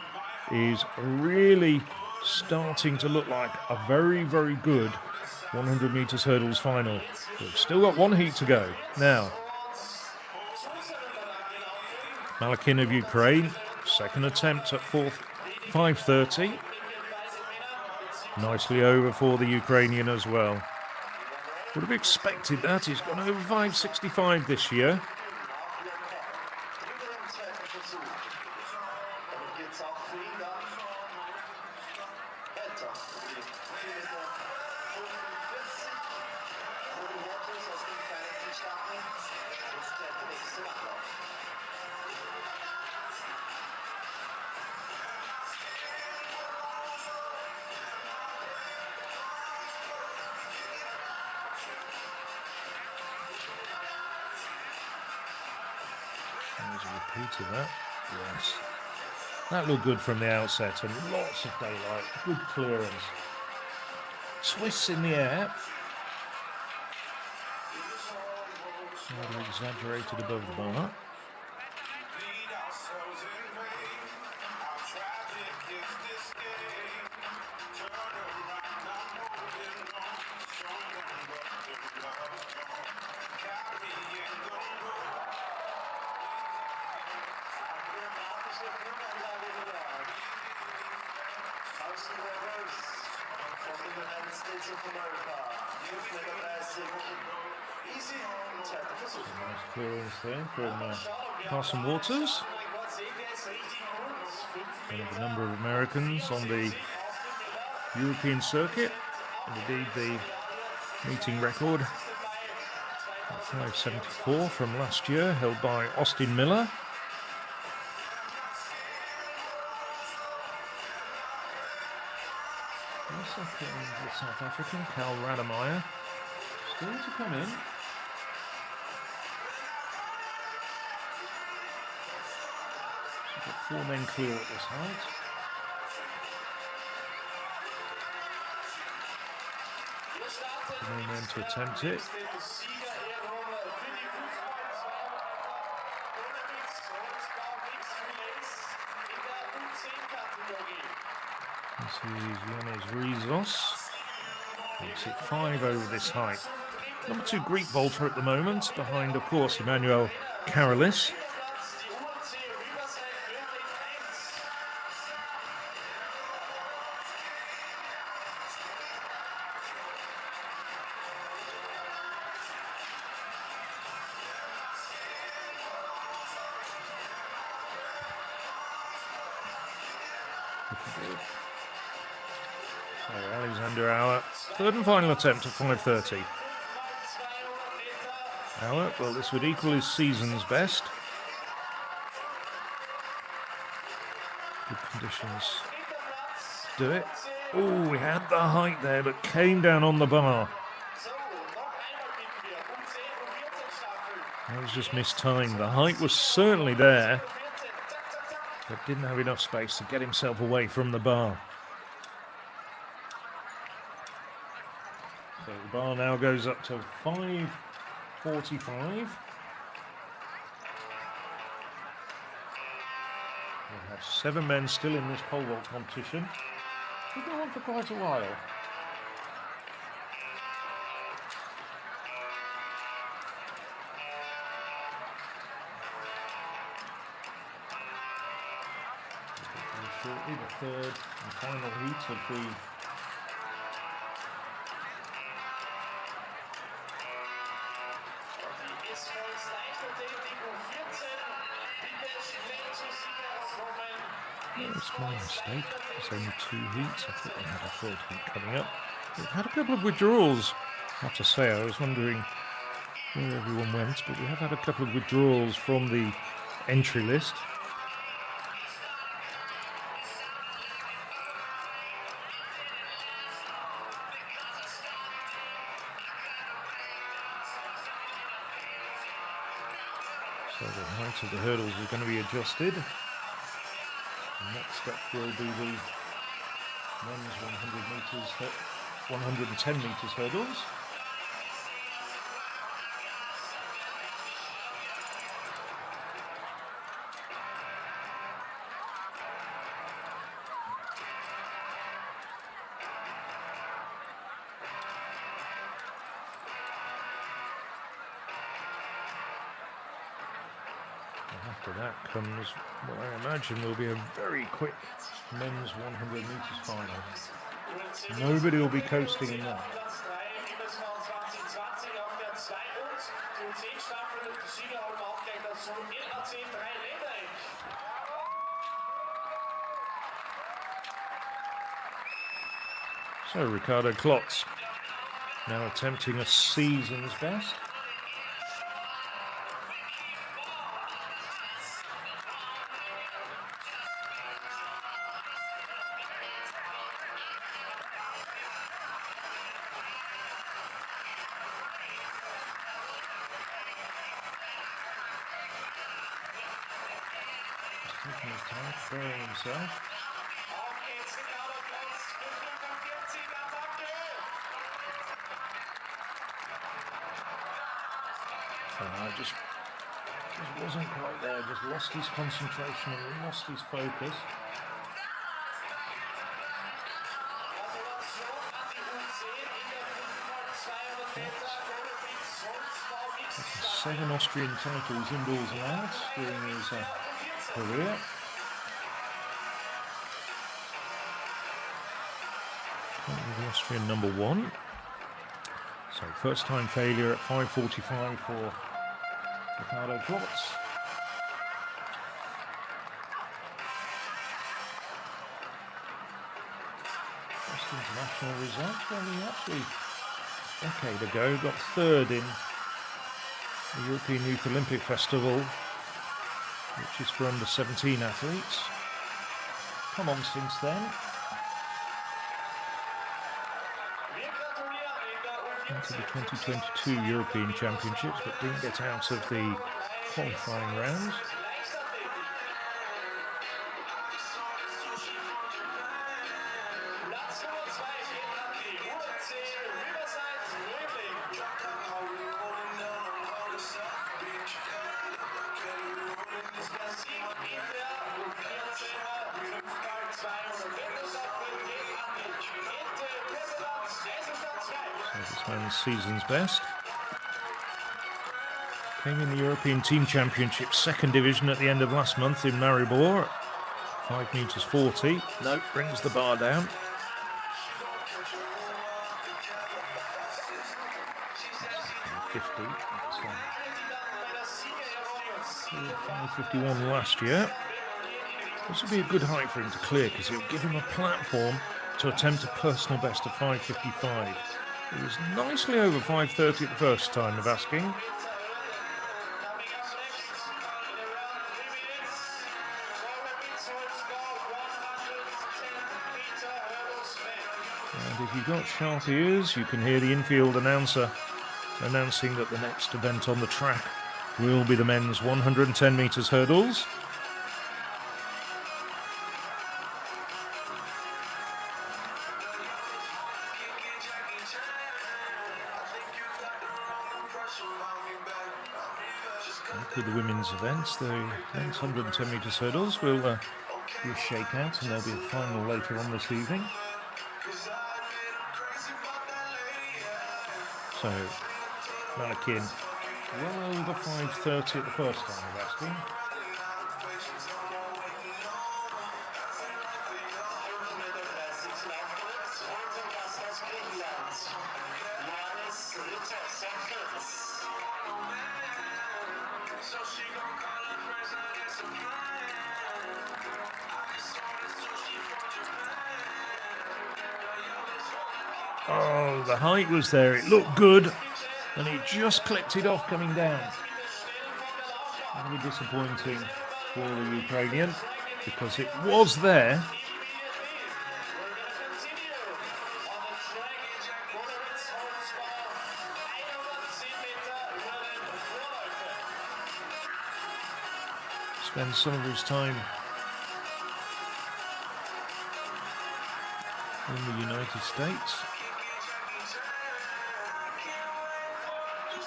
S6: is really starting to look like a very, very good 100 meters hurdles final. We've still got one heat to go. Now, Malakin of Ukraine, second attempt at 5.30. Nicely over for the Ukrainian as well. Would have expected that. He's gone over 5.65 this year. There's a repeat of that. Yes. That looked good from the outset, and lots of daylight. Good clearance. Twists in the air. Rather exaggerated above the bar. Nice clearance there from Carson Waters. One of a number of Americans on the European circuit, and indeed the meeting record at 5.74 from last year, held by Austin Miller. The South African, Cal Rademeyer, still to come in. So got 4 men clear at this height. The main men to attempt it. This is Yanez Rizos. Makes it 5 over this height. Number 2 Greek vaulter at the moment, behind, of course, Emmanuel Karolis. Alexander Auer, third and final attempt at 5.30. Auer, well, this would equal his season's best. Good conditions to do it. Oh, we had the height there, but came down on the bar. That was just mistimed. The height was certainly there. but didn't have enough space to get himself away from the bar. So the bar now goes up to 5:45. We'll have 7 men still in this pole vault competition. We'll go on for quite a while. Shortly, the third and final heat of the very small mistake. It's only 2 heats. I thought we had a third heat coming up. We've had a couple of withdrawals. I have to say, I was wondering where everyone went, but we have had a couple of withdrawals from the entry list. So the height of the hurdles is going to be adjusted. Next up will be the men's 110 metres hurdles. After that comes what I imagine will be a very quick men's 100 metres final. Nobody will be coasting in that. So Ricardo Klotz now attempting a season's best. Taking his time, throwing himself. Just wasn't quite there, just lost his concentration and lost his focus. Taking 7 Austrian titles indoors and out during his career. Currently the Austrian number 1. So first time failure at 5:45 for Ricardo Klotz. First international result, well, he actually a decade ago got 3rd in the European Youth Olympic Festival, which is for under 17 athletes. Come on since then. Into the 2022 European Championships, but didn't get out of the qualifying rounds. This man's season's best. Came in the European Team Championship 2nd division at the end of last month in Maribor. 5 metres 40. No, brings the bar down. That's 5:51 last year. This would be a good height for him to clear because it will give him a platform to attempt a personal best of 5:55. He was nicely over 5:30 the first time of asking. And if you've got sharp ears, you can hear the infield announcer announcing that the next event on the track will be the men's 110 metres hurdles. With the women's events, the men's 110 metres hurdles will be a shakeout, and there'll be a final later on this evening. So, Malakin well over 5:30 at the first time of asking. Oh, the height was there. It looked good, and he just clipped it off coming down. That'll be disappointing for the Ukrainian, because it was there. Spends some of his time in the United States.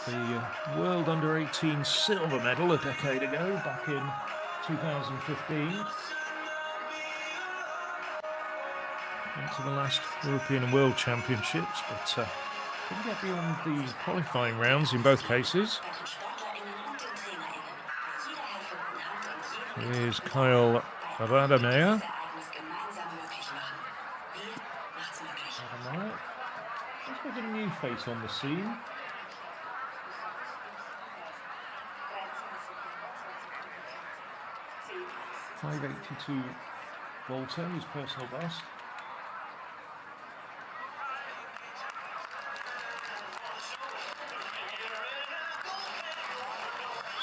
S6: The World Under-18 silver medal a decade ago, back in 2015. Went to the last European and World Championships, but didn't get beyond the qualifying rounds in both cases. Here's Kyle Rademacher. Let's look at a new face on the scene. 5:82 Volta, his personal best.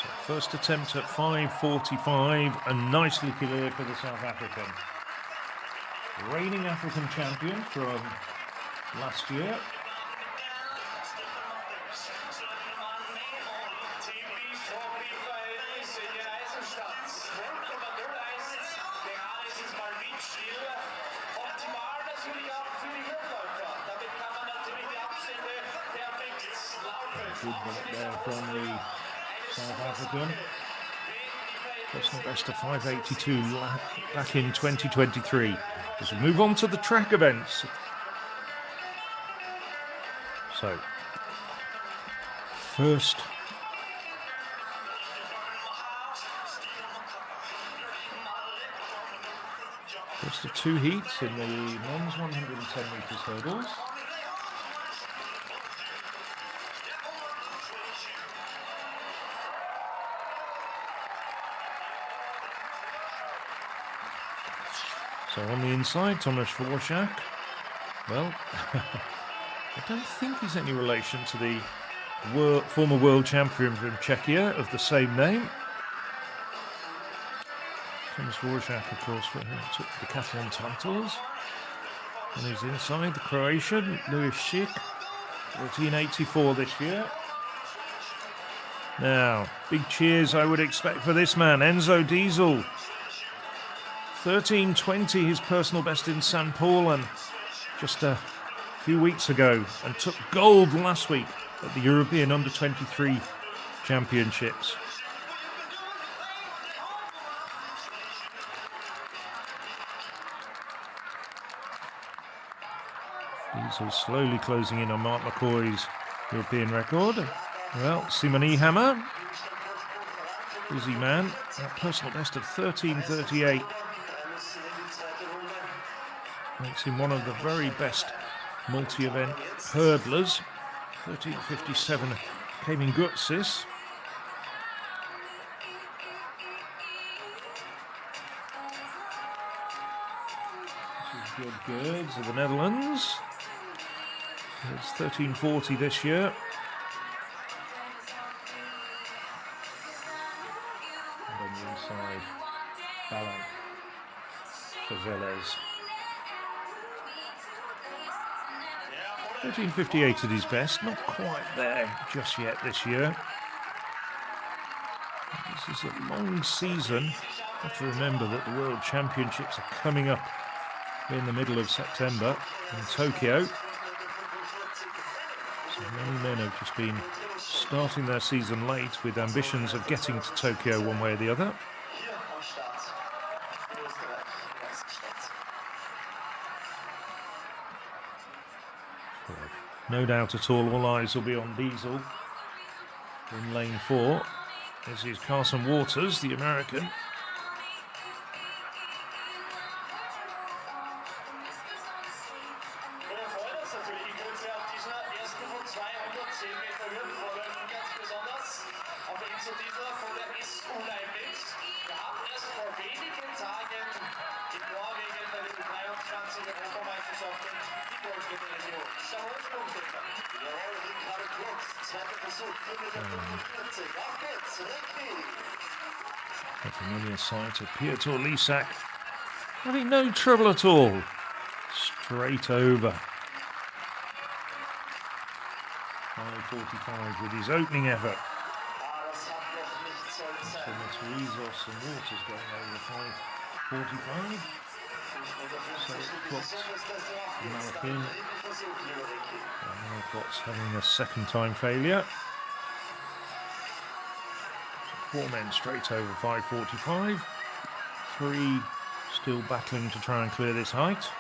S6: So first attempt at 5:45, and nicely cleared for the South African. Reigning African champion from last year. Good work there from the South African. Personal best of 5:82 back in 2023. As we move on to the track events. So, first of two heats in the men's 110 metres hurdles. So on the inside, Tomasz Dvorak. Well, I don't think he's any relation to the former world champion from Czechia of the same name. Tomasz Dvorak, of course, took the decathlon titles. On his inside, the Croatian, Louis Schick, 1484 this year. Now, big cheers I would expect for this man, Enzo Diesel. 13:20, his personal best in St. Paul, just a few weeks ago, and took gold last week at the European Under-23 Championships. Diesel slowly closing in on Mark McCoy's European record. Well, Simon Ehammer, busy man, a personal best of 13:38. Makes him one of the very best multi-event hurdlers. 13:57 came in Gutsis. Good Gerds of the Netherlands. It's 13:40 this year. And on the inside, Ballant, Chazeles. 13:58 at his best, not quite there just yet this year. This is a long season. You have to remember that the World Championships are coming up in the middle of September in Tokyo. So many men have just been starting their season late with ambitions of getting to Tokyo one way or the other.
S2: Hier am Start in Österreich, in Eisenstadt.
S6: No doubt at all eyes will be on Diesel in lane 4. This is Carson Waters, the American.
S2: Wir freuen uns natürlich in Kürze auf dieser ersten von 210 Meter Hürdenvorläufen ganz besonders. Auf der Initiative von der SU Leibniz. Wir haben erst vor wenigen Tagen in Norwegen bei den 23 Europameisterschaften die Goldmedaille geholt. Jawohl, jawohl, Ricardo Klotz, zweiter Versuch, 4,45 Meter. Auf geht's, Ricky!
S6: A familiar sight of Piotr Lisak having no trouble at all. Straight over. 5:45 with his opening effort.
S2: Das hat noch nicht sollen
S6: So
S2: sein.
S6: Matrizos and Waters going over 5:45. So Klotz and Malkin. And Klotz having a second time failure. So 4 men straight over 5:45. 3 still battling to try and clear this height.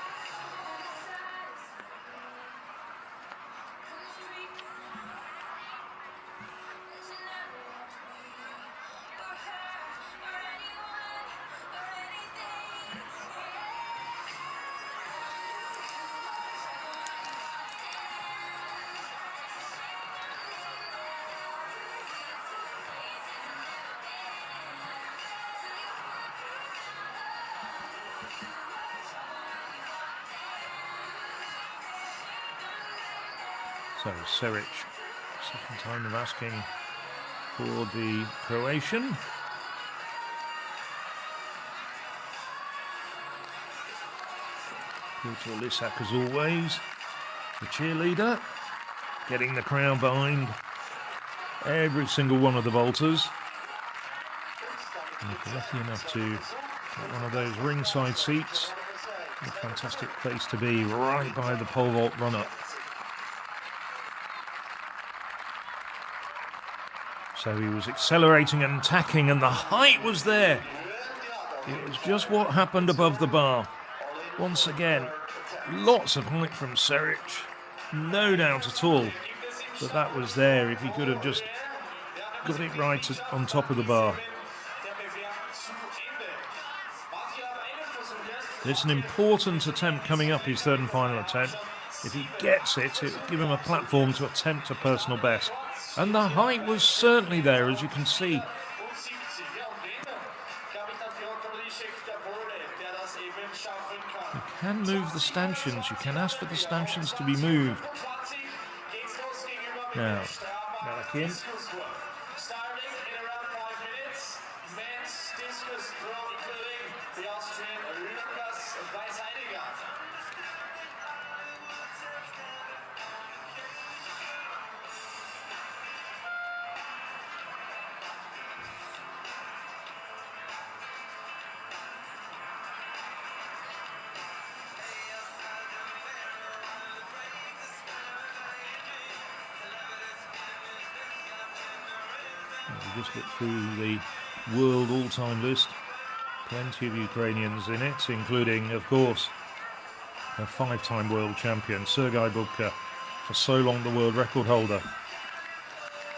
S6: So Seric, second time of asking for the Croatian. Piotr Lisak, as always, the cheerleader, getting the crowd behind every single one of the vaulters. And if you're lucky enough to get one of those ringside seats, a fantastic place to be, right by the pole vault run-up. So he was accelerating and attacking, and the height was there. It was just what happened above the bar. Once again, lots of height from Seric. No doubt at all that that was there if he could have just got it right on top of the bar. It's an important attempt coming up, his third and final attempt. If he gets it, it will give him a platform to attempt a personal best. And the height was certainly there, as you can see. You can move the stanchions. You can ask for the stanchions to be moved. Now, Malkin.
S2: Starting in around 5 minutes, men's discus throw, including the Austrian Raiffeisen.
S6: We just look through the world all-time list. Plenty of Ukrainians in it, including, of course, a 5-time world champion, Sergei Bubka, for so long the world record holder.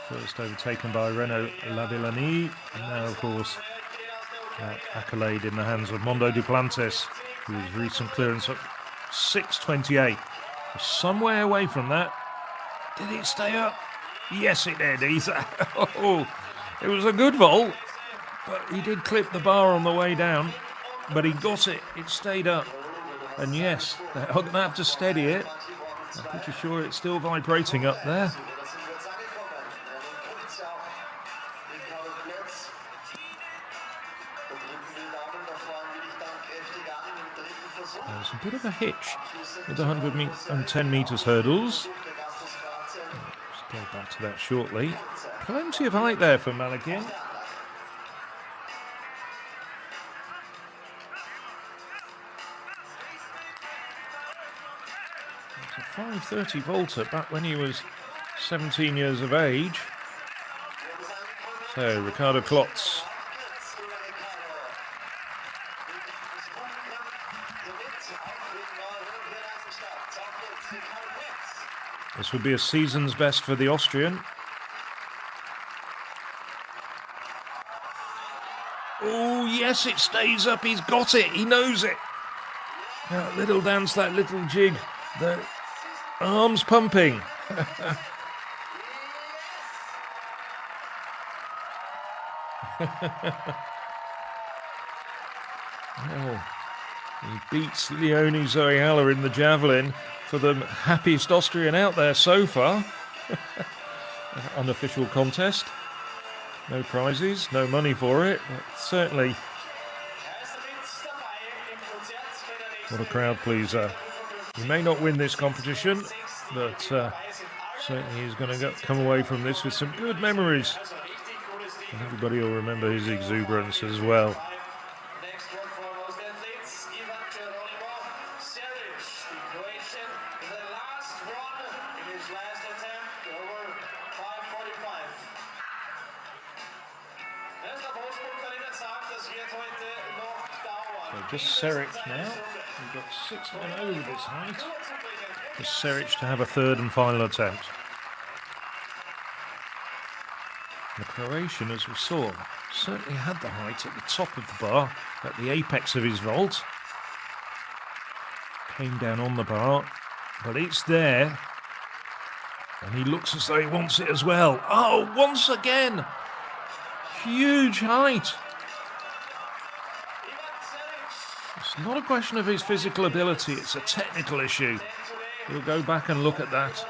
S6: First overtaken by Renaud Lavillenie, and now, of course, that accolade in the hands of Mondo Duplantis, whose recent clearance of 6:28. Some way away from that. Did it stay up? Yes, it did. It was a good vault, but he did clip the bar on the way down, but he got it. It stayed up. And yes, they're going to have to steady it. I'm pretty sure it's still vibrating up there. There's a bit of a hitch with the 110 metres hurdles. Let's go back to that shortly. Plenty of height there for Malkin. It's a 5:30 vaulter back when he was 17 years of age. So Ricardo Klotz. This would be a season's best for the Austrian. Oh, yes, it stays up. He's got it. He knows it. That little dance, that little jig, the arms pumping. Well, he beats Leone Zoiala in the Javelin for the happiest Austrian out there so far. Unofficial contest. No prizes, no money for it, but certainly what a crowd pleaser. He may not win this competition, but certainly he's going to come away from this with some good memories. And everybody will remember his exuberance as well. So just Seric now. We've got 6 men over this height. Just Seric to have a third and final attempt. The Croatian, as we saw, certainly had the height at the top of the bar, at the apex of his vault. Came down on the bar, but it's there. And he looks as though he wants it as well. Oh, once again! Huge height! It's not a question of his physical ability, it's a technical issue. He'll go back and look at that,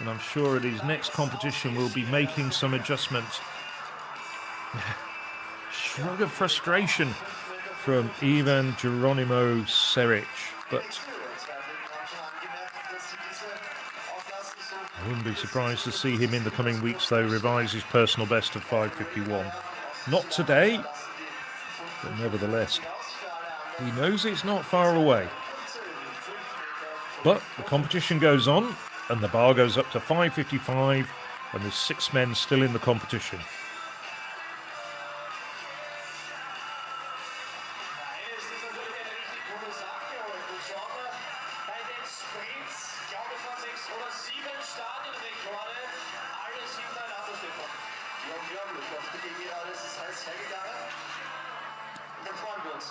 S6: and I'm sure at his next competition we'll be making some adjustments. Shrug of frustration from Ivan Geronimo Seric, but I wouldn't be surprised to see him in the coming weeks, though, revise his personal best of 5:51. Not today, but nevertheless, he knows it's not far away. But the competition goes on, and the bar goes up to 5:55, and there's 6 men still in the competition.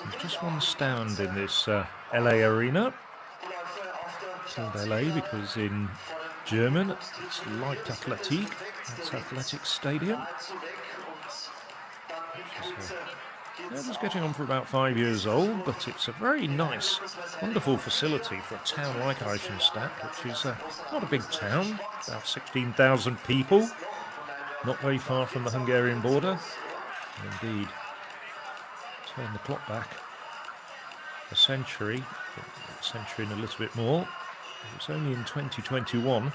S6: There's just one stand in this LA arena. It's called LA because in German it's Leichtathletik. It's Athletic Stadium. It was getting on for about 5 years old, but it's a very nice, wonderful facility for a town like Eisenstadt, which is not a big town, about 16,000 people, not very far from the Hungarian border. Indeed, turn the clock back a century and a little bit more. It was only in 2021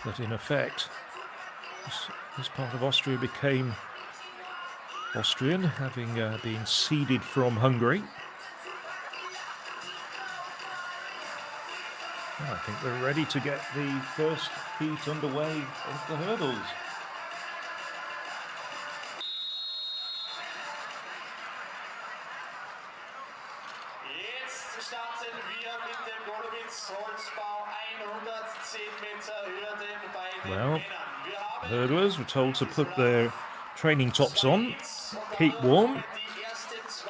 S6: that in effect this part of Austria became Austrian, having been ceded from Hungary. I think we're ready to get the first heat underway of the hurdles.
S2: Jetzt starten wir mit dem Golowitz-Holzbau 110 Meter Hürden bei den
S6: Well,
S2: Männern. Wir haben
S6: hurdlers were told to put their training tops on, keep warm.
S2: die ersten 2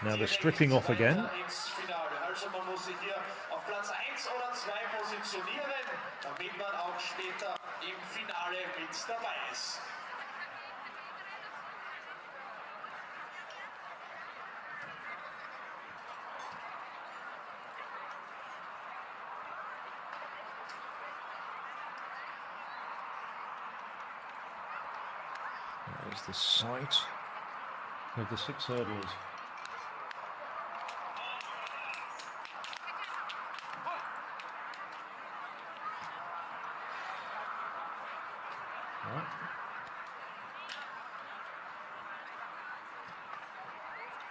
S6: Now they're stripping off again.
S2: ins Finale. Also man muss sich hier auf Platz 1 oder 2 positionieren, damit man auch später im Finale mit dabei ist.
S6: There's the site of the 6 hurdles. Right.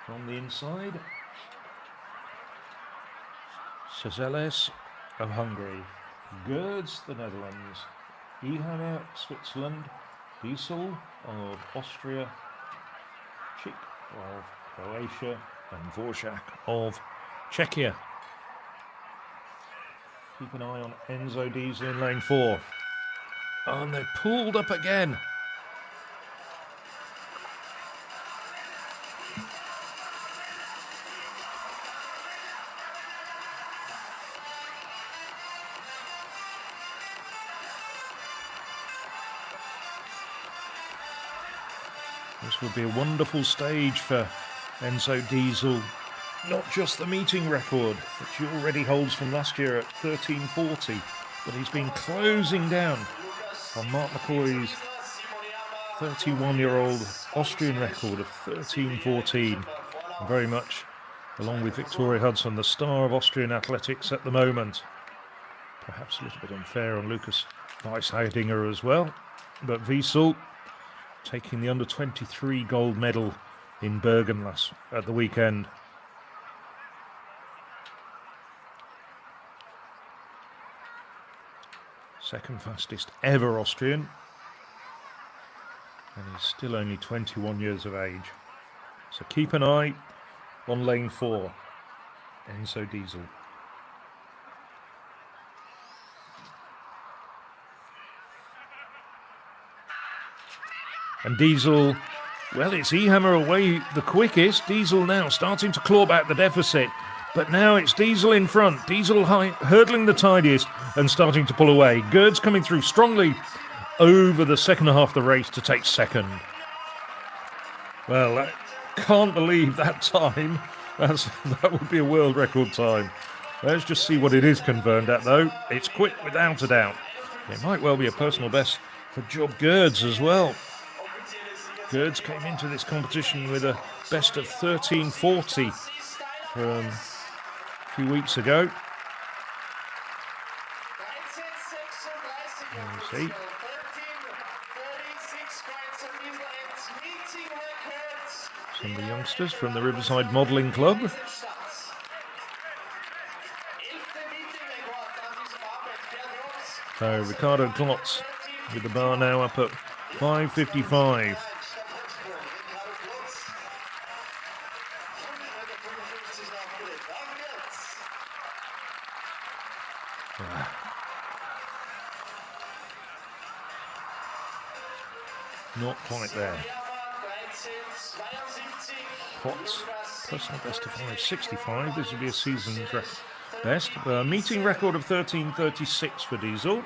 S6: From the inside, Cezeles of Hungary, Gerds, the Netherlands, Ehammer, Switzerland, Diesel of Austria, Chik of Croatia, and Dvorak of Czechia. Keep an eye on Enzo Diesel in lane 4. And they pulled up again. This would be a wonderful stage for Enzo Diesel. Not just the meeting record, which he already holds from last year at 13:40, but he's been closing down on Mark McCoy's 31-year-old Austrian record of 13:14. Very much, along with Victoria Hudson, the star of Austrian athletics at the moment. Perhaps a little bit unfair on Lucas Weisheidinger as well, but Wiesel taking the under-23 gold medal in Bergen at the weekend. Second fastest ever Austrian, and he's still only 21 years of age. So keep an eye on lane 4, Enzo Diesel. And Diesel, well, it's Ehammer away the quickest. Diesel now starting to claw back the deficit. But now it's Diesel in front. Diesel hurdling the tidiest and starting to pull away. Gerds coming through strongly over the second half of the race to take second. Well, I can't believe that time. That would be a world record time. Let's just see what it is confirmed at, though. It's quick without a doubt. It might well be a personal best for Job Gerds as well. Gerds came into this competition with a best of 13:40 from a few weeks ago. You see. Some of the youngsters from the Riverside Modelling Club. So Ricardo Glotz with the bar now up at 5:55. Not quite there. Potts, personal best of 5:65. This would be a season's best. Meeting record of 13:36 for Diesel.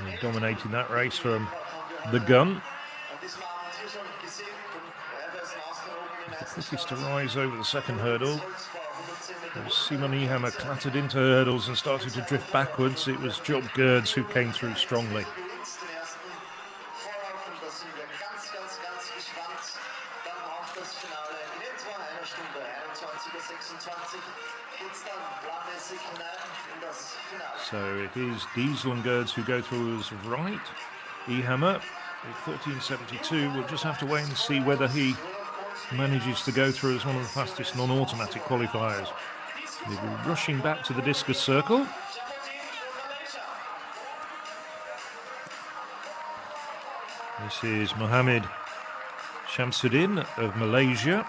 S6: And dominating that race from the gun. The quickest to rise over the second hurdle. As Simon Ehammer clattered into hurdles and started to drift backwards, it was Job Gerds who came through strongly. So it is Diesel and Gerds who go through as right. Ehammer at 13:72. We'll just have to wait and see whether he manages to go through as one of the fastest non-automatic qualifiers. He'll be rushing back to the discus circle. This is Mohammed Shamsuddin of Malaysia,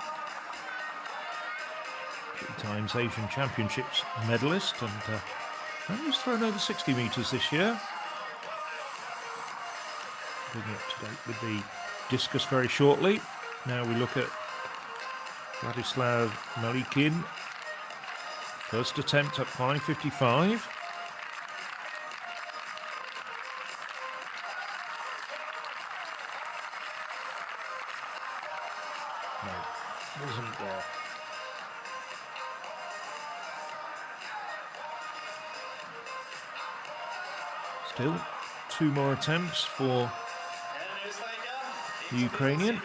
S6: 3 times Asian Championships medalist, and he's thrown over 60 metres this year. Bringing up to date with the discus very shortly. Now we look at Vladislav Malikin. First attempt at 5:55. No, wasn't there. Still, 2 more attempts for the Ukrainian.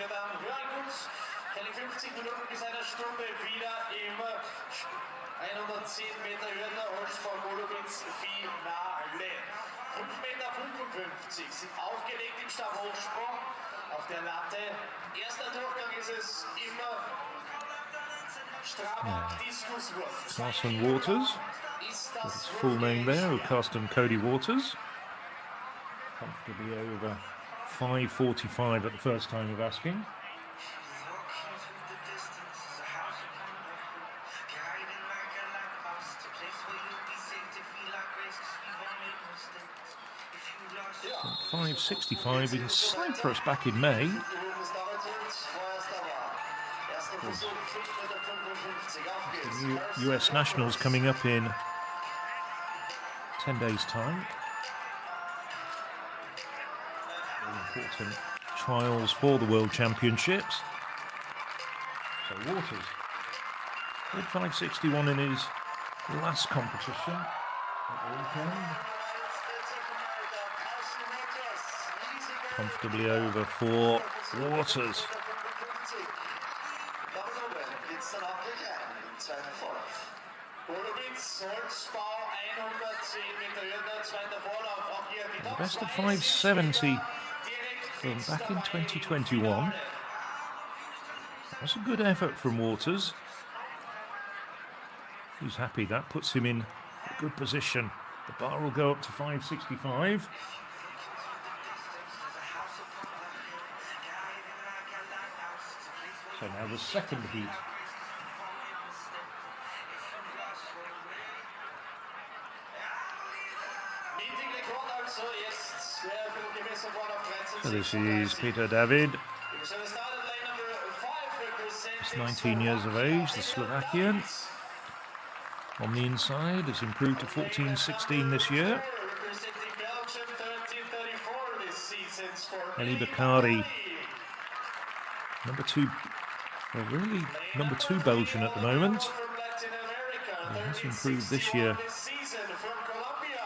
S2: Sind aufgelegt im Stabhochsprung auf der Latte. Erster Durchgang ist es immer Strabag Diskuswurf.
S6: Carson Waters. With his full name there, Carsten Cody Waters. Comfortably over 5:45 at the first time of asking. And 5:65 in Cyprus back in May. The new US Nationals coming up in 10 days' time. Important trials for the World Championships. So Waters did 5:61 in his last competition at the weekend. Comfortably over for Waters. The best of 5:70 from back in 2021. That's a good effort from Waters. He's happy. That puts him in a good position. The bar will go up to 5:65. So now the second heat. So this is Peter David. He's 19 years of age, the Slovakian. On the inside, has improved to 14-16 this year. Eli Bakari, number 2, well really number 2 Belgian at the moment. He has improved this year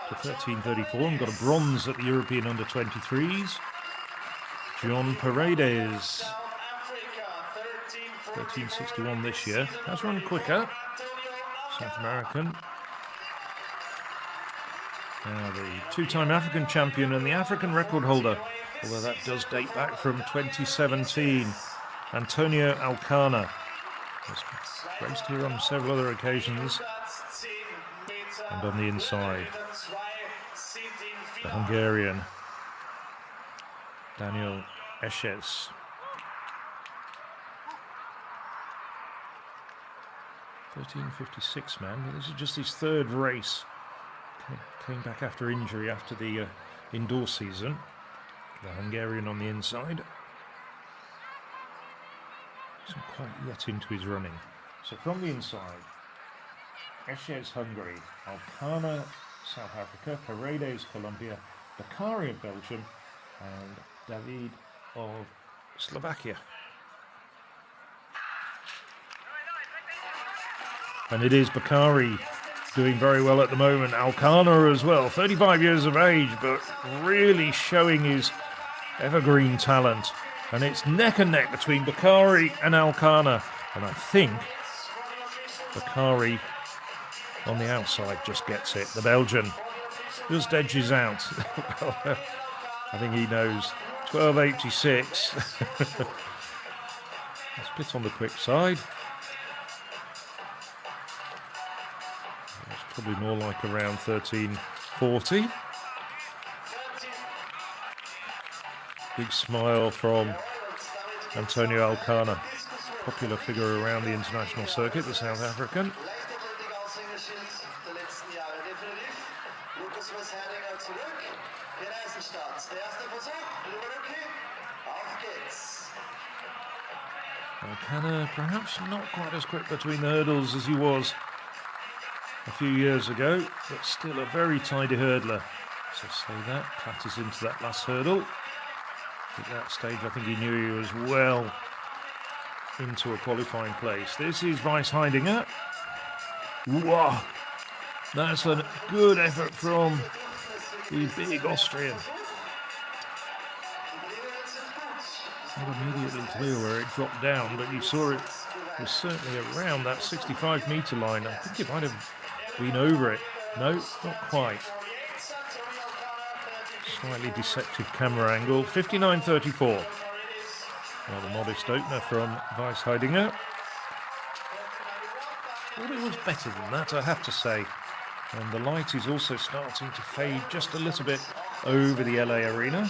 S6: to 13:34 and got a bronze at the European Under-23s. John Paredes, 13:61 this year. Has run quicker. South American. Now the 2-time African champion and the African record holder, although that does date back from 2017, Antonio Alcana. Has raced here on several other occasions. And on the inside, the Hungarian Daniel Esches. 13:56 man, but this is just his 3rd race. Came back after injury after the indoor season. The Hungarian on the inside. Isn't quite yet into his running. So from the inside, Esches Hungary, Alcana South Africa, Paredes Colombia, Bakari of Belgium, and David of Slovakia. And it is Bakari doing very well at the moment. Alcana as well, 35 years of age, but really showing his evergreen talent. And it's neck and neck between Bakari and Alcana. And I think Bakari on the outside just gets it. The Belgian just edges out. I think he knows. 12:86. That's a bit on the quick side. It's probably more like around 13:40. Big smile from Antonio Alcana, popular figure around the international circuit, the South African. Alcana perhaps not quite as quick between the hurdles as he was a few years ago, but still a very tidy hurdler. So say that, clatters into that last hurdle. At that stage, I think he knew he was well into a qualifying place. This is Raiffeisen. Wow, that's a good effort from the big Austrian. Not immediately clear where it dropped down, but you saw it was certainly around that 65-metre line. I think it might have been over it. No, not quite. Slightly deceptive camera angle. 59.34. Well, the modest opener from Raiffeisen. Well, it was better than that, I have to say. And the light is also starting to fade just a little bit over the LA arena.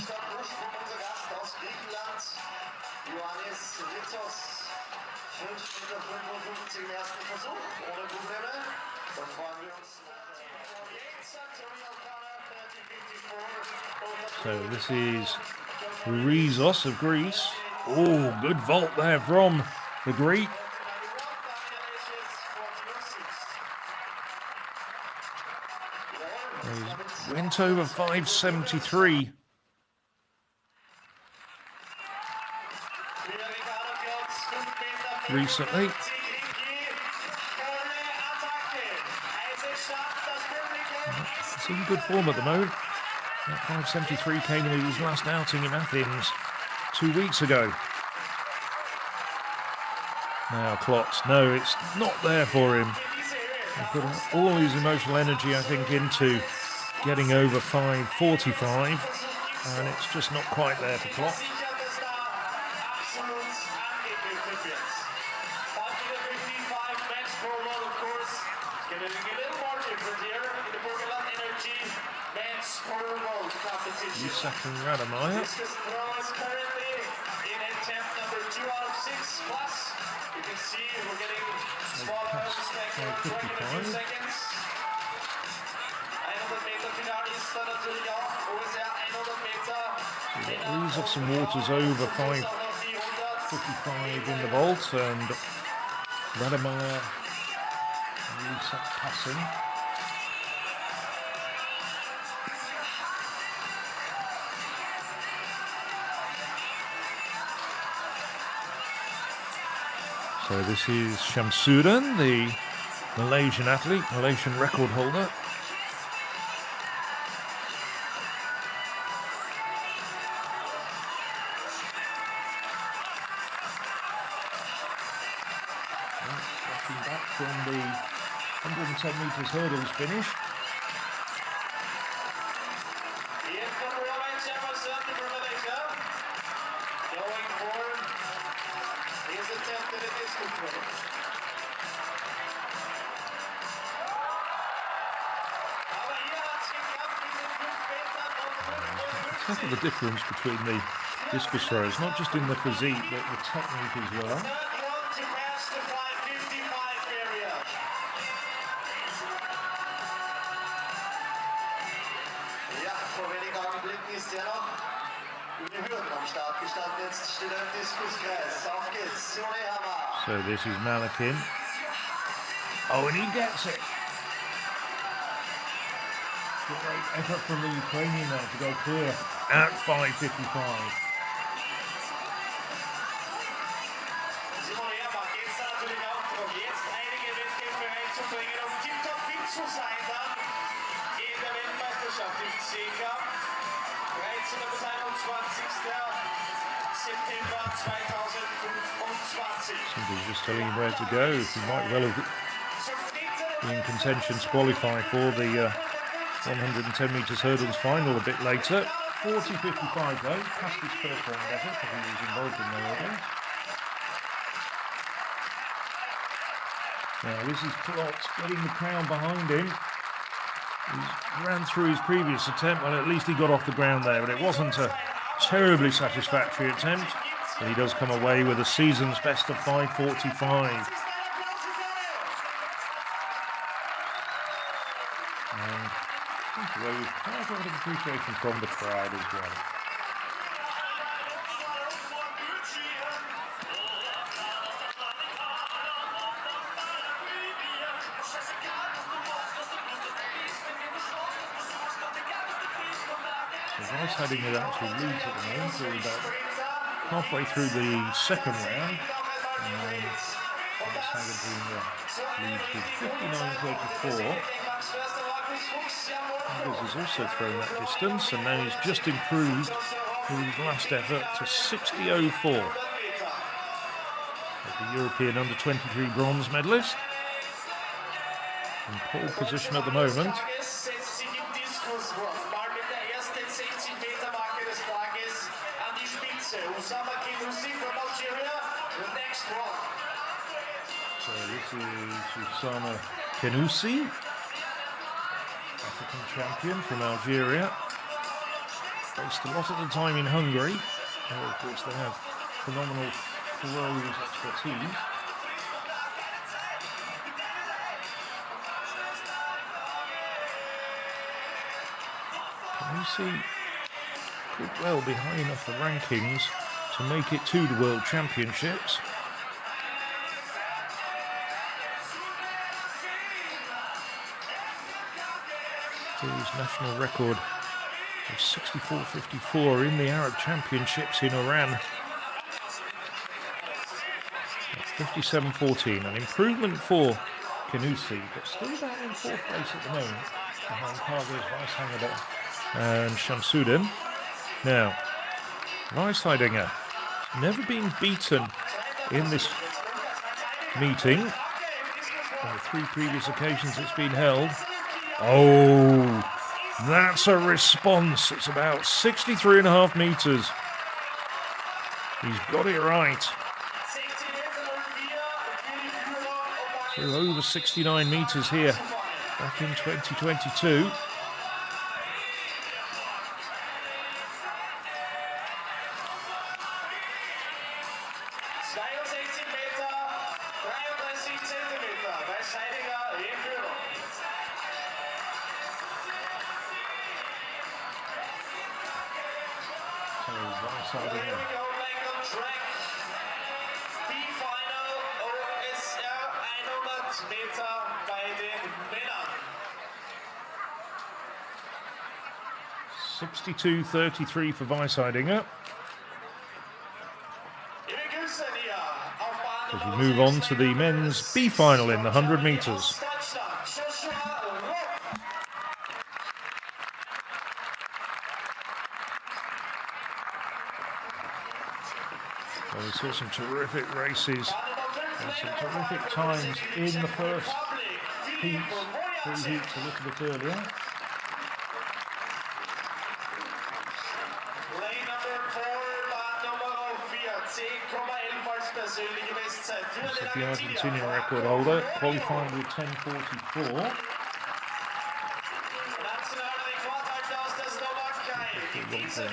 S6: So this is Rizos of Greece. Oh, good vault there from the Greek. He went over 573. Recently. He's in good form at the moment. That 573 came in his last outing in Athens 2 weeks ago. Now Klotz, no, it's not there for him. He put all his emotional energy, I think, into getting over 545, and it's just not quite there for Klotz. Isak and Rademeyer.
S2: Discus throw is currently in attempt number 2 out of 6 plus. You can see we're getting smaller in seconds. 100 meter finalisten natürlich auch. OSR 100 meter.
S6: These have some waters over 555 in the vault, and Rademeyer and Isak passing. So this is Shamsuddin, the Malaysian athlete, Malaysian record holder. Walking back from the 110 metres hurdles finish.
S2: Going forward, his attempt at a discus throw.
S6: Look at the difference between the discus throws, not just in the physique, but the technique as well.
S2: To pass the 555 area. Ja, vor wenigen Augenblicken ist er noch über die Hürden am Start gestanden. Jetzt steht er im Diskuskreis. Auf geht's, Hammer.
S6: So this is Malakin. Oh, and he gets it. Great effort from the Ukrainian there to go clear at 555.
S2: Geht's da natürlich auch darum, jetzt einige Wettkämpfe reinzubringen, um tiptop fit zu sein dann in der Weltmeisterschaft im C-Cup. 13. bis 21. September 2025.
S6: Somebody's just telling him where to go. He might well have been in contention to qualify for the 110 metres hurdles final a bit later. 40.55 though, past his first round effort because he was involved in the hurdles. Now this is Klotz getting the crowd behind him. He ran through his previous attempt, well at least he got off the ground there, but it wasn't a terribly satisfactory attempt. But he does come away with a season's best of 5:45. And away with quite a lot of appreciation from the crowd as well. Rice heading it out to Leeds at the moment. We're about halfway through the second round. And Rice heading Leeds with 59.34. Anders has also thrown that distance, and now he's just improved with his last effort to 60.04. The European under-23 bronze medalist. In pole position at the moment. So this is Usama Kenusi. African champion from Algeria. Based a lot of the time in Hungary. Where, of course, they have phenomenal throws expertise. Canusi could well be high enough the rankings to make it to the World Championships. His national record of 64.54 in the Arab Championships in Iran. 57.14, an improvement for Canusi, but still down in fourth place at the moment, behind Kargos, Weisheimer and Shamsuddin. Now, Weisheimer never been beaten in this meeting. On the 3 previous occasions it's been held. Oh, that's a response. It's about 63.5 meters. He's got it right. Through over 69 meters here back in 2022.
S2: Meter bei den Männern.
S6: 62.33 for Weisheimer. As we move on to the men's B final in the 100 metres. Well, we saw some terrific races and some terrific times in the first heats, 3 heats a little bit earlier. This is the Argentinian record holder, qualifying with 10.44. This is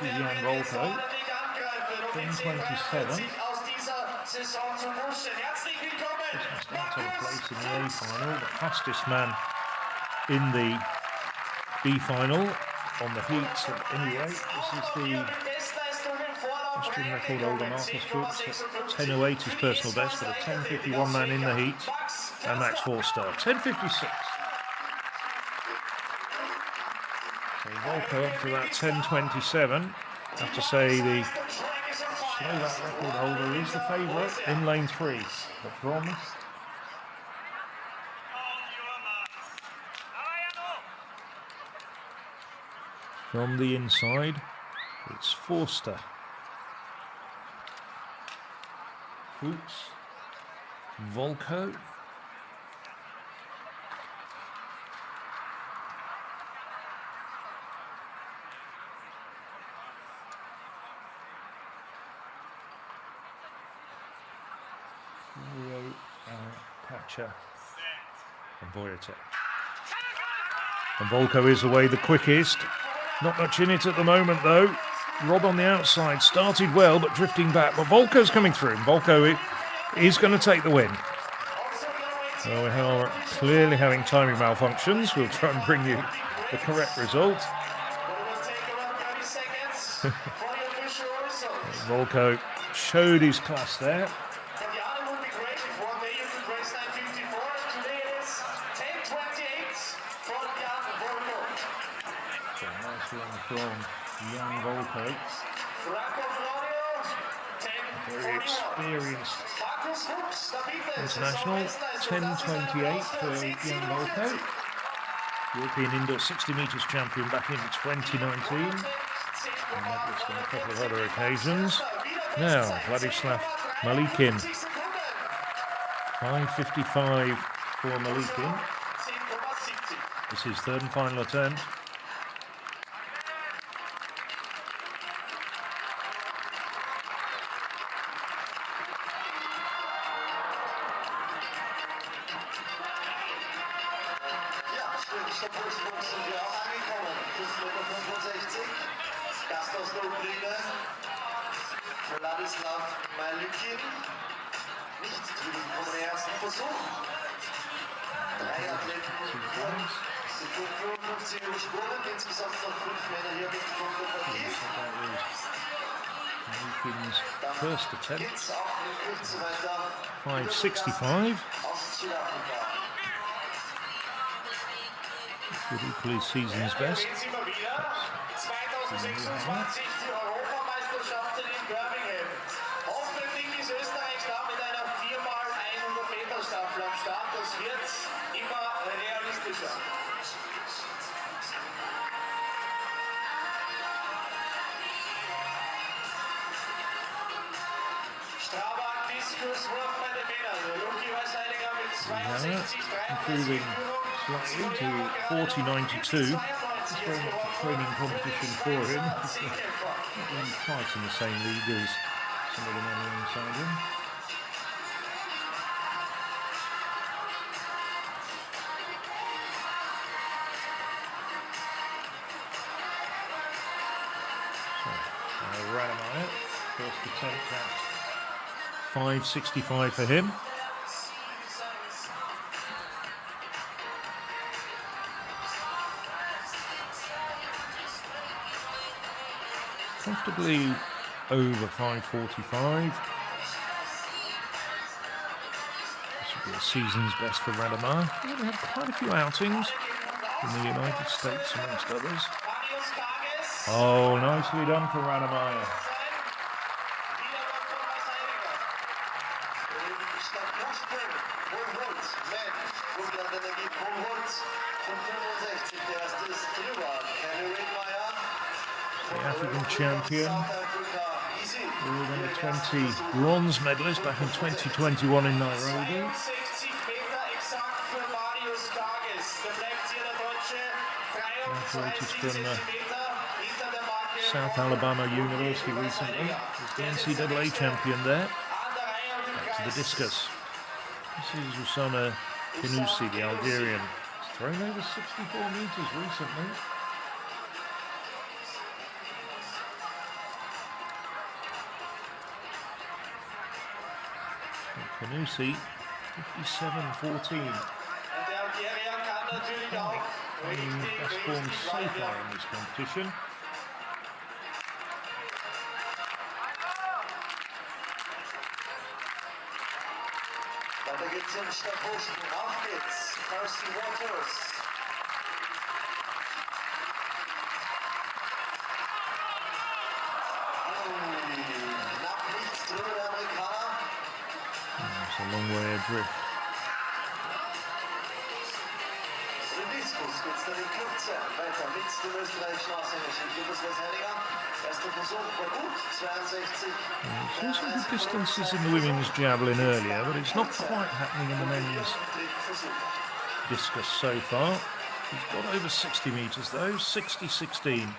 S6: Jan Volko, 10.27. This must not take place in the A final. The fastest man in the B final on the heats at any rate. This is the Austrian record holder Markus Fuchs at 10.08 his personal best, but a 10.51 man in the heat, and Max Forster 10.56. So Volko up to that 10.27. I have to say the Slovak record holder is the favourite in lane 3, but from the inside, it's Forster, Fuchs, Volko, and Voyatek. And Volko is away the quickest. Not much in it at the moment though. Rob on the outside started well but drifting back. But Volko's coming through. Volko is going to take the win. So we are clearly having timing malfunctions. We'll try and bring you the correct result. Volko showed his class there. From Jan Volko, very experienced international, 10.28 for Jan Volko, European Indoor 60 metres champion back in 2019, and medalist on a couple of other occasions. Now, Vladislav Malikin, 5.55 for Malikin. This is his third and final attempt.
S2: Vorsprung sind wir auch angekommen. 5,65 Meter. Gast aus der Ukraine. Wladislav Malikin. Nicht drüben vom ersten Versuch. 3 Athleten sind 55 übersprungen. Insgesamt noch 5 Meter hier mit von der Partie.
S6: Malikin's first attempt.
S2: Geht's auch in Kürze weiter.
S6: 5.65.
S2: Aus Südafrika.
S6: Would equally season's best.
S2: Jetzt sind wir wieder. 2026 die Europameisterschaften in Birmingham. Hoffentlich ist Österreich da mit einer 4x100 Meter Staffel am Start. Das wird immer realistischer. Strabag Discus Wurf bei den Männern. Luki Weisheidinger mit 62, 33
S6: Improving slightly to 40.92. It's very much a training competition for him. He's not really quite in the same league as some of the men alongside him. So, Rademeyer, first attempt at 5.65 for him. Comfortably over 5.45. This would be a season's best for Rademeyer. He had quite a few outings in the United States, amongst others. Oh, nicely done for Rademeyer. The African champion, World Under-20 bronze medalist back in 2021 in Nairobi. Graduated from South Alabama University recently. Was the NCAA champion there. Back to the discus. This is Usama Kenoussi, the Algerian. He's thrown over 64 meters recently. Kenoussi, 57.14. Best form so far in this competition.
S2: Weiter geht's im Stabhochsprung. Auf geht's. Carson Waters. Knapp nichts drüber, der Amerikaner.
S6: It's a long way adrift.
S2: Im Diskus geht's dann in Kürze. Weiter mit dem österreichischen Aushängerchen. Lukas Weisheidinger. Erster Versuch war gut. 62.
S6: We've seen some good distances in the women's javelin earlier, but it's not quite happening in the men's discus so far. He's got over 60 metres though, 60.16.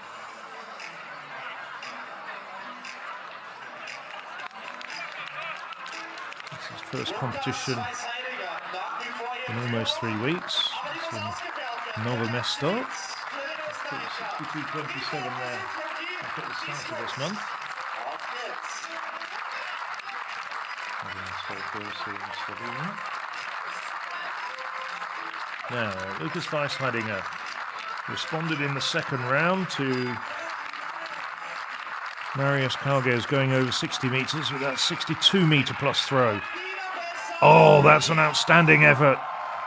S6: It's his first competition in almost 3 weeks. It's in Nova Mesto. 62.27 there at the start of this month. Now, Lukas Weisheidinger responded in the second round to Marius Kargez going over 60 metres with that 62 metre plus throw. Oh, that's an outstanding effort.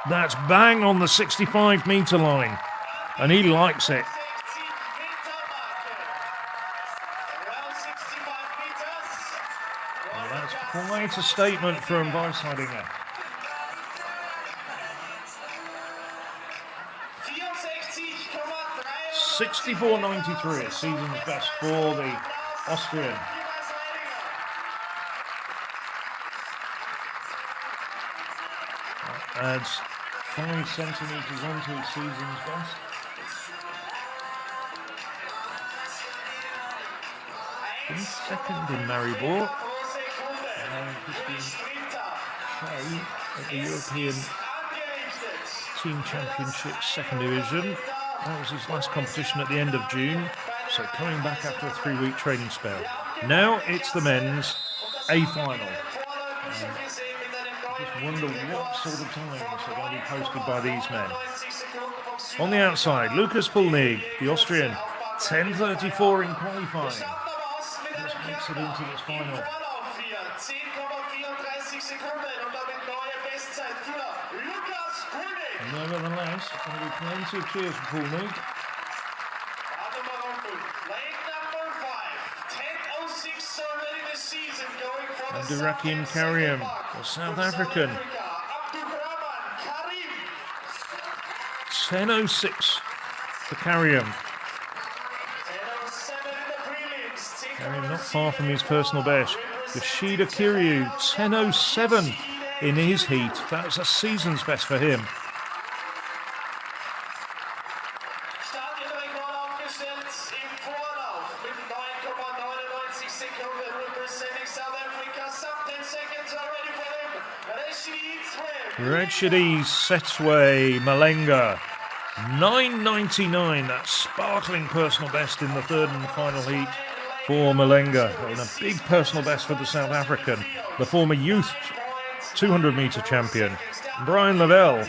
S6: That's bang on the 65 metre line. And he likes it. Well, that's quite a statement from Weisheidinger. 64.93, a season's best for the Austrian. That adds 5 centimetres onto his season's best. He's second in Maribor. And he's been shown at the European Team Championship Second Division. That was his last competition at the end of June, so coming back after a 3-week training spell. Now it's the men's A final. I just wonder what sort of times are going to be posted by these men. On the outside, Lukas Pulnig, the Austrian, 10:34 in qualifying. Just makes it into this final. Nevertheless, there will be plenty of cheers for Pulnig. And Durakim Karim, the South African. 10:06 for Karim. Karim not far from his personal best. Yoshida Kiryu, 10:07 in his heat. That's a season's best for him. Rachidi Setwe Malenga, 9:99, that sparkling personal best in the third and final heat for Malenga. And a big personal best for the South African, the former youth 200-metre champion. Brian Lavelle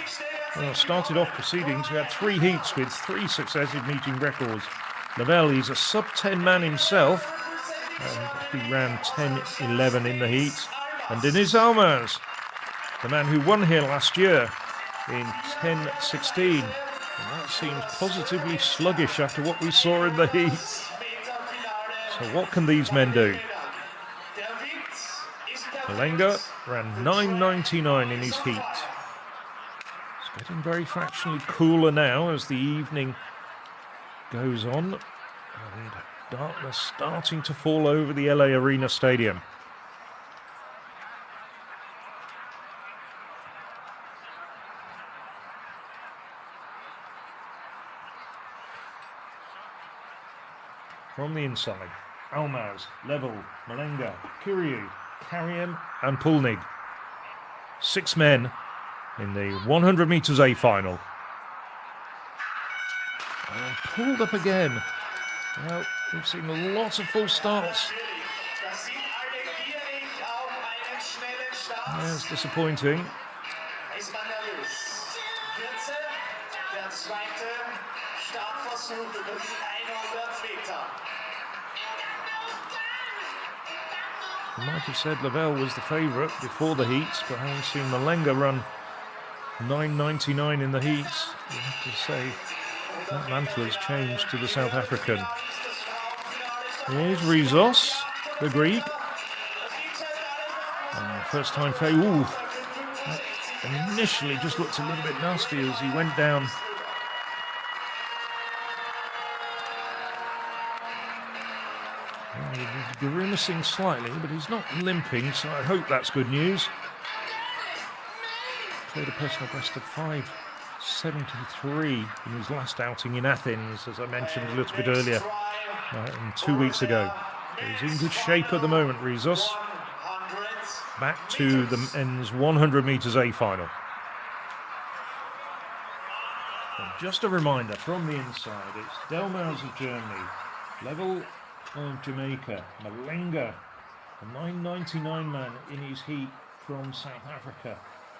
S6: started off proceedings. He had 3 heats with 3 successive meeting records. Lavelle, he's a sub-10 man himself, and he ran 10:11 in the heat. And Denis Almaz, the man who won here last year in 10:16. And that seems positively sluggish after what we saw in the heat. So what can these men do? Malenga ran 9:99 in his heat. It's getting very fractionally cooler now as the evening goes on. And darkness starting to fall over the LA Arena Stadium. From the inside, Almaz, Level, Malenga, Kiryu, Karim and Pulnig. 6 men in the 100 metres A final. And pulled up again. Well, we've seen lots of full starts. That's disappointing. I might have said Lavelle was the favourite before the heats, but having seen Malenga run 9:99 in the heats, you have to say that mantle has changed to the South African. Here's Rizos, the Greek. First time fail. Ooh, that initially just looked a little bit nasty as he went down. He's grimacing slightly, but he's not limping, so I hope that's good news. Played a personal best of 5:73 in his last outing in Athens, as I mentioned a little bit earlier, and 2 weeks ago. He's in good shape at the moment, Rizos. Back to the men's 100 metres A final. And just a reminder from the inside, it's Delmaz of Germany, Level of Jamaica, Malenga, a 9:99 man in his heat from South Africa,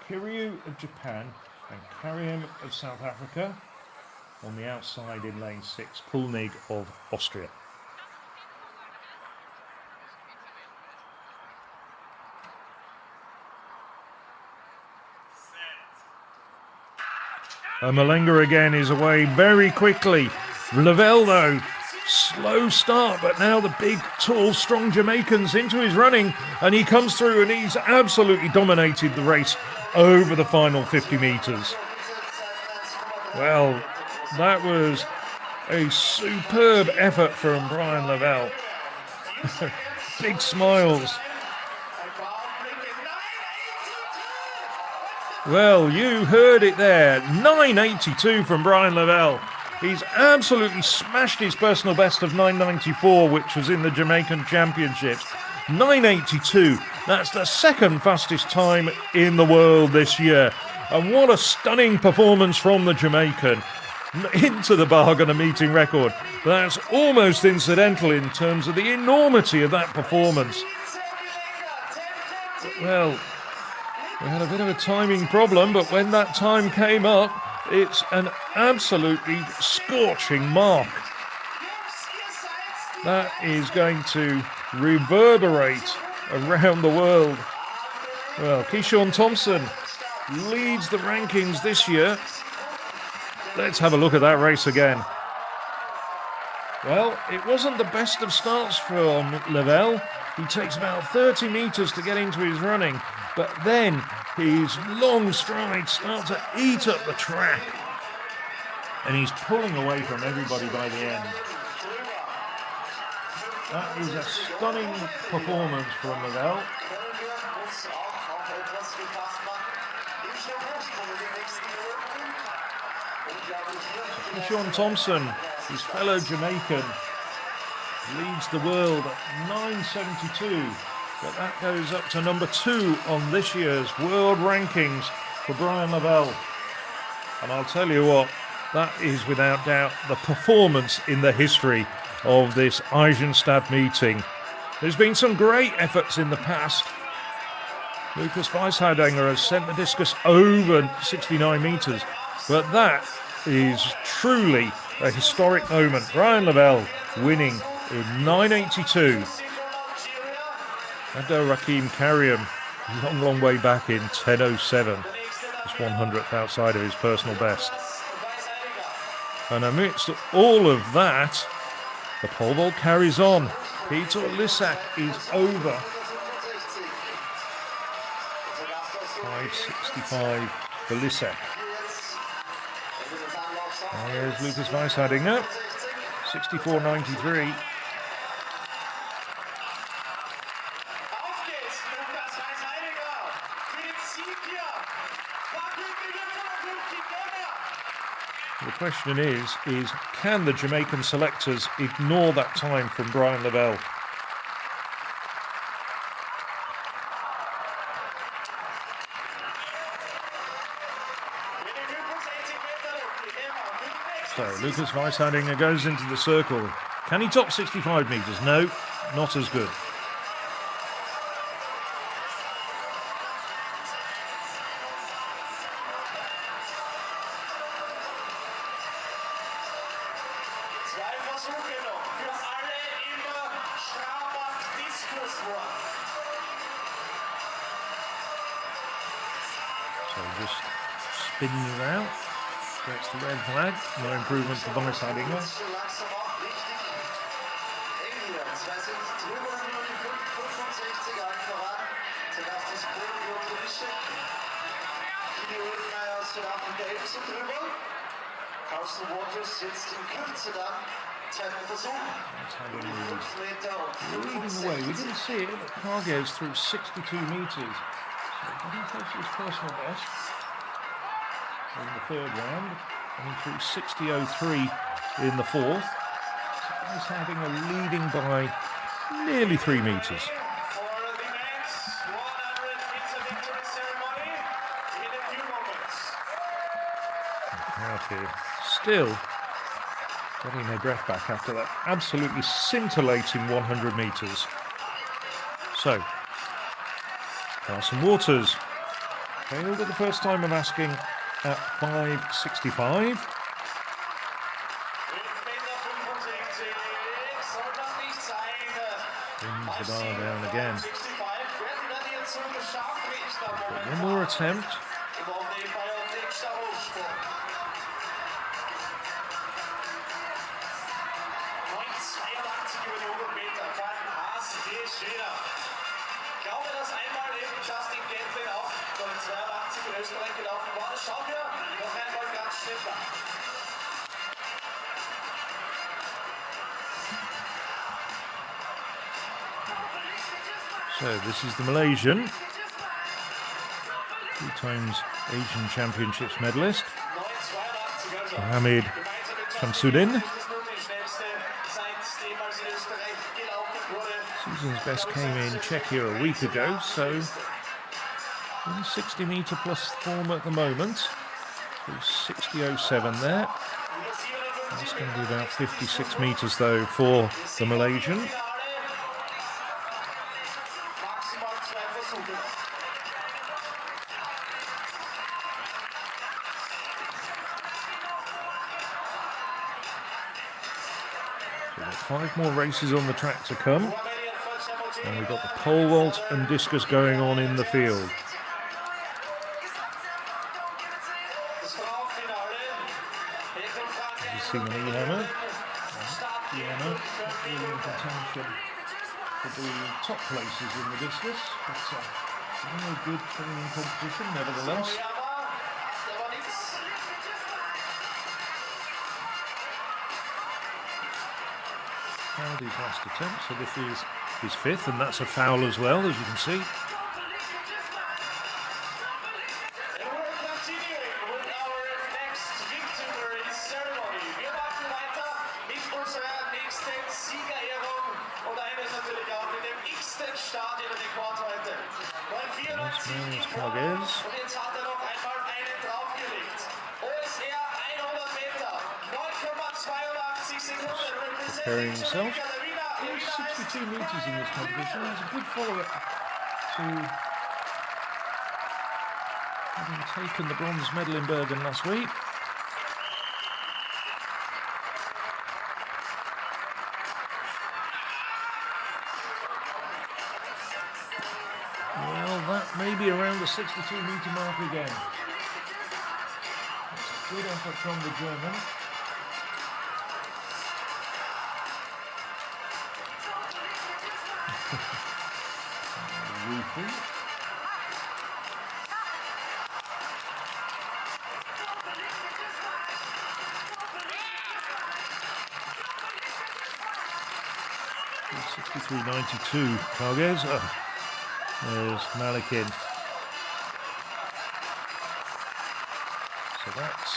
S6: Kiryu of Japan and Karim of South Africa. On the outside in lane 6, Pulnig of Austria. Malenga again is away very quickly. Lavelle though, slow start, but now the big, tall, strong Jamaicans into his running, and he comes through and he's absolutely dominated the race over the final 50 metres. Well, that was a superb effort from Brian Lavelle. Big smiles. Well, you heard it there. 9:82 from Brian Lavelle. He's absolutely smashed his personal best of 9:94, which was in the Jamaican Championships. 9:82. That's the second fastest time in the world this year. And what a stunning performance from the Jamaican. Into the bargain, a meeting record. That's almost incidental in terms of the enormity of that performance. Well, we had a bit of a timing problem, but when that time came up, it's an absolutely scorching mark. That is going to reverberate around the world. Well, Keyshawn Thompson leads the rankings this year. Let's have a look at that race again. Well, it wasn't the best of starts for Lavelle. He takes about 30 metres to get into his running, but then his long strides start to eat up the track. And he's pulling away from everybody by the end. That is a stunning performance from Lavelle. Sean Thompson, his fellow Jamaican, leads the world at 9.72, but that goes up to number 2 on this year's world rankings for Brian Lavelle. And I'll tell you what, that is without doubt the performance in the history of this Eisenstadt meeting. There's been some great efforts in the past. Lucas Weishaudinger has sent the discus over 69 metres, but that is truly a historic moment. Brian Lavelle winning in 9.82. Abdel Rakim Karim, long way back in 10.07. Just 100th outside of his personal best. And amidst all of that, the pole vault carries on. Peter Lissack is over. 5.65 for Lissack. There's Lucas Weishaudinger, 64.93. The question is can the Jamaican selectors ignore that time from Brian Lavelle? So Lucas Weishaudinger goes into the circle. Can he top 65 metres? No, not as good. So just spinning around. Gets the red flag. No improvement for Weishaudinger. Leading the way. We didn't see it, but Cargo's through 62 metres. So getting close to his personal best in the third round, and through 60.03 in the fourth. So he's having a leading by nearly 3 metres. Out here, still getting their breath back after that absolutely scintillating 100 metres. So, Carson Waters failed at the first time of asking at 5.65. Brings the bar down again. One more attempt. So this is the Malaysian, 3 times Asian Championships medalist, Mohammed Shamsuddin. Season's best came in Czechia a week ago, so In 60 metre plus form at the moment. So 60.07 there. That's going to be about 56 metres though for the Malaysian. So we've got 5 more races on the track to come. And we've got the pole vault and discus going on in the field. You see the hammer. Hammer really in contention for the top places in the discus, but a good training competition nevertheless. Fouled his last attempt, so this is his 5th, and that's a foul as well, as you can see. Preparing himself. There's 62 metres in this competition. He's a good follow-up to having taken the bronze medal in Bergen last week. Well, that may be around the 62-metre mark again. That's a good effort from the German. Raiffeisen. $63.92 Carges. There's Malikin. So that's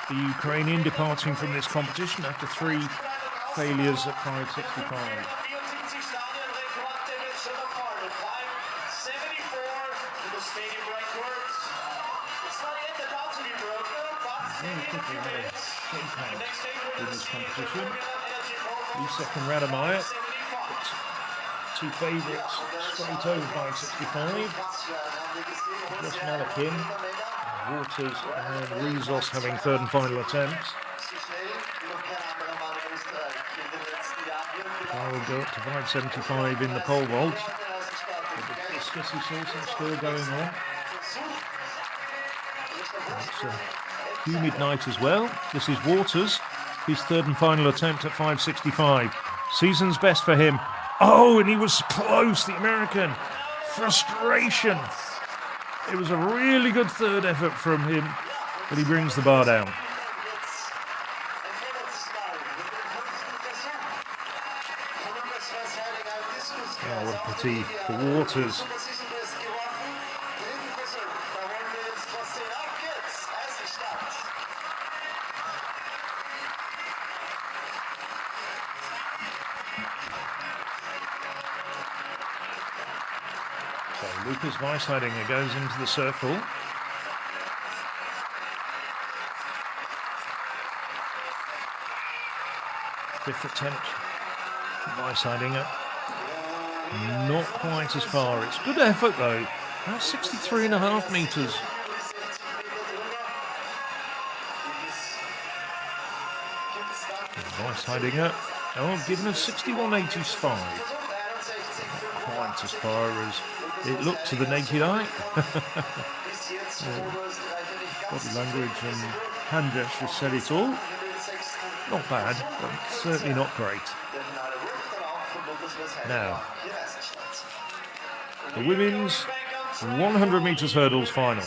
S6: the Ukrainian departing from this competition after 3 failures at 5.65. Very quickly had a shake out in this competition. Lisa and Rademeyer, 2 favourites straight over 5.65. Just Malikin, Waters and Rizos having 3rd and final attempts. Now we'll go up to 5.75 in the pole vault. The discus is also still going on. It's a humid night as well. This is Waters, his 3rd and final attempt at 5.65. Season's best for him. Oh, and he was close, the American. Frustration. It was a really good 3rd effort from him, but he brings the bar down. Oh, what a pity for Waters. So Lucas Weisheidinger goes into the circle. Fifth attempt, Weisheidinger. Not quite as far. It's good effort though. That's 63.5 metres. Weisheidinger. Oh, given us 61.85. Not quite as far as it looked to the naked eye. Body language and hand gestures said it all. Not bad, but certainly not great. Now, the women's 100 metres hurdles final.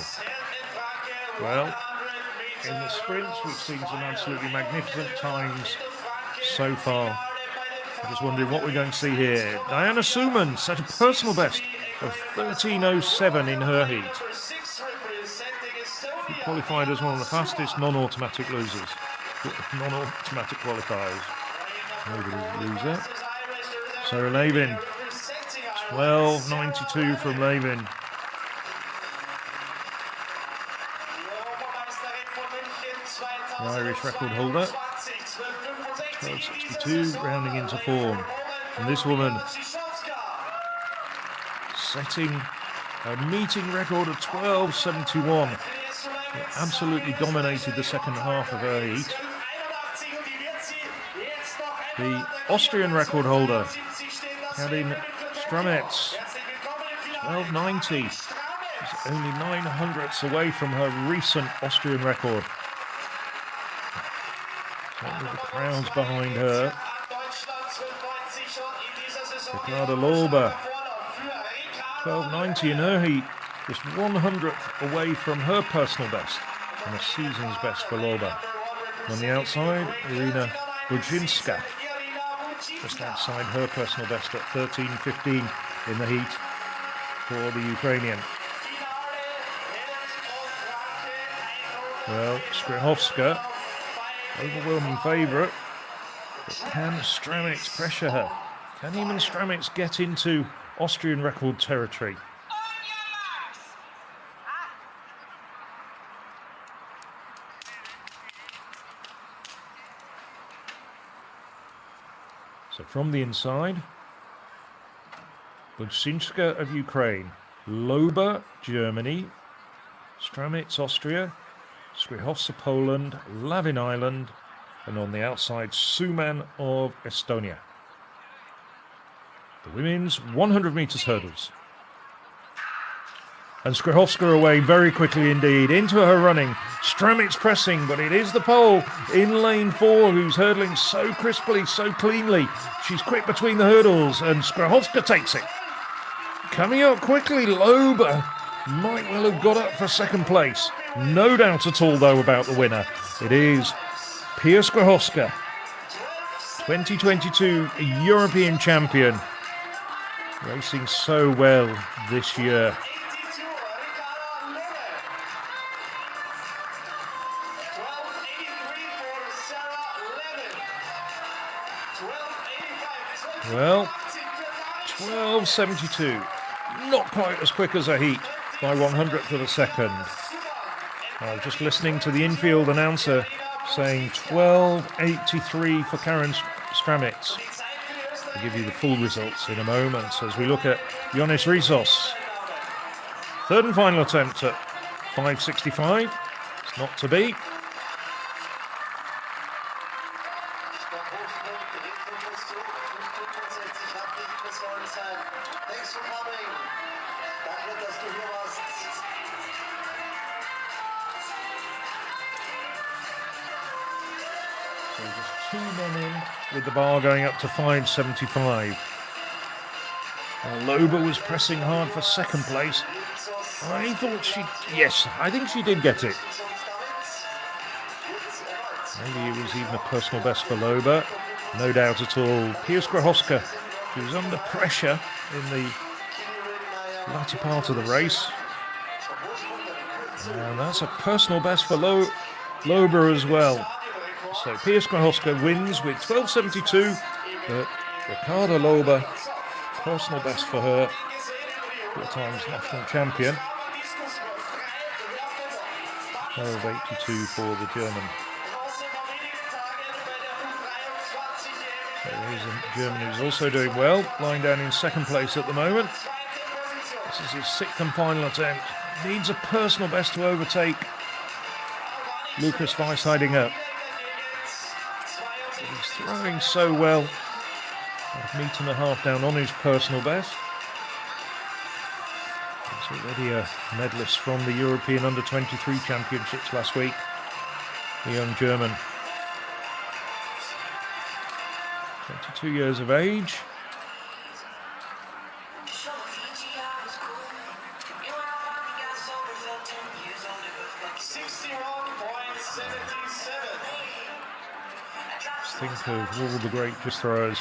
S6: Well, in the sprints we've seen some absolutely magnificent times so far. I'm just wondering what we're going to see here. Diana Suman set a personal best of 13.07 in her heat. She qualified as one of the fastest non-automatic losers. Non-automatic qualifiers. Nobody's loser. So Levin, 12.92 from Levin. the Irish record holder. 12.62, rounding into form. And this woman setting a meeting record of 12.71. She absolutely dominated the second half of her heat. The Austrian record holder, Karin Strametz, 12.90. She's only 9 hundredths away from her recent Austrian record. Certainly the crowds behind her. Ricarda Loba, 12.90 in her heat, just 100th away from her personal best and a season's best for Loba. On the outside, Irina Budzinska, just outside her personal best at 13.15 in the heat for the Ukrainian. Well, Skrychowska, overwhelming favourite, but can Strametz pressure her? Can even Strametz get into Austrian record territory? So from the inside, Budzinska of Ukraine, Loba, Germany, Strametz, Austria, Skrychowska, Poland, Lavin, Ireland, and on the outside, Suman of Estonia. The women's 100 metres hurdles. And Skrychowska away very quickly indeed. Into her running. Strametz pressing, but it is the Pole in lane 4 who's hurdling so crisply, so cleanly. She's quick between the hurdles, and Skrychowska takes it. Coming up quickly, Loba might well have got up for second place. No doubt at all, though, about the winner. It is Pia Skrychowska, 2022 European champion, racing so well this year. Well, 12.72, not quite as quick as a heat by 100th of a second. Just listening to the infield announcer saying 12.83 for Karin Strametz. I'll give you the full results in a moment as we look at Ioannis Rizos. Third and final attempt at 5.65. It's not to be. So just 2 men in with the bar going up to 5.75. Loba was pressing hard for second place. I think she did get it. Maybe it was even a personal best for Loba. No doubt at all. Pia Skrychowska, who was under pressure in the latter part of the race. And that's a personal best for Loba as well. So Pia Skrychowska wins with 12.72, but Ricarda Loba, personal best for her, 4 times national champion. 12.82 for the German. So here's a German who's also doing well, lying down in second place at the moment. This is his 6th and final attempt. Needs a personal best to overtake Lucas Weisheidinger. He's throwing so well. A metre and a half down on his personal best. He's already a medalist from the European Under-23 Championships last week. The young German. 22 years of age. Think of all the great disc throwers,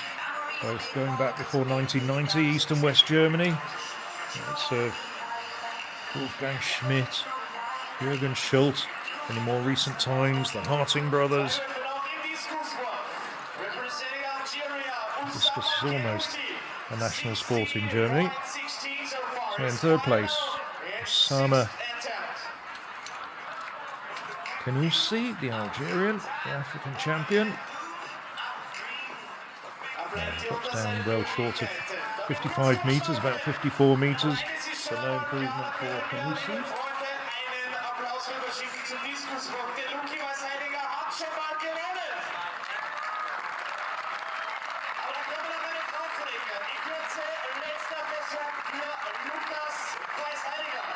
S6: both going back before 1990, East and West Germany. It's Wolfgang Schmidt, Jürgen Schultz. In the more recent times, the Harting brothers. Discus is almost a national sport in Germany. So in third place, Osama Can you see the Algerian, the African champion? Drops down well short of 55 metres, about 54 metres. So no improvement for Canusi.
S2: Freunde, einen Applaus rüberschicken zum Diskuswurf. Der Luki Weisheidinger hat schon mal gewonnen. Aber da können wir noch eine drauflegen. Die Kürze, letzter Versuch für Lukas Weisheidinger.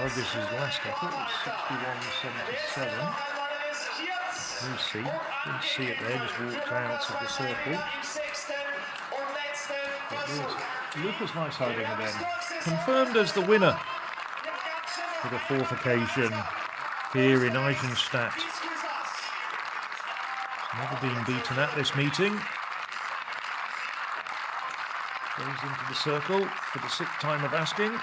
S6: Oh, this is last effort, it's 61.77. Lucy, didn't see it there, just walked out of the circle. But Lucas Weisheidinger then, confirmed as the winner for the fourth occasion here in Eisenstadt. Never been beaten at this meeting. Goes into the circle for the sixth time of asking.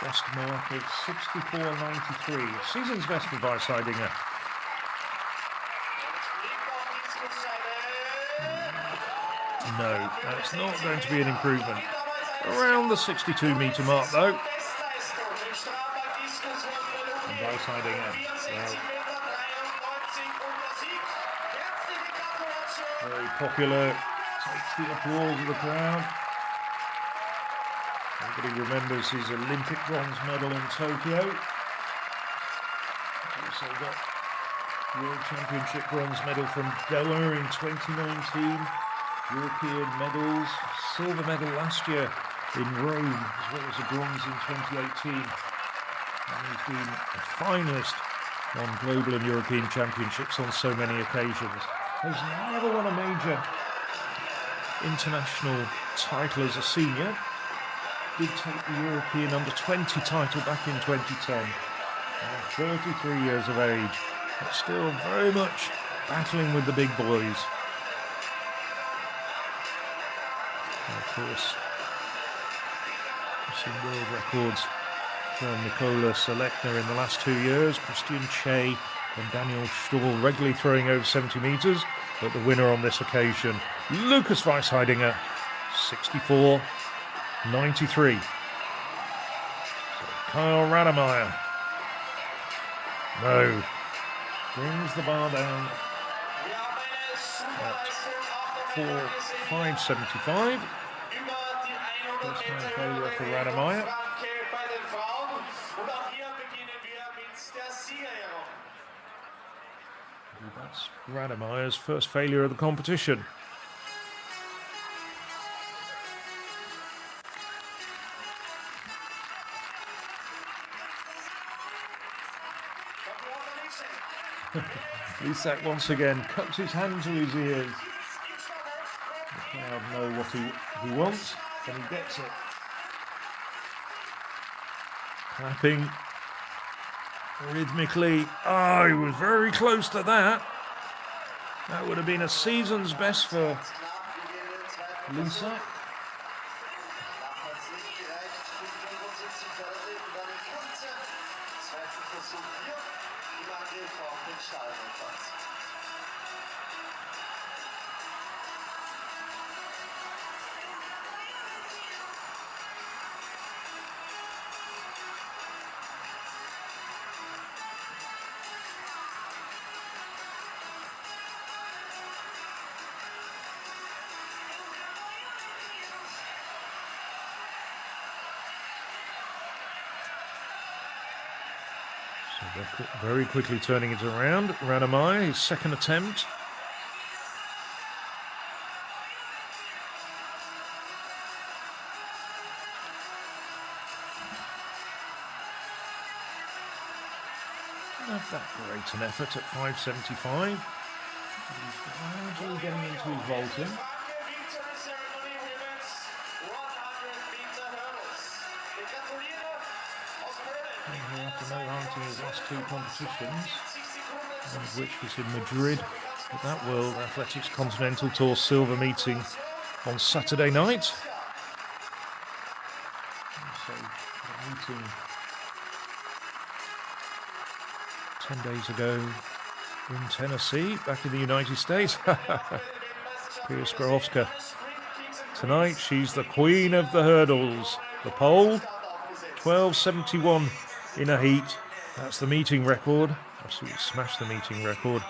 S6: Best mark of 64.93. Season's best for Weisheidinger. No, that's not going to be an improvement. Around the 62 metre mark though. And Weisheidinger, well, very popular, takes the applause of the crowd. Everybody remembers his Olympic bronze medal in Tokyo. Also got World Championship bronze medal from Doha in 2019. European medals, silver medal last year in Rome, as well as a bronze in 2018. And he's been a finalist on global and European championships on so many occasions. Has never won a major international title as a senior. Did take the European under-20 title back in 2010. 33 years of age, but still very much battling with the big boys. And of course, we've seen world records from Nikola Selechner in the last 2 years. Christian Che and Daniel Stoll regularly throwing over 70 metres, but the winner on this occasion, Lucas Weisheidinger, 64.93. So Kyle Rademeyer, no, brings the bar down at 5.75. First time failure for Rademeyer. That's Rademeyer's first failure of the competition. Lisak once again cups his hand to his ears. The crowd know what he wants, and he gets it. Clapping rhythmically. Oh, he was very close to that. That would have been a season's best for Lisak. So very quickly turning it around. Rademeyer, his second attempt. Not that great an effort at 5.75. He's gradually getting into his vaulting. He after no hunting his last two competitions, one of which was in Madrid at that World Athletics Continental Tour silver meeting on Saturday night. So a meeting 10 days ago in Tennessee, back in the United States. Pia Skrawowska. Tonight, she's the queen of the hurdles. The pole, 12.71 in a heat. That's the meeting record. Absolutely smashed the meeting record.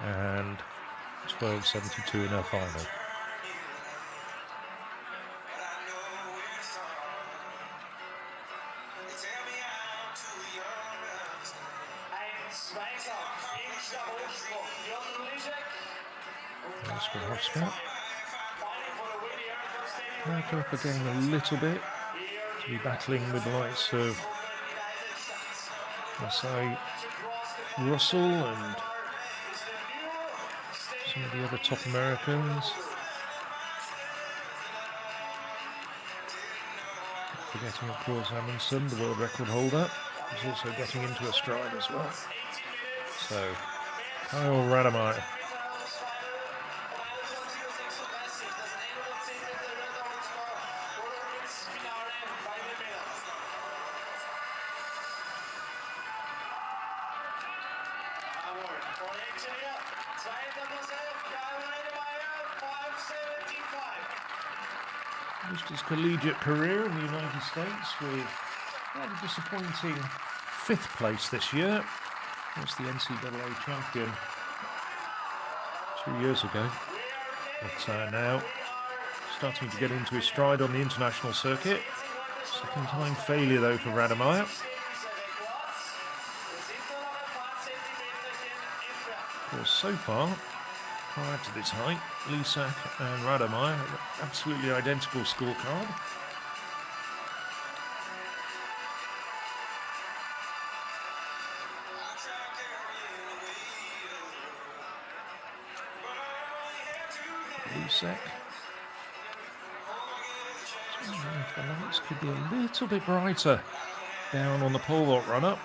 S6: And 12.72 in her final. Skrawowska. Back up again a little bit. To be battling with the likes of, let's say, Russell and some of the other top Americans. Forgetting, of course, Amundsen, the world record holder, is also getting into a stride as well. So, Kyle Rademeyer. Finished his collegiate career in the United States with quite a disappointing 5th place this year. Was the NCAA champion 2 years ago. But now starting to get into his stride on the international circuit. Second time failure though for Rademeyer. Of course, so far, prior to this height, Lisak and Rademeyer have an absolutely identical scorecard. Lisak. The lights could be a little bit brighter down on the pole vault run-up.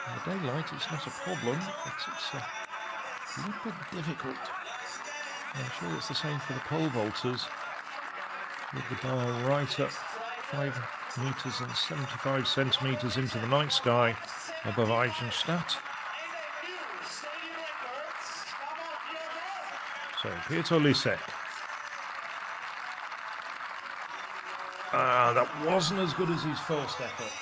S6: In the daylight, it's not a problem, but it's a little bit difficult. I'm sure it's the same for the pole vaulters, with the bar right up 5 meters and 75 centimeters into the night sky above Eisenstadt. So, Piotr Lisek. That wasn't as good as his first effort.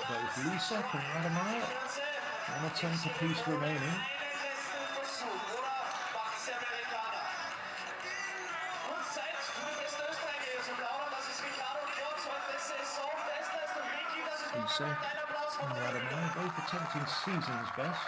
S6: Both Lisek and Rademeyer, 1 attempt apiece remaining. Lisek and Rademeyer both attempting season's best.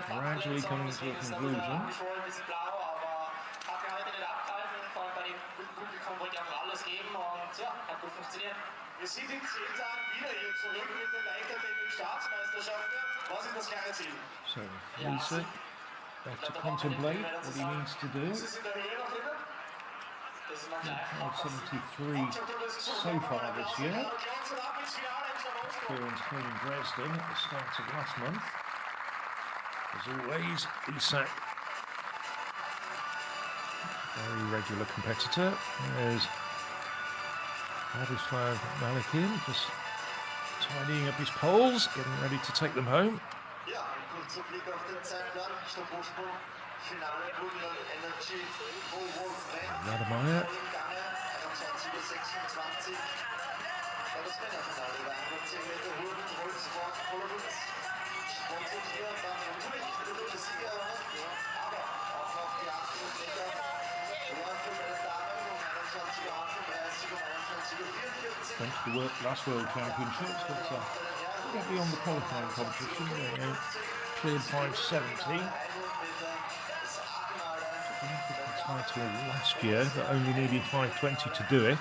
S6: Gradually coming to a conclusion. So, Lisek have to contemplate what he needs to do. 5.73 so far this year. Clearance came in Dresden at the start of last month. As always, Lisak, very regular competitor. There's Vladislav Malikin just tidying up his poles, getting ready to take them home. Rademeyer. Went to the last World Championships, but got beyond the qualifying competition. They cleared 5.70. The title last year, but only needed 5.20 to do it.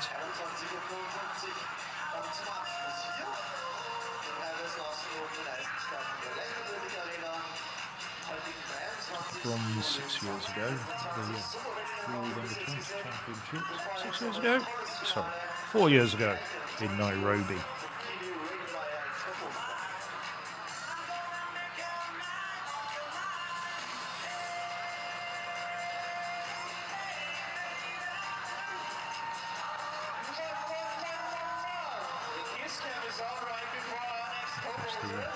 S6: Bronze 6 years ago, the World Under-20 Championships. 6 years ago? Sorry, 4 years ago in Nairobi.
S2: So, right before our next
S6: That's
S2: program.
S6: the,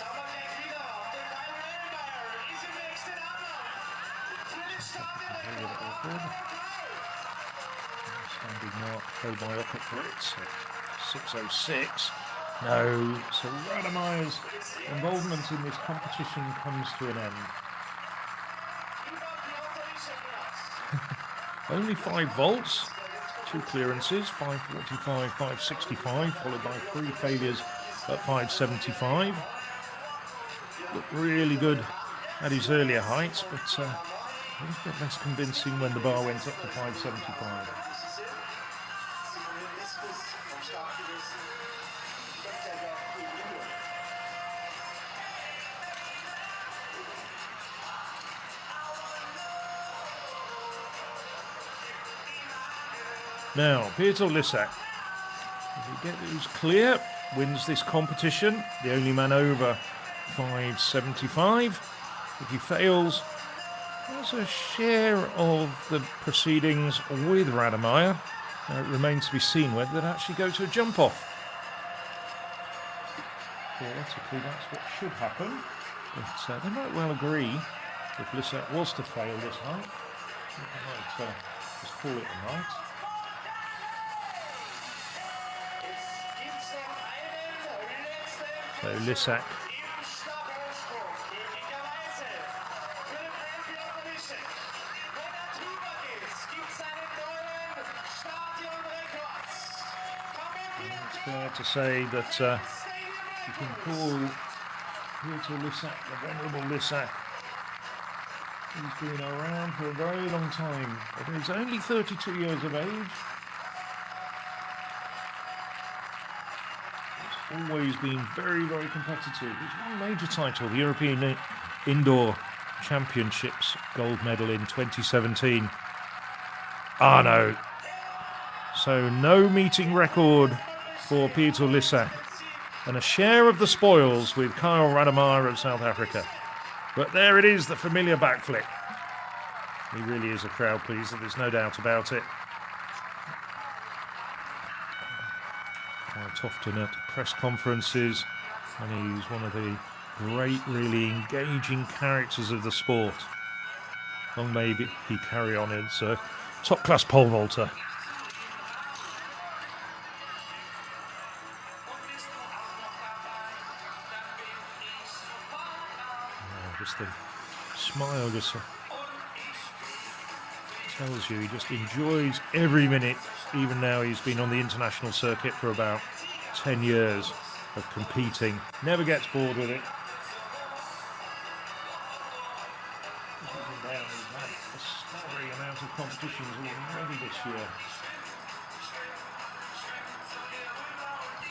S2: Schauen wir gleich wieder. Der Kai Reinmeier ist im nächsten Anlauf. Für den Startrekord.
S6: standing mark played by Ockett for it, so 6:06. No, so Rademeyer's involvement in this competition comes to an end. Only 5 vaults, 2 clearances, 5:45, 5:65, followed by 3 failures at 5:75. Looked really good at his earlier heights, but a little bit less convincing when the bar went up to 5:75. Now, Pieter Lissac, who's clear, wins this competition, the only man over 5:75. If he fails, there's a share of the proceedings with Rademeyer. Now, it remains to be seen whether they'd actually go to a jump-off. Theoretically, that's what should happen, but they might well agree if Lissac was to fail this height. They might just call it a night. So Lissac it's fair to say that you can call Pieter Lissac the Venerable Lissac. He's been around for a very long time, but he's only 32 years of age. Always been very, very competitive. He's won a major title, the European Indoor Championships gold medal in 2017. Ah, no. So no meeting record for Pieter Lissac, and a share of the spoils with Kyle Rademeyer of South Africa. But there it is, the familiar backflip. He really is a crowd pleaser, there's no doubt about it. Quite often at press conferences, and he's one of the great, really engaging characters of the sport. Long may he carry on as a top-class pole vaulter. Just the smile just tells you he just enjoys every minute. Even now, he's been on the international circuit for about 10 years of competing. Never gets bored with it. He's had a staggering amount of competitions already this year.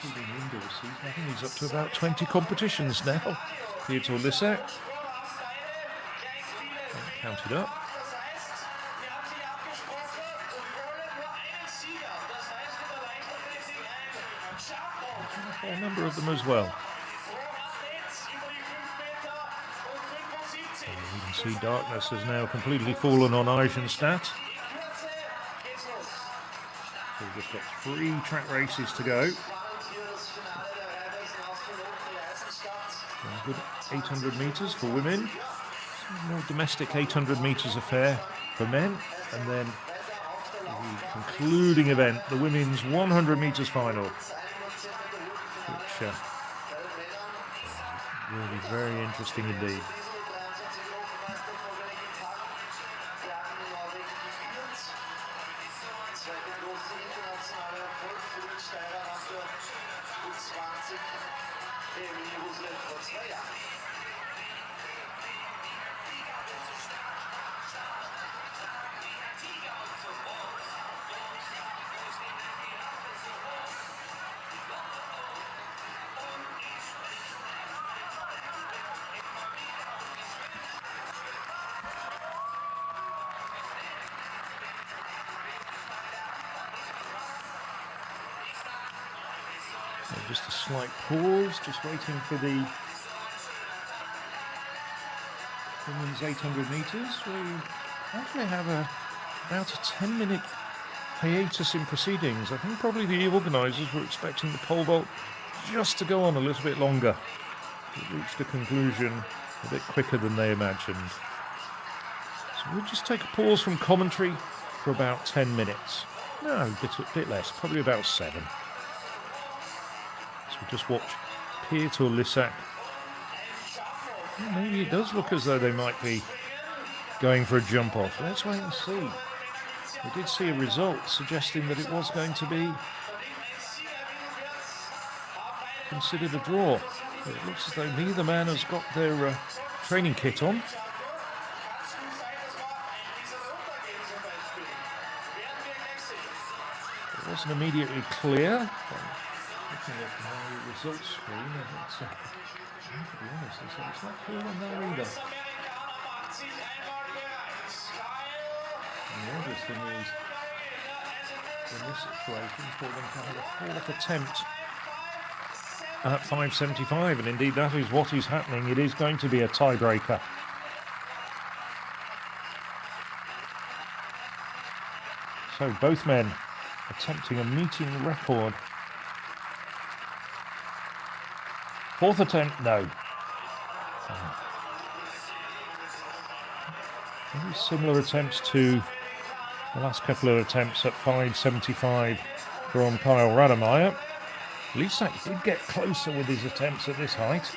S6: Including indoor season. I think he's up to about 20 competitions now. Pieter Lissac. Counted up. A number of them as well. And you can see darkness has now completely fallen on Eisenstadt. So we've just got 3 track races to go. A good 800 metres for women. Some more domestic 800 metres affair for men. And then the concluding event, the women's 100 metres final. Which really very interesting indeed. Just a slight pause, just waiting for the women's 800 metres. We actually have about a 10-minute hiatus in proceedings. I think probably the organisers were expecting the pole vault just to go on a little bit longer. It reached a conclusion a bit quicker than they imagined. So we'll just take a pause from commentary for about 10 minutes. No, a bit less, probably about 7. So we'll just watch Piet or Lissac. Well, maybe it does look as though they might be going for a jump off. Let's wait and see. We did see a result suggesting that it was going to be considered a draw. It looks as though neither man has got their training kit on. It wasn't immediately clear. Looking at my results screen, to be honest, it's not clear on there either. And the obvious thing is, in this situation, for them to have a 4th attempt at 5.75, and indeed that is what is happening. It is going to be a tiebreaker. So both men attempting a meeting record. 4th attempt, no. Very similar attempts to the last couple of attempts at 5.75 from Kyle Rademeyer. Lissac did get closer with his attempts at this height.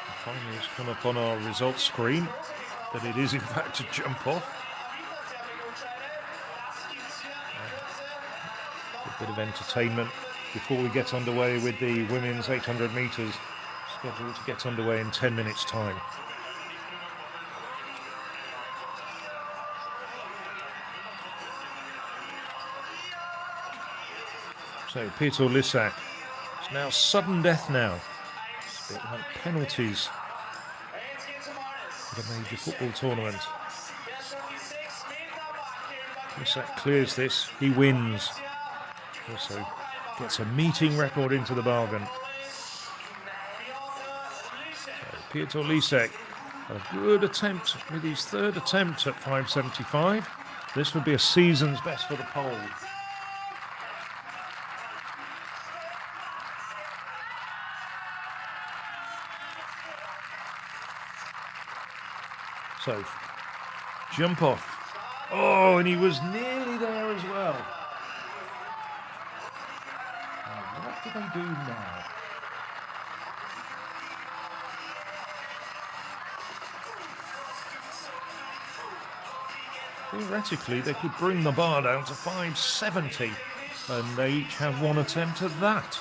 S6: And finally, it's come up on our results screen that it is in fact a jump off. A bit of entertainment before we get underway with the women's 800 metres, scheduled to get underway in 10 minutes' time. So Peter Lissac, it's now sudden death now. It's a bit like penalties at a major football tournament. Lissac clears this, he wins. Also gets a meeting record into the bargain. So Pietro Lissac had a good attempt with his 3rd attempt at 5.75. This would be a season's best for the pole. So, jump off. Oh, and he was nearly there as well. Now, what do they do now? Theoretically, they could bring the bar down to 5.70, and they each have 1 attempt at that.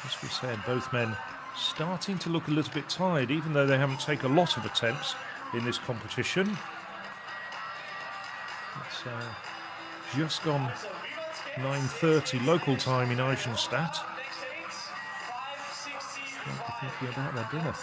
S6: As we said, both men starting to look a little bit tired, even though they haven't taken a lot of attempts in this competition. It's just gone 9:30 local time in Eisenstadt. Might be thinking about their dinner.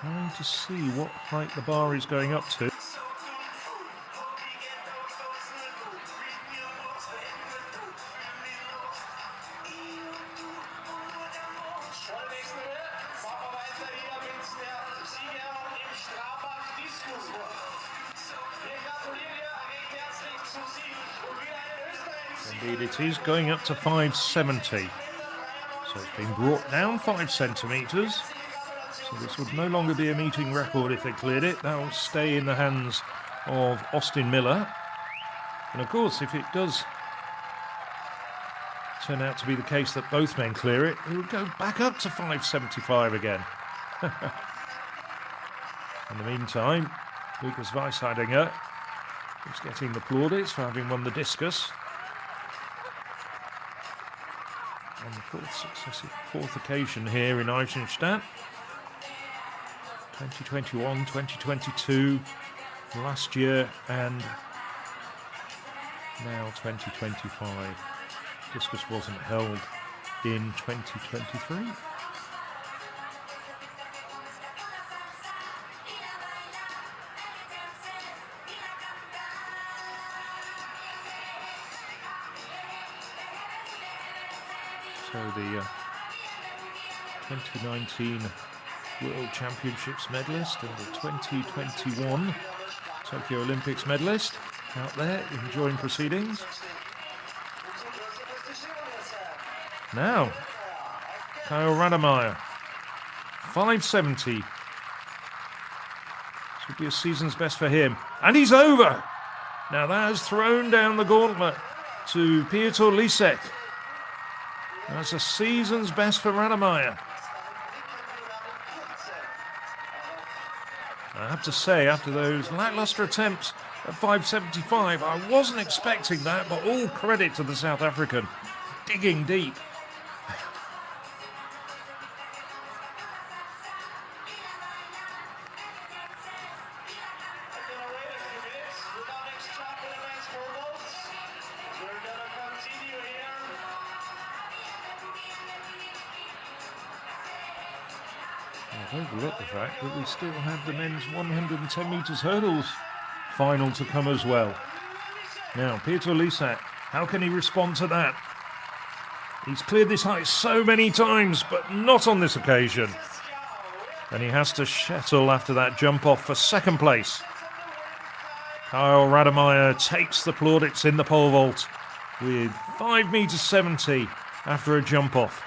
S6: Trying to see what height the bar is going up to. Indeed, it is going up to 5.70. So it's been brought down 5 centimetres. So this would no longer be a meeting record if they cleared it. That will stay in the hands of Austin Miller. And of course, if it does turn out to be the case that both men clear it, it will go back up to 5.75 again. In the meantime, Lucas Weisheidinger is getting the plaudits for having won the discus. on the fourth occasion here in Eisenstadt. 2021, 2022, last year, and now 2025. Discus wasn't held in 2023. So the 2019 World Championships medalist and the 2021 Tokyo Olympics medalist out there enjoying proceedings. Now, Kyle Rademeyer, 570. This would be a season's best for him. And he's over! Now that has thrown down the gauntlet to Piotr Lisek. That's a season's best for Rademeyer. I have to say, after those lacklustre attempts at 575, I wasn't expecting that, but all credit to the South African. Digging deep. Overlook the fact that we still have the men's 110 metres hurdles final to come as well. Now, Piotr Lisek, how can he respond to that? He's cleared this height so many times, but not on this occasion. And he has to settle after that jump off for second place. Kyle Rademeyer takes the plaudits in the pole vault with 5 metres 70 after a jump off.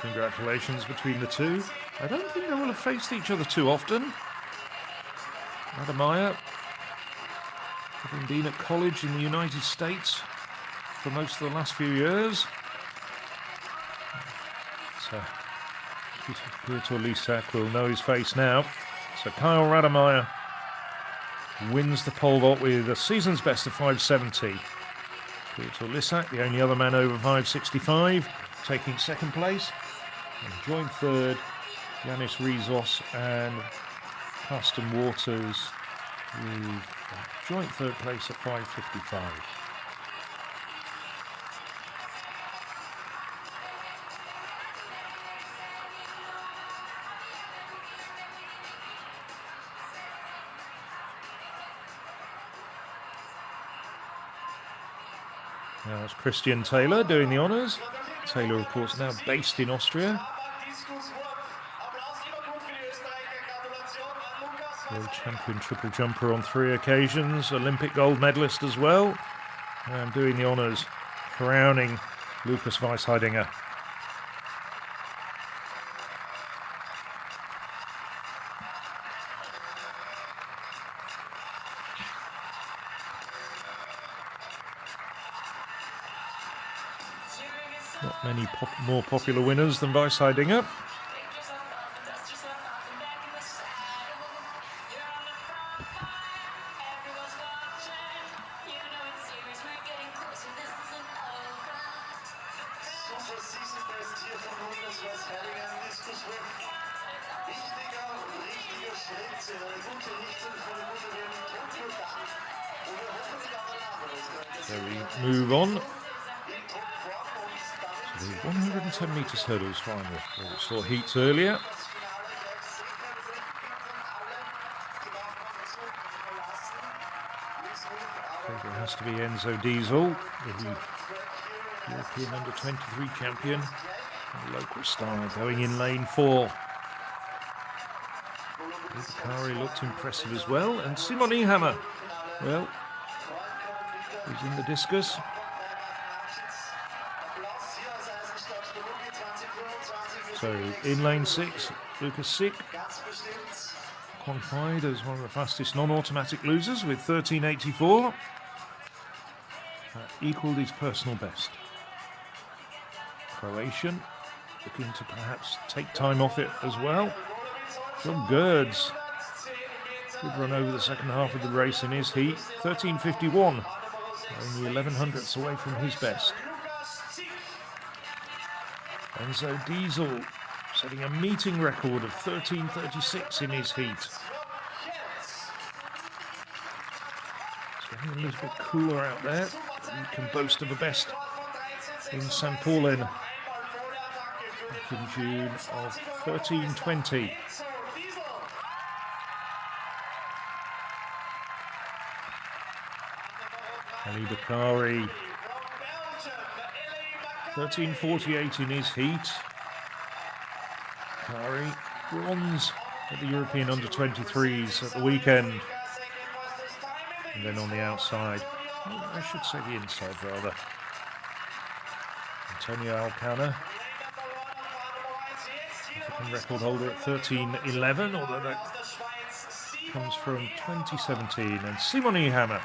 S6: Congratulations between the two. I don't think they will have faced each other too often. Rademeyer, having been at college in the United States for most of the last few years. So Piotr Lisek will know his face now. So Kyle Rademeyer wins the pole vault with a season's best of 570. Piotr Lisek, the only other man over 565, taking second place. And joint third, Yanis Rizos and Carsten Waters with joint third place at 555. Now that's Christian Taylor doing the honours. Taylor, of course, now based in Austria. World champion triple jumper on 3 occasions, Olympic gold medalist as well, and doing the honours, crowning Lukas Weisheidinger. Not many more popular winners than Weisheidinger. So we move on. So the 110 metres hurdles final. We saw heats earlier. It has to be Enzo Diesel, the European under-23 champion, the local star, going in lane 4. Bakari looked impressive as well, and Simon Ehammer, well, he's in the discus. So in lane 6, Lukas Sick qualified as one of the fastest non-automatic losers with 13.84. Equalled his personal best. Croatian, looking to perhaps take time off it as well. John Gerds, good run over the second half of the race in his heat. 13.51, only 11 hundredths away from his best. Enzo Diesel setting a meeting record of 13.36 in his heat. It's getting a little bit cooler out there. You can boast of a best in St. Paulin back in June of 13.20. Ali Bakari, 13.48 in his heat. Bakari, bronze at the European Under-23s at the weekend. And then on the outside, well, I should say the inside rather, Antonio Alcana, African record holder at 13.11, although that comes from 2017, and Simon Ehammer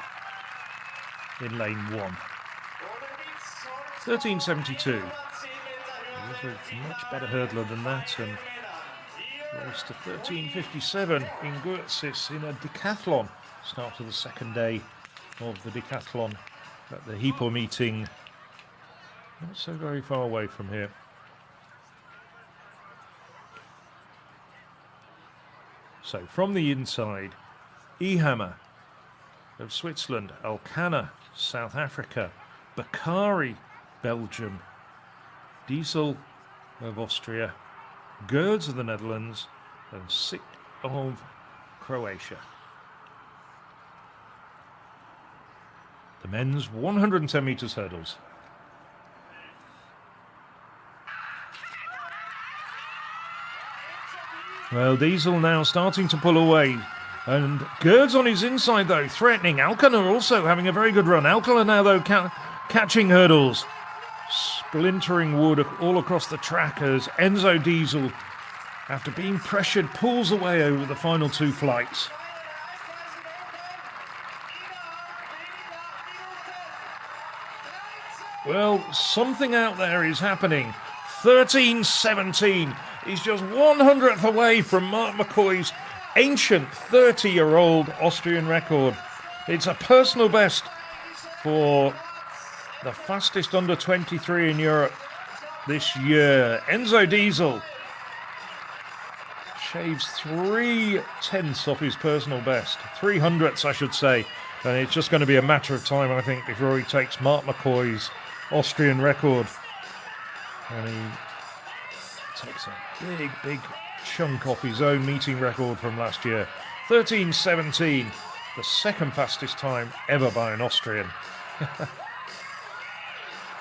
S6: in lane 1. 13.72. He was a much better hurdler than that, and raced to 13.57 in Gurtzis in a decathlon. Start of the second day of the decathlon at the Hypo meeting. Not so very far away from here. So from the inside, Ehammer of Switzerland, Alcana, South Africa, Bakari, Belgium, Diesel of Austria, Gerds of the Netherlands, and Sik of Croatia. The men's 110 metres hurdles. Well, Diesel now starting to pull away. And Gerds on his inside, though, threatening. Alcana also having a very good run. Alcana now, though, catching hurdles. Splintering wood all across the track as Enzo Diesel, after being pressured, pulls away over the final two flights. Well, something out there is happening. 13.17. He's just 100th away from Mark McCoy's ancient 30-year-old Austrian record. It's a personal best for the fastest under-23 in Europe this year. Enzo Diesel shaves 3/10 off his personal best. 300ths, I should say. And it's just going to be a matter of time, I think, before he takes Mark McCoy's Austrian record. And he takes a big chunk off his own meeting record from last year. 13.17, the second fastest time ever by an Austrian.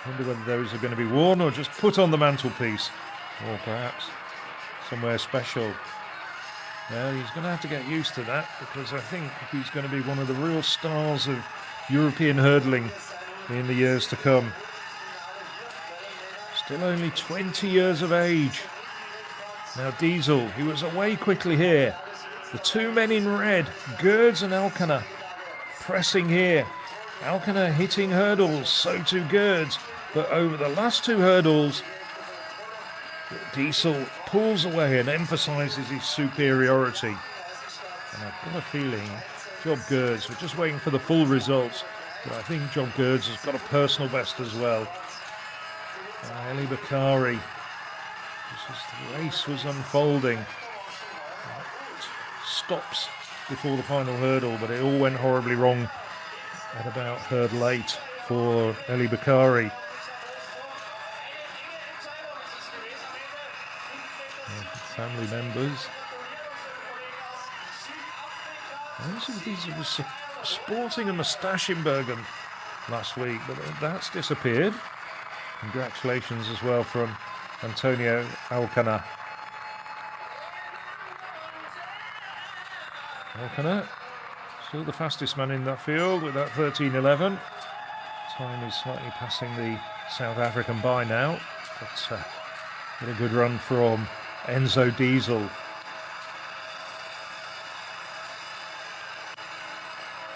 S6: Wonder whether those are going to be worn or just put on the mantelpiece, or perhaps somewhere special. Well, he's going to have to get used to that, because I think he's going to be one of the real stars of European hurdling in the years to come. Still only 20 years of age. Now Diesel, he was away quickly here. The two men in red, Gerds and Alcana, pressing here. Alcana hitting hurdles, so too Gerds. But over the last two hurdles, Diesel pulls away and emphasises his superiority. And I've got a feeling Job Gerds, we're just waiting for the full results, but I think Job Gerds has got a personal best as well. Ali Bakari, just as the race was unfolding, stops before the final hurdle, but it all went horribly wrong at about hurdle 8 for Ali Bakari. Family members. Diesel was sporting a moustache in Bergen last week, but that's disappeared. Congratulations as well from Antonio Alcana. Alcana, still the fastest man in that field with that 13.11. Time is slightly passing the South African by now, but a good run from Enzo Diesel.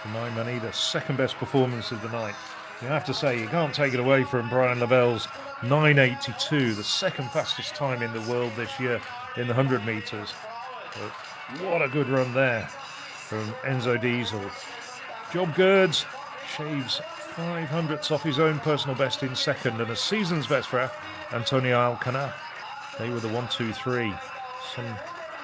S6: For my money, the second best performance of the night You have to say, you can't take it away from Brian Lavell's 9.82, the second fastest time in the world this year in the 100 metres. But what a good run there from Enzo Diesel. Job Gerds shaves 500ths off his own personal best in second, and a season's best for Antonio Alcana. They were the 1, 2, 3, some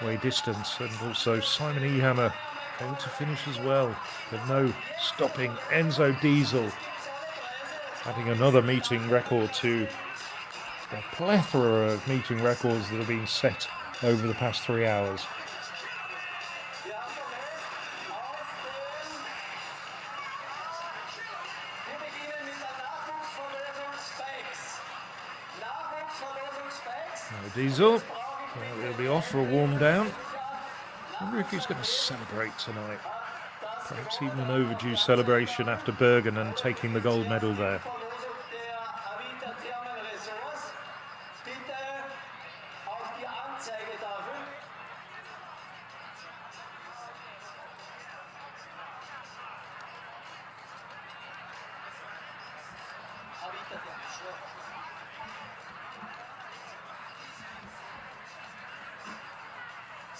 S6: way distance, and also Simon Ehammer failed to finish as well, but no stopping Enzo Diesel, adding another meeting record to the plethora of meeting records that have been set over the past 3 hours. Now Diesel, he'll be off for a warm down. I wonder if he's going to celebrate tonight. Perhaps even an overdue celebration after Bergen and taking the gold medal there.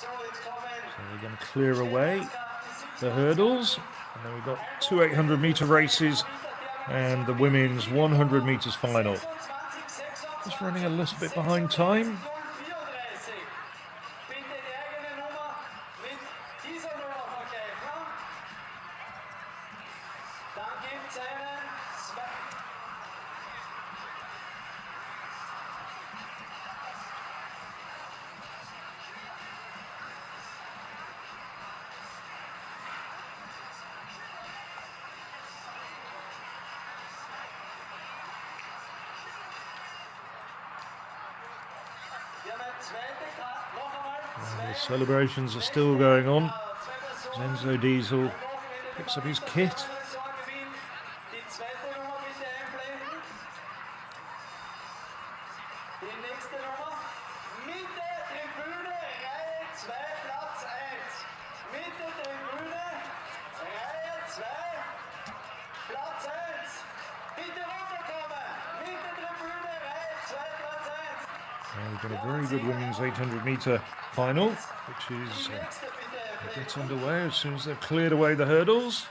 S6: So we're going to clear away the hurdles, and then we've got 2 800-metre races and the women's 100 metres final. Just running a little bit behind time. The celebrations are still going on. Enzo Diesel picks up his kit. We've got a very good women's 800-metre final, which is gets underway as soon as they've cleared away the hurdles.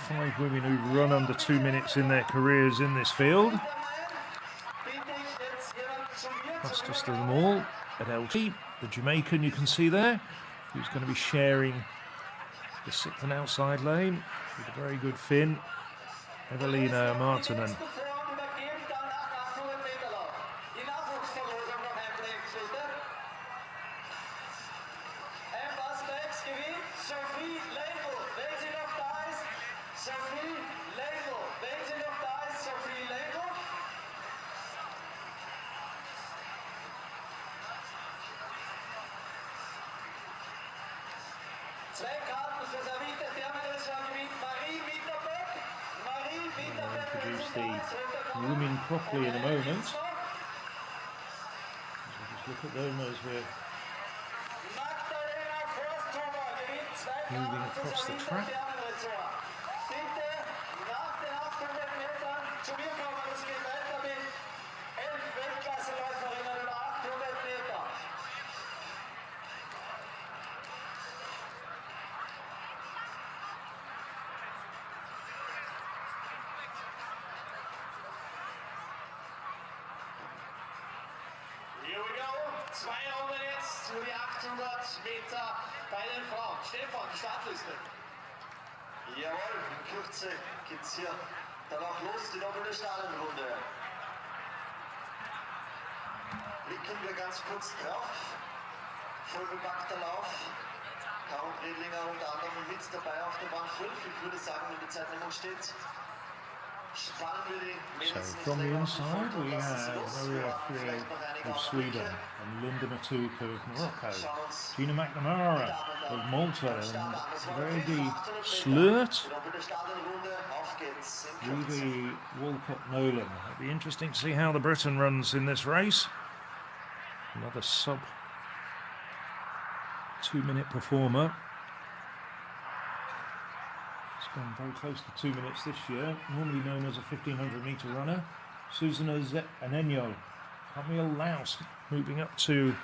S6: 5 women who've run under 2 minutes in their careers in this field. Fastest of them all at AUT, the Jamaican you can see there, who's going to be sharing the 6th and outside lane with a very good Finn, Evelina Martinen. I'll introduce the women properly in a moment. So just look at them as we're moving across the track.
S2: Here we go. 2 Runden jetzt für die 800 Meter bei den Frauen. Stefan, Startliste.
S7: Jawohl, in Kürze geht's hier dann auch los, die doppelte Stadionrunde. Blicken wir ganz kurz drauf. Vollbepackter Lauf. Kaum Redlinger unter anderem mit dabei auf der Bahn 5. Ich würde sagen, wenn die Zeitnehmung steht, spannen wir die Mädels
S6: So from the inside we have Maria Friel of Sweden and Linda Matuka of Morocco, Gina McNamara of Malta, and Brady Slurt, Ruby Walcott-Nolan. It'll be interesting to see how the Briton runs in this race. Another sub 2-minute performer. It's gone very close to 2 minutes this year, normally known as a 1500 metre runner. Susanna Anenyo. Camille Laus moving up to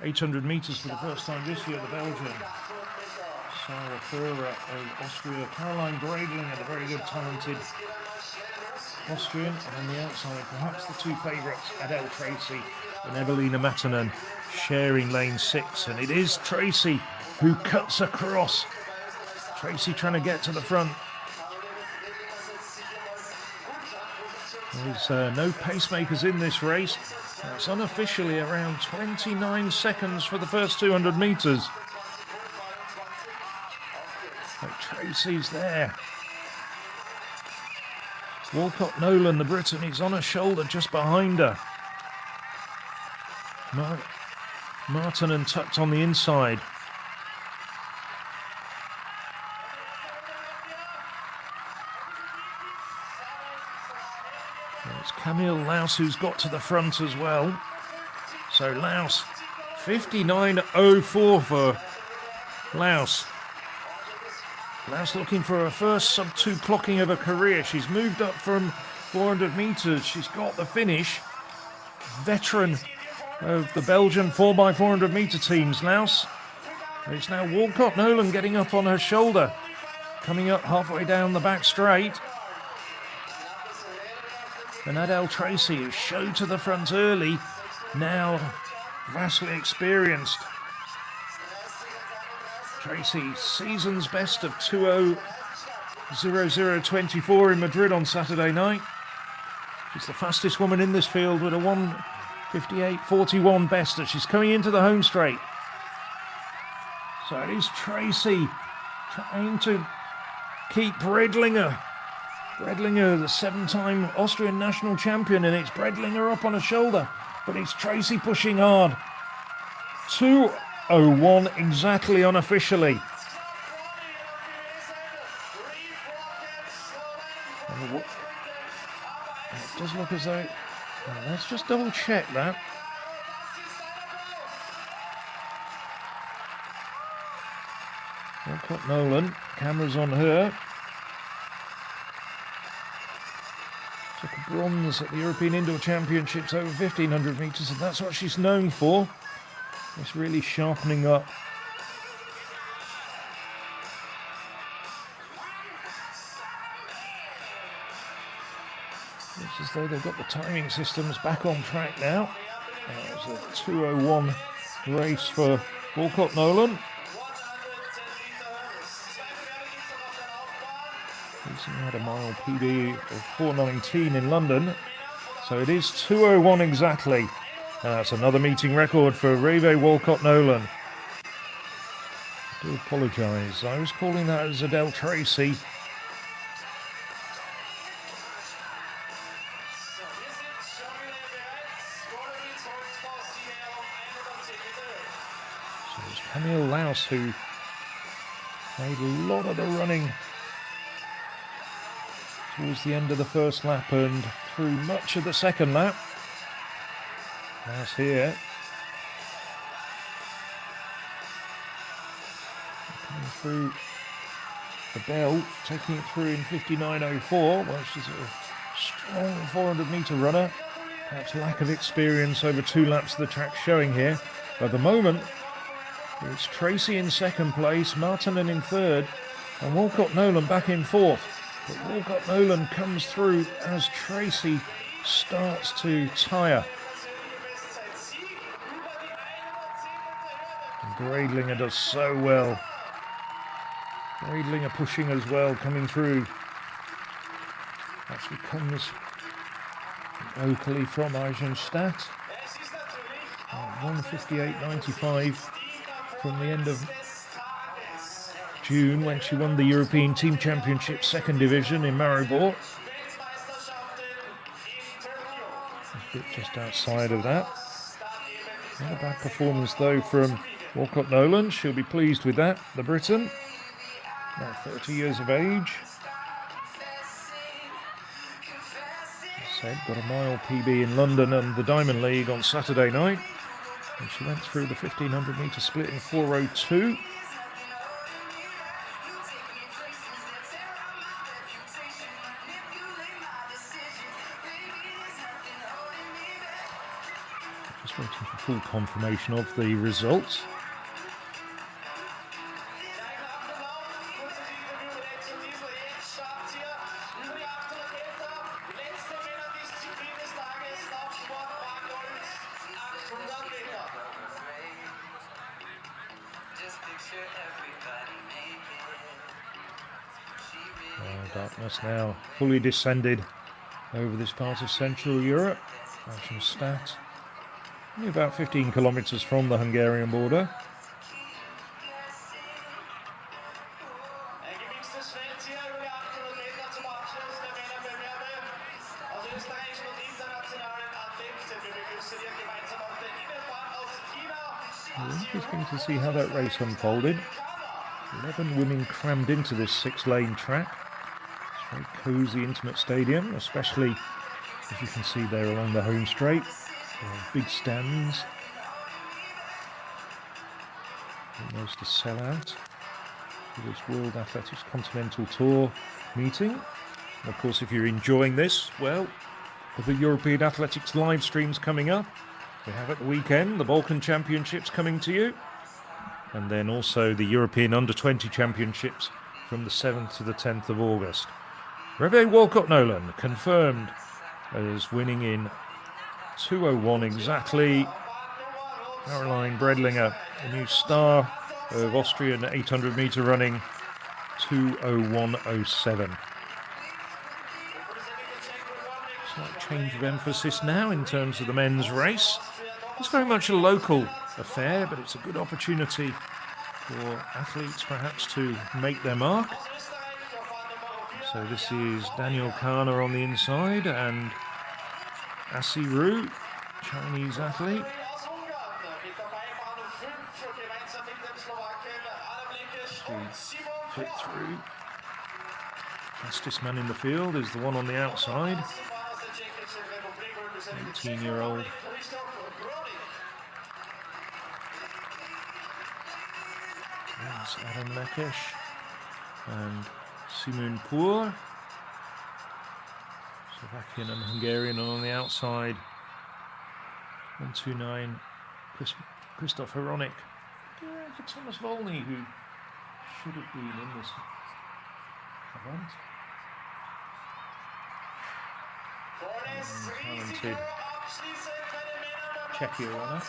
S6: 800 metres for the first time this year, the Belgian. Sarah Furrer of Austria. Caroline Bradlinger, the very good, talented Austrian. And on the outside, perhaps the two favourites, Adele Tracy and Evelina Matanen, sharing lane 6. And it is Tracy who cuts across. Tracy trying to get to the front. There's no pacemakers in this race. It's unofficially around 29 seconds for the first 200 metres. But Tracy's there. Walcott Nolan, the Briton, he's on her shoulder just behind her. Martin tucked on the inside. It's Camille Laus who's got to the front as well. So Laus, 59.04 for Laus. Laus looking for her first sub-2 clocking of her career. She's moved up from 400 metres. She's got the finish. Veteran of the Belgian 4x400 metre teams, Laus. It's now Walcott Nolan getting up on her shoulder. Coming up halfway down the back straight. And Adele Tracy, who showed to the front early, now vastly experienced. Tracy, season's best of 2:00.24 in Madrid on Saturday night. She's the fastest woman in this field with a 1:58.41 best as she's coming into the home straight. So it is Tracy trying to keep Bredlinger. Bredlinger, the 7-time Austrian national champion, and it's Bredlinger up on her shoulder, but it's Tracy pushing hard. 2:01 exactly unofficially. And it does look as though... let's just double check that. Walcott Nolan, cameras on her. Took a bronze at the European Indoor Championships over 1500 metres, and that's what she's known for. It's really sharpening up. It's as though they've got the timing systems back on track now. It was a 2:01 race for Walcott Nolan. He had a mile PB of 4:19 in London, so it is 2:01 exactly. And that's another meeting record for Raiffeisen Walcott Nolan. I do apologise, I was calling that as Adele Tracy. So it's Camille Laus who made a lot of the running towards the end of the first lap and through much of the second lap. Laus here. Coming through the bell, taking it through in 59.04. Well, she's a strong 400 metre runner. Perhaps lack of experience over 2 laps of the track showing here. But at the moment, it's Tracy in second place, Martinen in third, and Walcott Nolan back in fourth. But Walcott Nolan comes through as Tracy starts to tire. And Bradlinger does so well. Bradlinger pushing as well, coming through. Actually comes locally from Eisenstadt. 1:58.95 from the end of June when she won the European Team Championship second division in Maribor. A bit just outside of that. Not a bad performance though from Walcott Nolan. She'll be pleased with that, the Briton. Now 30 years of age. As said, got a mile PB in London and the Diamond League on Saturday night. And she went through the 1500 metre split in 4:02. Just waiting for full confirmation of the results. Darkness now fully descended over this part of Central Europe. Eisenstadt, only about 15 kilometres from the Hungarian border. Interesting to see how that race unfolded. 11 women crammed into this 6-lane track. It's a very cosy, intimate stadium, especially as you can see there along the home straight. Big stands. Almost a sellout for this World Athletics Continental Tour meeting. And of course, if you're enjoying this, well, the European Athletics live streams coming up. We have at the weekend the Balkan Championships coming to you, and then also the European Under-20 Championships from the 7th to the 10th of August. Reve Walcott-Nolan confirmed as winning in 2:01 exactly. Caroline Bredlinger, a new star of Austrian 800 metre running, 2:01.07. Slight change of emphasis now in terms of the men's race. It's very much a local affair, but it's a good opportunity for athletes perhaps to make their mark. So this is Daniel Kana on the inside and Asiru, Chinese athlete. Fit through. Fastest man in the field is the one on the outside. 18-year-old. That's Adam Lekesh and Simon Pour. Slovakian and Hungarian on the outside. 129. Christoph Hronek. For Thomas Volny, who should have been in this event. Talented Czechia runner.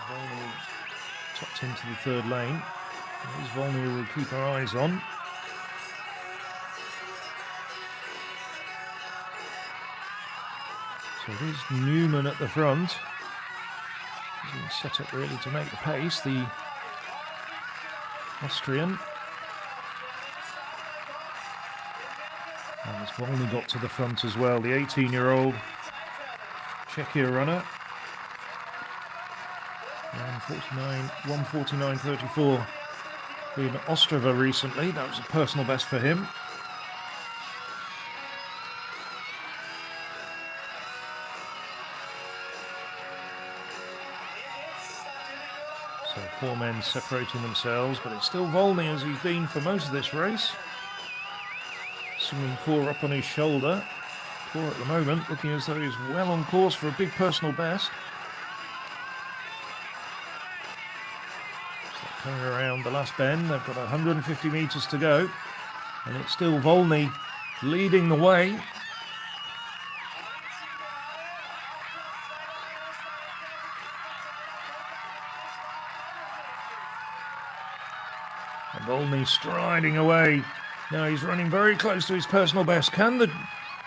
S6: Volny tucked into the third lane. There's Volny we'll keep our eyes on. So it is Newman at the front. He's been set up really to make the pace, the Austrian. And as Volny got to the front as well, the 18-year-old Czechia runner. 149.34 in Ostrava recently. That was a personal best for him. So 4 men separating themselves, but it's still Volny as he's been for most of this race. Simon Pour up on his shoulder. Pour at the moment looking as though he's well on course for a big personal best. Coming around the last bend, they've got 150 metres to go, and it's still Volny leading the way. And Volny striding away. Now he's running very close to his personal best. Can the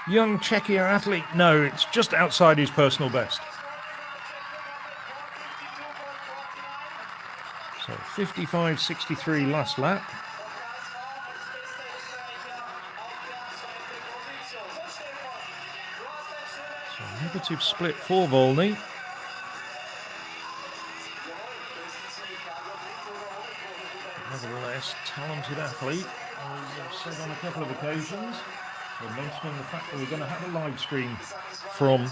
S6: young Czechia athlete? No, it's just outside his personal best. So 55.63 last lap. negative split for Volny. Nevertheless, talented athlete, as I've said on a couple of occasions. We're mentioning the fact that we're going to have a live stream from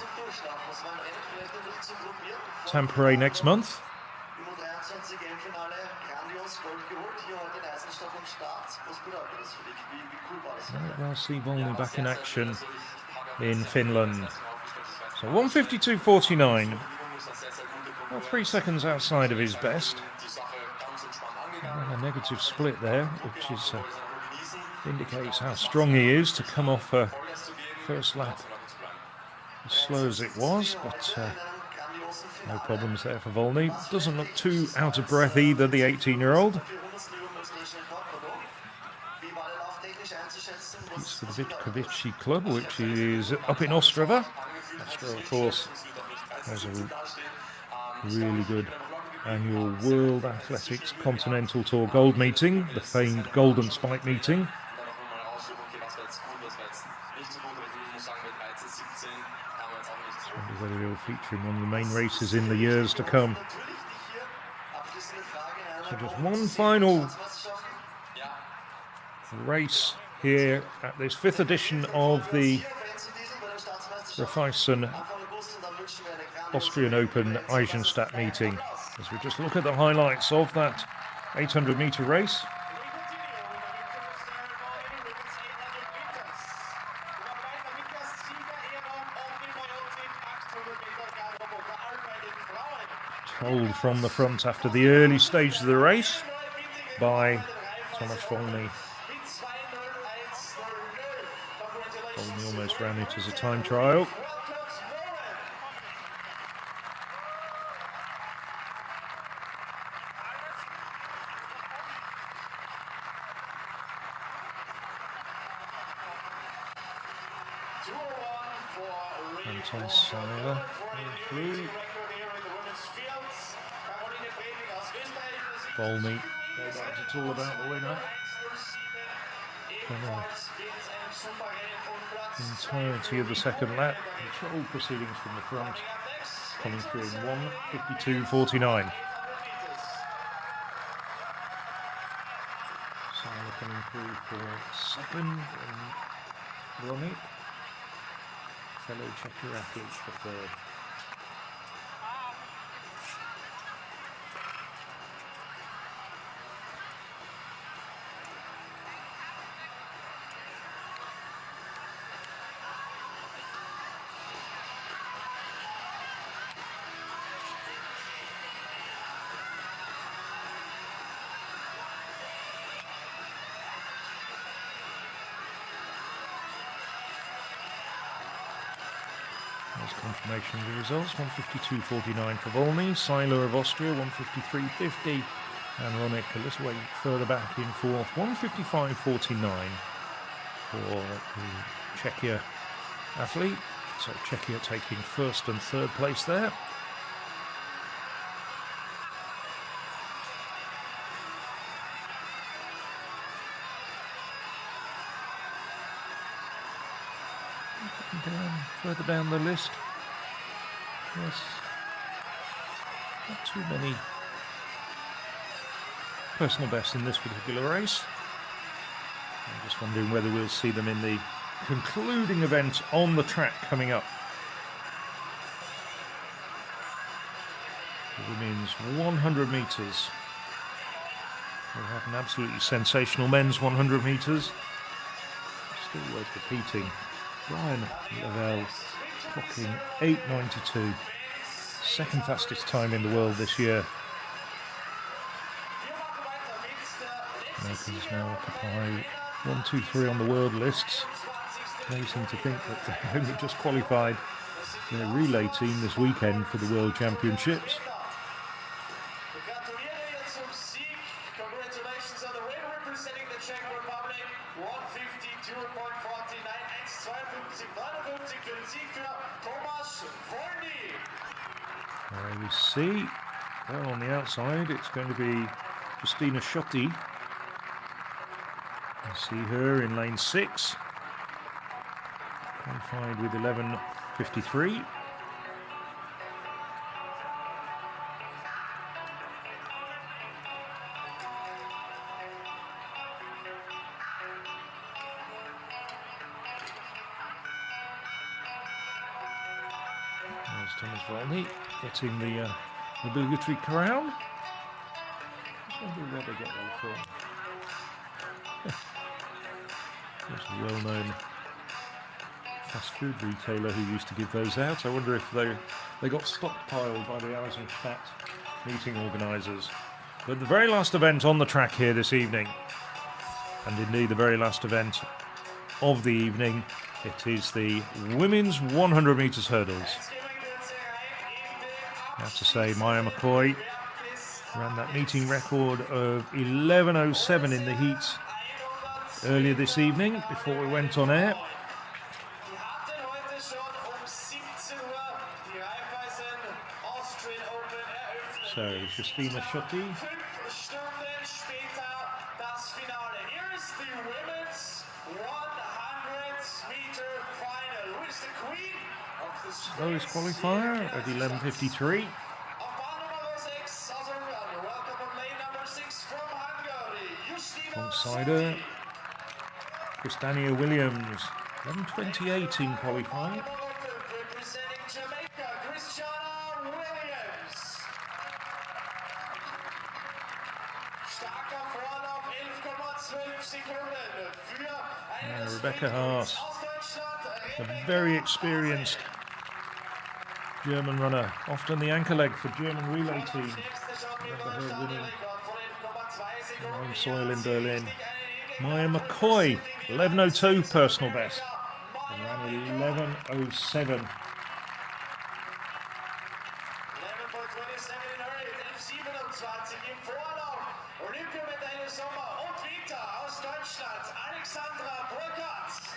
S6: Tampere next month. We'll see Volny back in action in Finland. So 1:52.49, about 3 seconds outside of his best. And a negative split there, which is indicates how strong he is to come off a first lap as slow as it was, but no problems there for Volny. Doesn't look too out of breath either, the 18-year-old. It's for the Vitkovici club, which is up in Ostrava. Ostrava, of course, has a really good annual World Athletics Continental Tour Gold meeting, the famed Golden Spike meeting. Whether he'll feature in one of the main races in the years to come. So just one final race here at this 5th edition of the Raiffeisen Austrian Open Eisenstadt meeting. As we just look at the highlights of that 800-meter race. Told from the front after the early stages of the race by Thomas Volny. Volny almost ran it as a time trial. Anton Seiler through. Volny, no doubt it's all about the winner. The entirety of the second lap, controlled proceedings from the front, coming through in 1:52.49. Seiler coming through for second, and Ronnie, fellow Czech athletes, for third. There's confirmation of the results, 1:52.49 for Volny, Seiler of Austria, 1:53.50, and Ronek a little way further back in fourth, 1:55.49 for the Czechia athlete. So Czechia taking first and third place there. Further down the list, yes, not too many personal bests in this particular race. I'm just wondering whether we'll see them in the concluding event on the track coming up. The women's 100 metres. We have an absolutely sensational men's 100 metres. Still worth repeating. Brian Lavelle clocking 8:92, second fastest time in the world this year. Americans now occupy 1, 2, 3 on the world lists. Amazing to think that they only just qualified their relay team this weekend for the World Championships.
S2: Congratulations on the win, representing the Czech Republic, 1:52.49, 1:52.59 für den Sieg für Thomas Volny.
S6: There we see, well, on the outside, it's going to be Justina Schotti. You see her in lane 6, qualified with 11:53. Thomas Volney getting the obligatory crown. I wonder where they get that from. There's a well-known fast food retailer who used to give those out. I wonder if they got stockpiled by the Eisenstadt meeting organisers. But the very last event on the track here this evening, and indeed the very last event of the evening, it is the women's 100 metres hurdles. I have to say, Maya McCoy ran that meeting record of 11:07 in the heat earlier this evening before we went on air. So, Justina Schotti. Slowest qualifier at 11:53. Alongside her, Christania Williams, 11:28 in qualifying. Rebecca Haas, a very experienced German runner, often the anchor leg for German relay team. Remember her winning on home soil in Berlin. Maya McCoy, 11:02 personal best, and ran 11:07.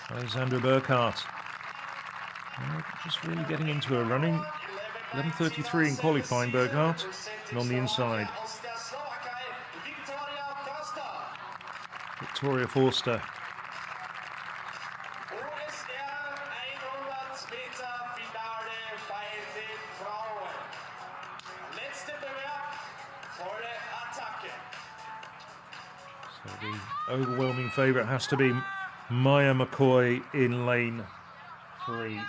S6: Alexandra Burkhardt, just really getting into her running. 11:33 in qualifying, Burkhardt, and on the inside, Victoria Forster. So the overwhelming favourite has to be Maya McCoy in lane 3.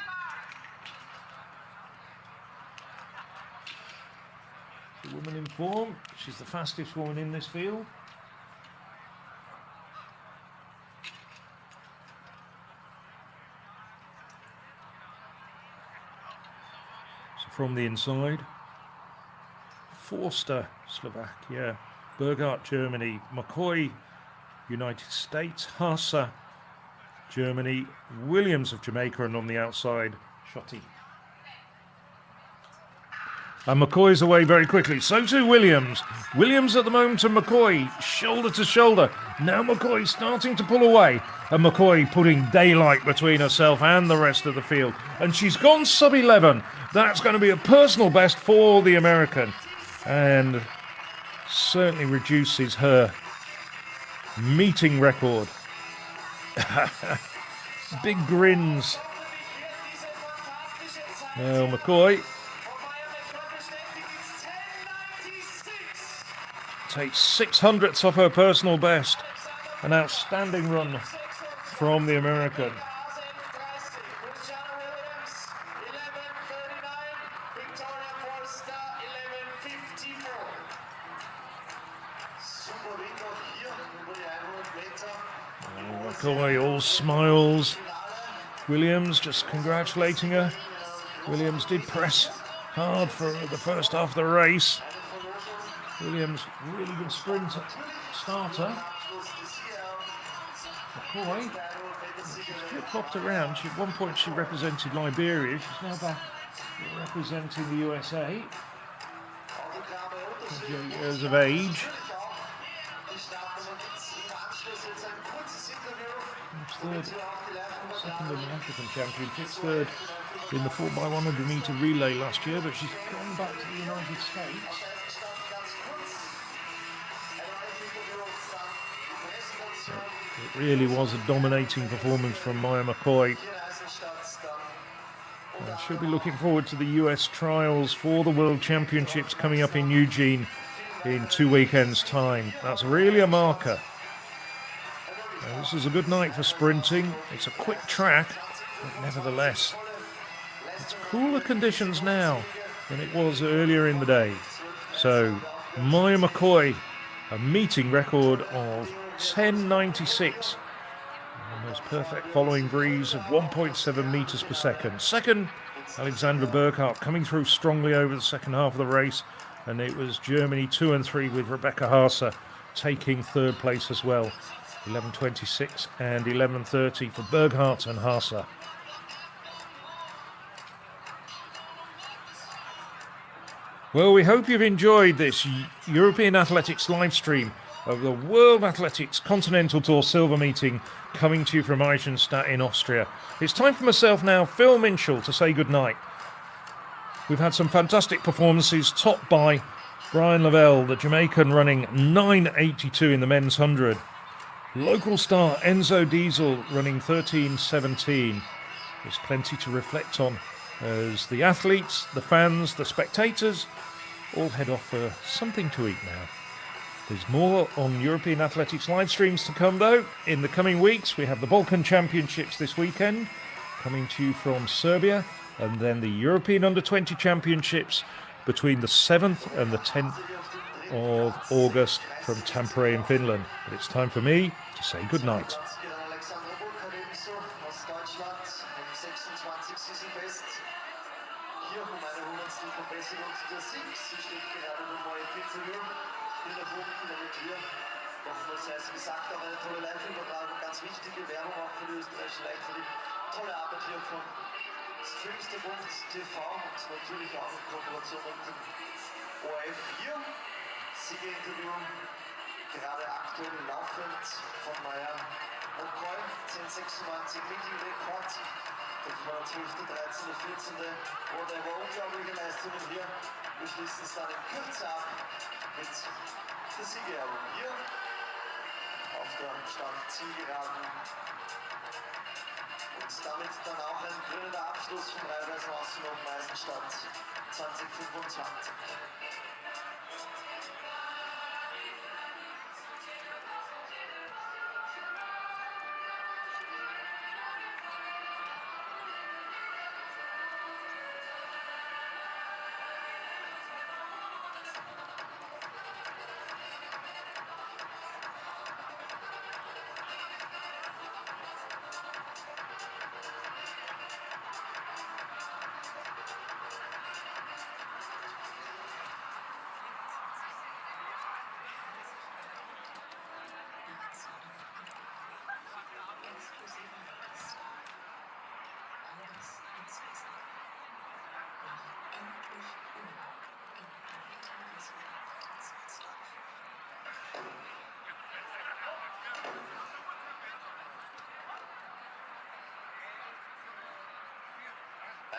S6: The woman in form, she's the fastest woman in this field. So from the inside, Forster, Slovakia, Burkhardt, Germany, McCoy, United States, Haase, Germany, Williams of Jamaica, and on the outside, Schotti. And McCoy's away very quickly. So too Williams. Williams at the moment and McCoy shoulder to shoulder. Now McCoy starting to pull away. And McCoy putting daylight between herself and the rest of the field. And she's gone sub-11. That's going to be a personal best for the American. And certainly reduces her meeting record. Big grins. Now McCoy takes 600ths off her personal best. An outstanding run from the American. McCoy all smiles. Williams just congratulating her. Williams did press hard for the first half of the race. Williams, really good sprint starter. McCoy, she's flip-flopped around. At one point she represented Liberia. She's now back representing the USA. 28 years of age. Third, second in the African Championships, third in the 4x100 metre relay last year, but she's gone back to the United States. It really was a dominating performance from Maya McCoy. She'll be looking forward to the US trials for the World Championships coming up in Eugene in 2 weekends' time. That's really a marker. This is a good night for sprinting. It's a quick track, but nevertheless, It's cooler conditions now than it was earlier in the day. So Maya McCoy, a meeting record of 10.96. Almost perfect following breeze of 1.7 meters per second. Second, Alexandra Burkhardt coming through strongly over the second half of the race. And it was Germany 2 and 3 with Rebecca Haase taking third place as well. 11.26 and 11.30 for Burkhardt and Haase. Well, we hope you've enjoyed this European Athletics live stream of the World Athletics Continental Tour Silver Meeting coming to you from Eisenstadt in Austria. It's time for myself now, Phil Minshall, to say goodnight. We've had some fantastic performances, topped by Brian Lavelle, the Jamaican, running 9.82 in the men's 100. Local star Enzo Diesel running 13.17. There's plenty to reflect on as the athletes, the fans, the spectators all head off for something to eat now. There's more on European Athletics live streams to come though. In the coming weeks we have the Balkan Championships this weekend coming to you from Serbia, and then the European Under-20 Championships between the 7th and the 10th of August from Tampere in Finland. But it's time for me to say goodnight.
S7: Gesagt, auch eine tolle Live-Übertragung, ganz wichtige Werbung auch für die österreichische Leichtathletik. Tolle Arbeit hier von Streams.tv und natürlich auch in Kooperation mit dem ORF hier. Siegerinterview gerade aktuell laufend von Maya McCoy, 10.96 Meeting-Rekord. Das war der 12., 13., 14. Whatever, unglaubliche Leistungen hier. Wir schließen es dann in Kürze ab mit der Siegerehrung hier auf der Startzielgeraden. Und damit dann auch ein krönender Abschluss vom Raiffeisen Open Eisenstadt 2025.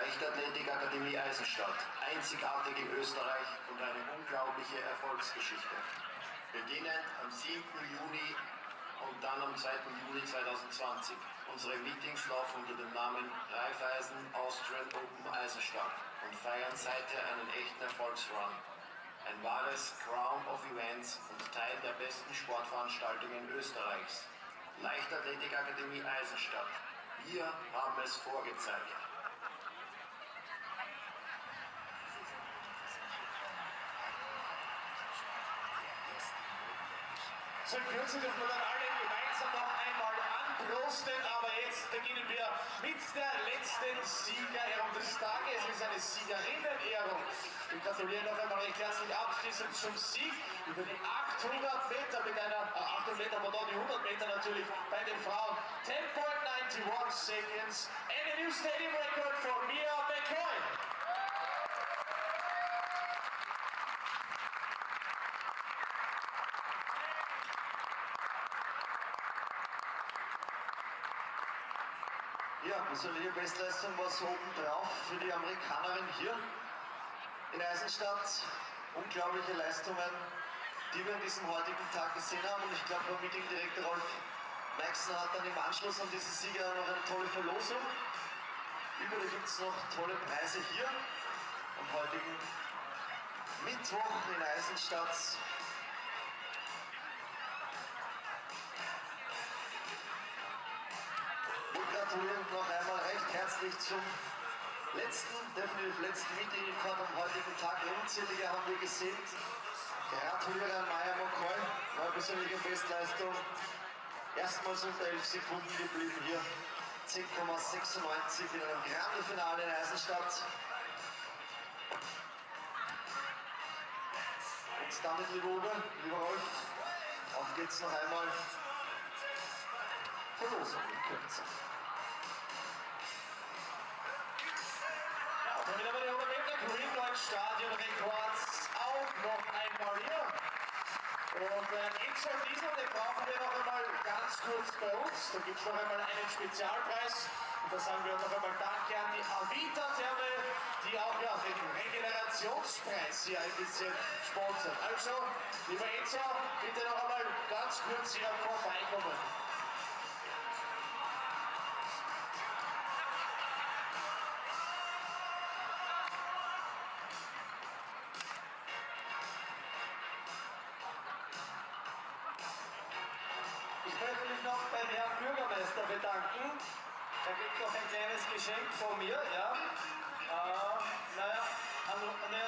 S8: Leichtathletikakademie Eisenstadt, einzigartig in Österreich und eine unglaubliche Erfolgsgeschichte. Beginnend am 7. Juni und dann am 2. Juli 2020. Unsere Meetings laufen unter dem Namen Raiffeisen AUSTRIAN Open Eisenstadt und feiern seither einen echten Erfolgsrun. Ein wahres Crown of Events und Teil der besten Sportveranstaltungen Österreichs. Leichtathletikakademie Eisenstadt. Wir haben es vorgezeigt.
S2: So in Kürze dürfen wir dann alle gemeinsam noch einmal anprosten, aber jetzt beginnen wir mit der letzten Siegerehrung des Tages. Es ist eine Siegerinnenehrung. Wir gratulieren noch einmal recht herzlich abschließend zum Sieg über die 800 Meter mit einer 800 Meter, aber dann die 100 Meter natürlich bei den Frauen. 10.91 seconds and a new stadium record for Mia McCoy.
S7: Ja, persönliche Bestleistung war so obendrauf für die Amerikanerin hier in Eisenstadt. Unglaubliche Leistungen, die wir an diesem heutigen Tag gesehen haben. Und ich glaube, der Meetingdirektor Rolf Meixner hat dann im Anschluss an diese Sieger noch eine tolle Verlosung. Überall gibt es noch tolle Preise hier am heutigen Mittwoch in Eisenstadt. Wir gratulieren noch einmal recht herzlich zum definitiv letzten Meeting am heutigen Tag. Unzählige haben wir gesehen. Gratuliere an Maya McCoy, neue persönliche Bestleistung. Erstmals unter 11 Sekunden geblieben hier. 10,96 in einem Grande Finale in Eisenstadt. Und damit, lieber Uwe, lieber Rolf, auf geht's noch einmal. Verlosung in Kürze.
S2: Ja, dann wieder bei der Überlebende Greenlight-Stadion-Rekords auch noch einmal hier. Und Exo Diesel, den brauchen wir noch einmal ganz kurz bei uns. Da gibt es noch einmal einen Spezialpreis. Und da sagen wir noch einmal Danke an die AUT-Therme, die auch ja, den Regenerationspreis hier ein bisschen sponsert. Also, lieber Exo, bitte noch einmal ganz kurz hier vorbeikommen. Ich möchte mich noch beim Herrn Bürgermeister bedanken. Er kriegt noch ein kleines Geschenk von mir. Ja. Naja,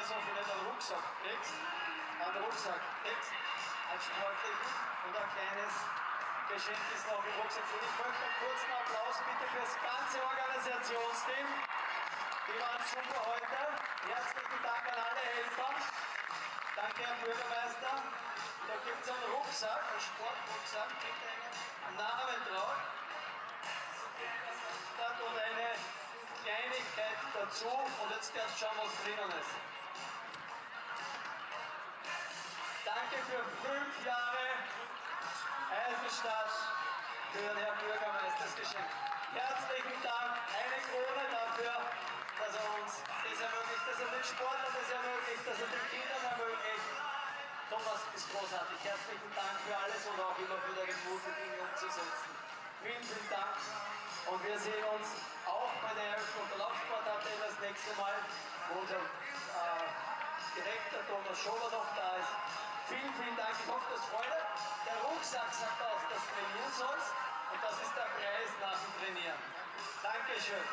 S2: so viel nicht einen Rucksack kriegst. Einen Rucksack kriegst, einen sportlichen und ein kleines Geschenk ist noch im Rucksack. Und ich möchte einen kurzen Applaus bitte für das ganze Organisationsteam. Die waren super heute. Herzlichen Dank an alle Helfer. Danke, Herr Bürgermeister. Da gibt es einen Rucksack, einen Sportrucksack mit einem Namen drauf. Und eine Kleinigkeit dazu. Und jetzt kannst du schauen, was drinnen ist. Danke für 5 Jahre Eisenstadt für den Herrn Bürgermeister das Geschenk. Herzlichen Dank, eine Krone dafür, dass er uns das ermöglicht, dass er den Sportlern das ermöglicht, dass er den Kindern ermöglicht. Thomas ist großartig. Herzlichen Dank für alles und auch immer für deine Mut, Dinge umzusetzen. Vielen, vielen Dank. Und wir sehen uns auch bei der Eröffnung der Laufsportart das nächste Mal, wo unser Direktor Thomas Schober noch da ist. Vielen, vielen Dank. Ich hoffe, das Freude. Der Rucksack sagt aus, dass du trainieren sollst. Und das ist der Preis nach dem Trainieren. Dankeschön.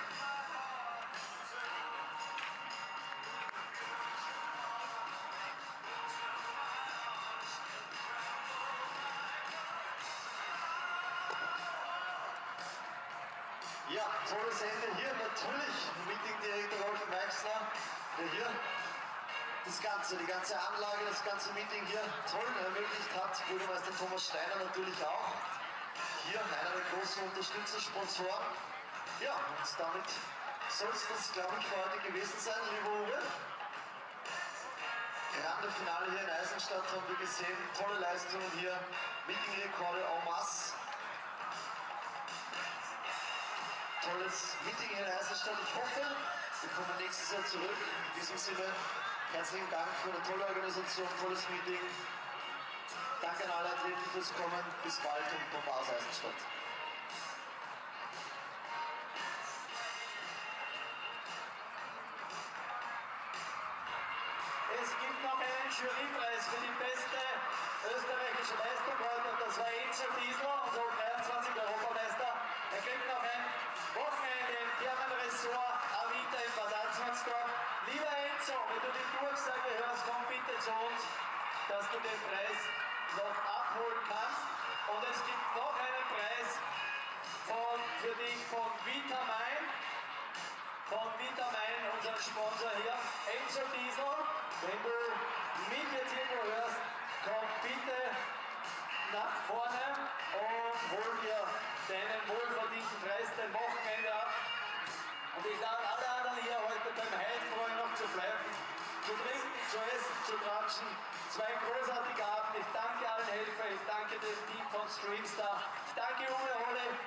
S7: Ja, tolles Ende hier. Natürlich Meetingdirektor Rolf Meixner, der hier die ganze Anlage, das ganze Meeting hier toll ermöglicht hat. Bürgermeister Thomas Steiner natürlich auch. Hier einer der großen Unterstützer-Sponsoren. Ja, und damit soll es das, glaube ich, für heute gewesen sein, lieber Uwe. Grande Finale hier in Eisenstadt haben wir gesehen. Tolle Leistungen hier. Meetingrekorde en masse. Tolles Meeting hier in Eisenstadt. Ich hoffe, wir kommen nächstes Jahr zurück. In diesem Sinne, herzlichen Dank für eine tolle Organisation, tolles Meeting. Danke an alle Athleten fürs Kommen. Bis bald und Papa aus Eisenstadt.
S2: Es gibt noch einen Jurypreis für die beste österreichische Leistung heute und das war Enzo Diesler, unser 23 Europameister. Er kriegt noch ein Wochenende im Thermenressort Avita in Bad Atzmannsdorf. Lieber Enzo, wenn du die Durchsage hörst, komm bitte zu uns, dass du den Preis noch abholen kannst. Und es gibt noch einen Preis für dich von Vita Main. Von Vita Main, unser Sponsor hier, Enzo Diesel. Wenn du mich jetzt irgendwo hörst, komm bitte nach vorne und hol dir deinen wohlverdienten Preis, den Wochenende ab. Und ich lade alle anderen hier heute beim Heilfreuen noch zu bleiben, zu trinken, zu essen, zu quatschen. Es war ein großartiger Abend. Ich danke allen Helfern, ich danke dem Team von Streamstar, ich danke Uwe Holle.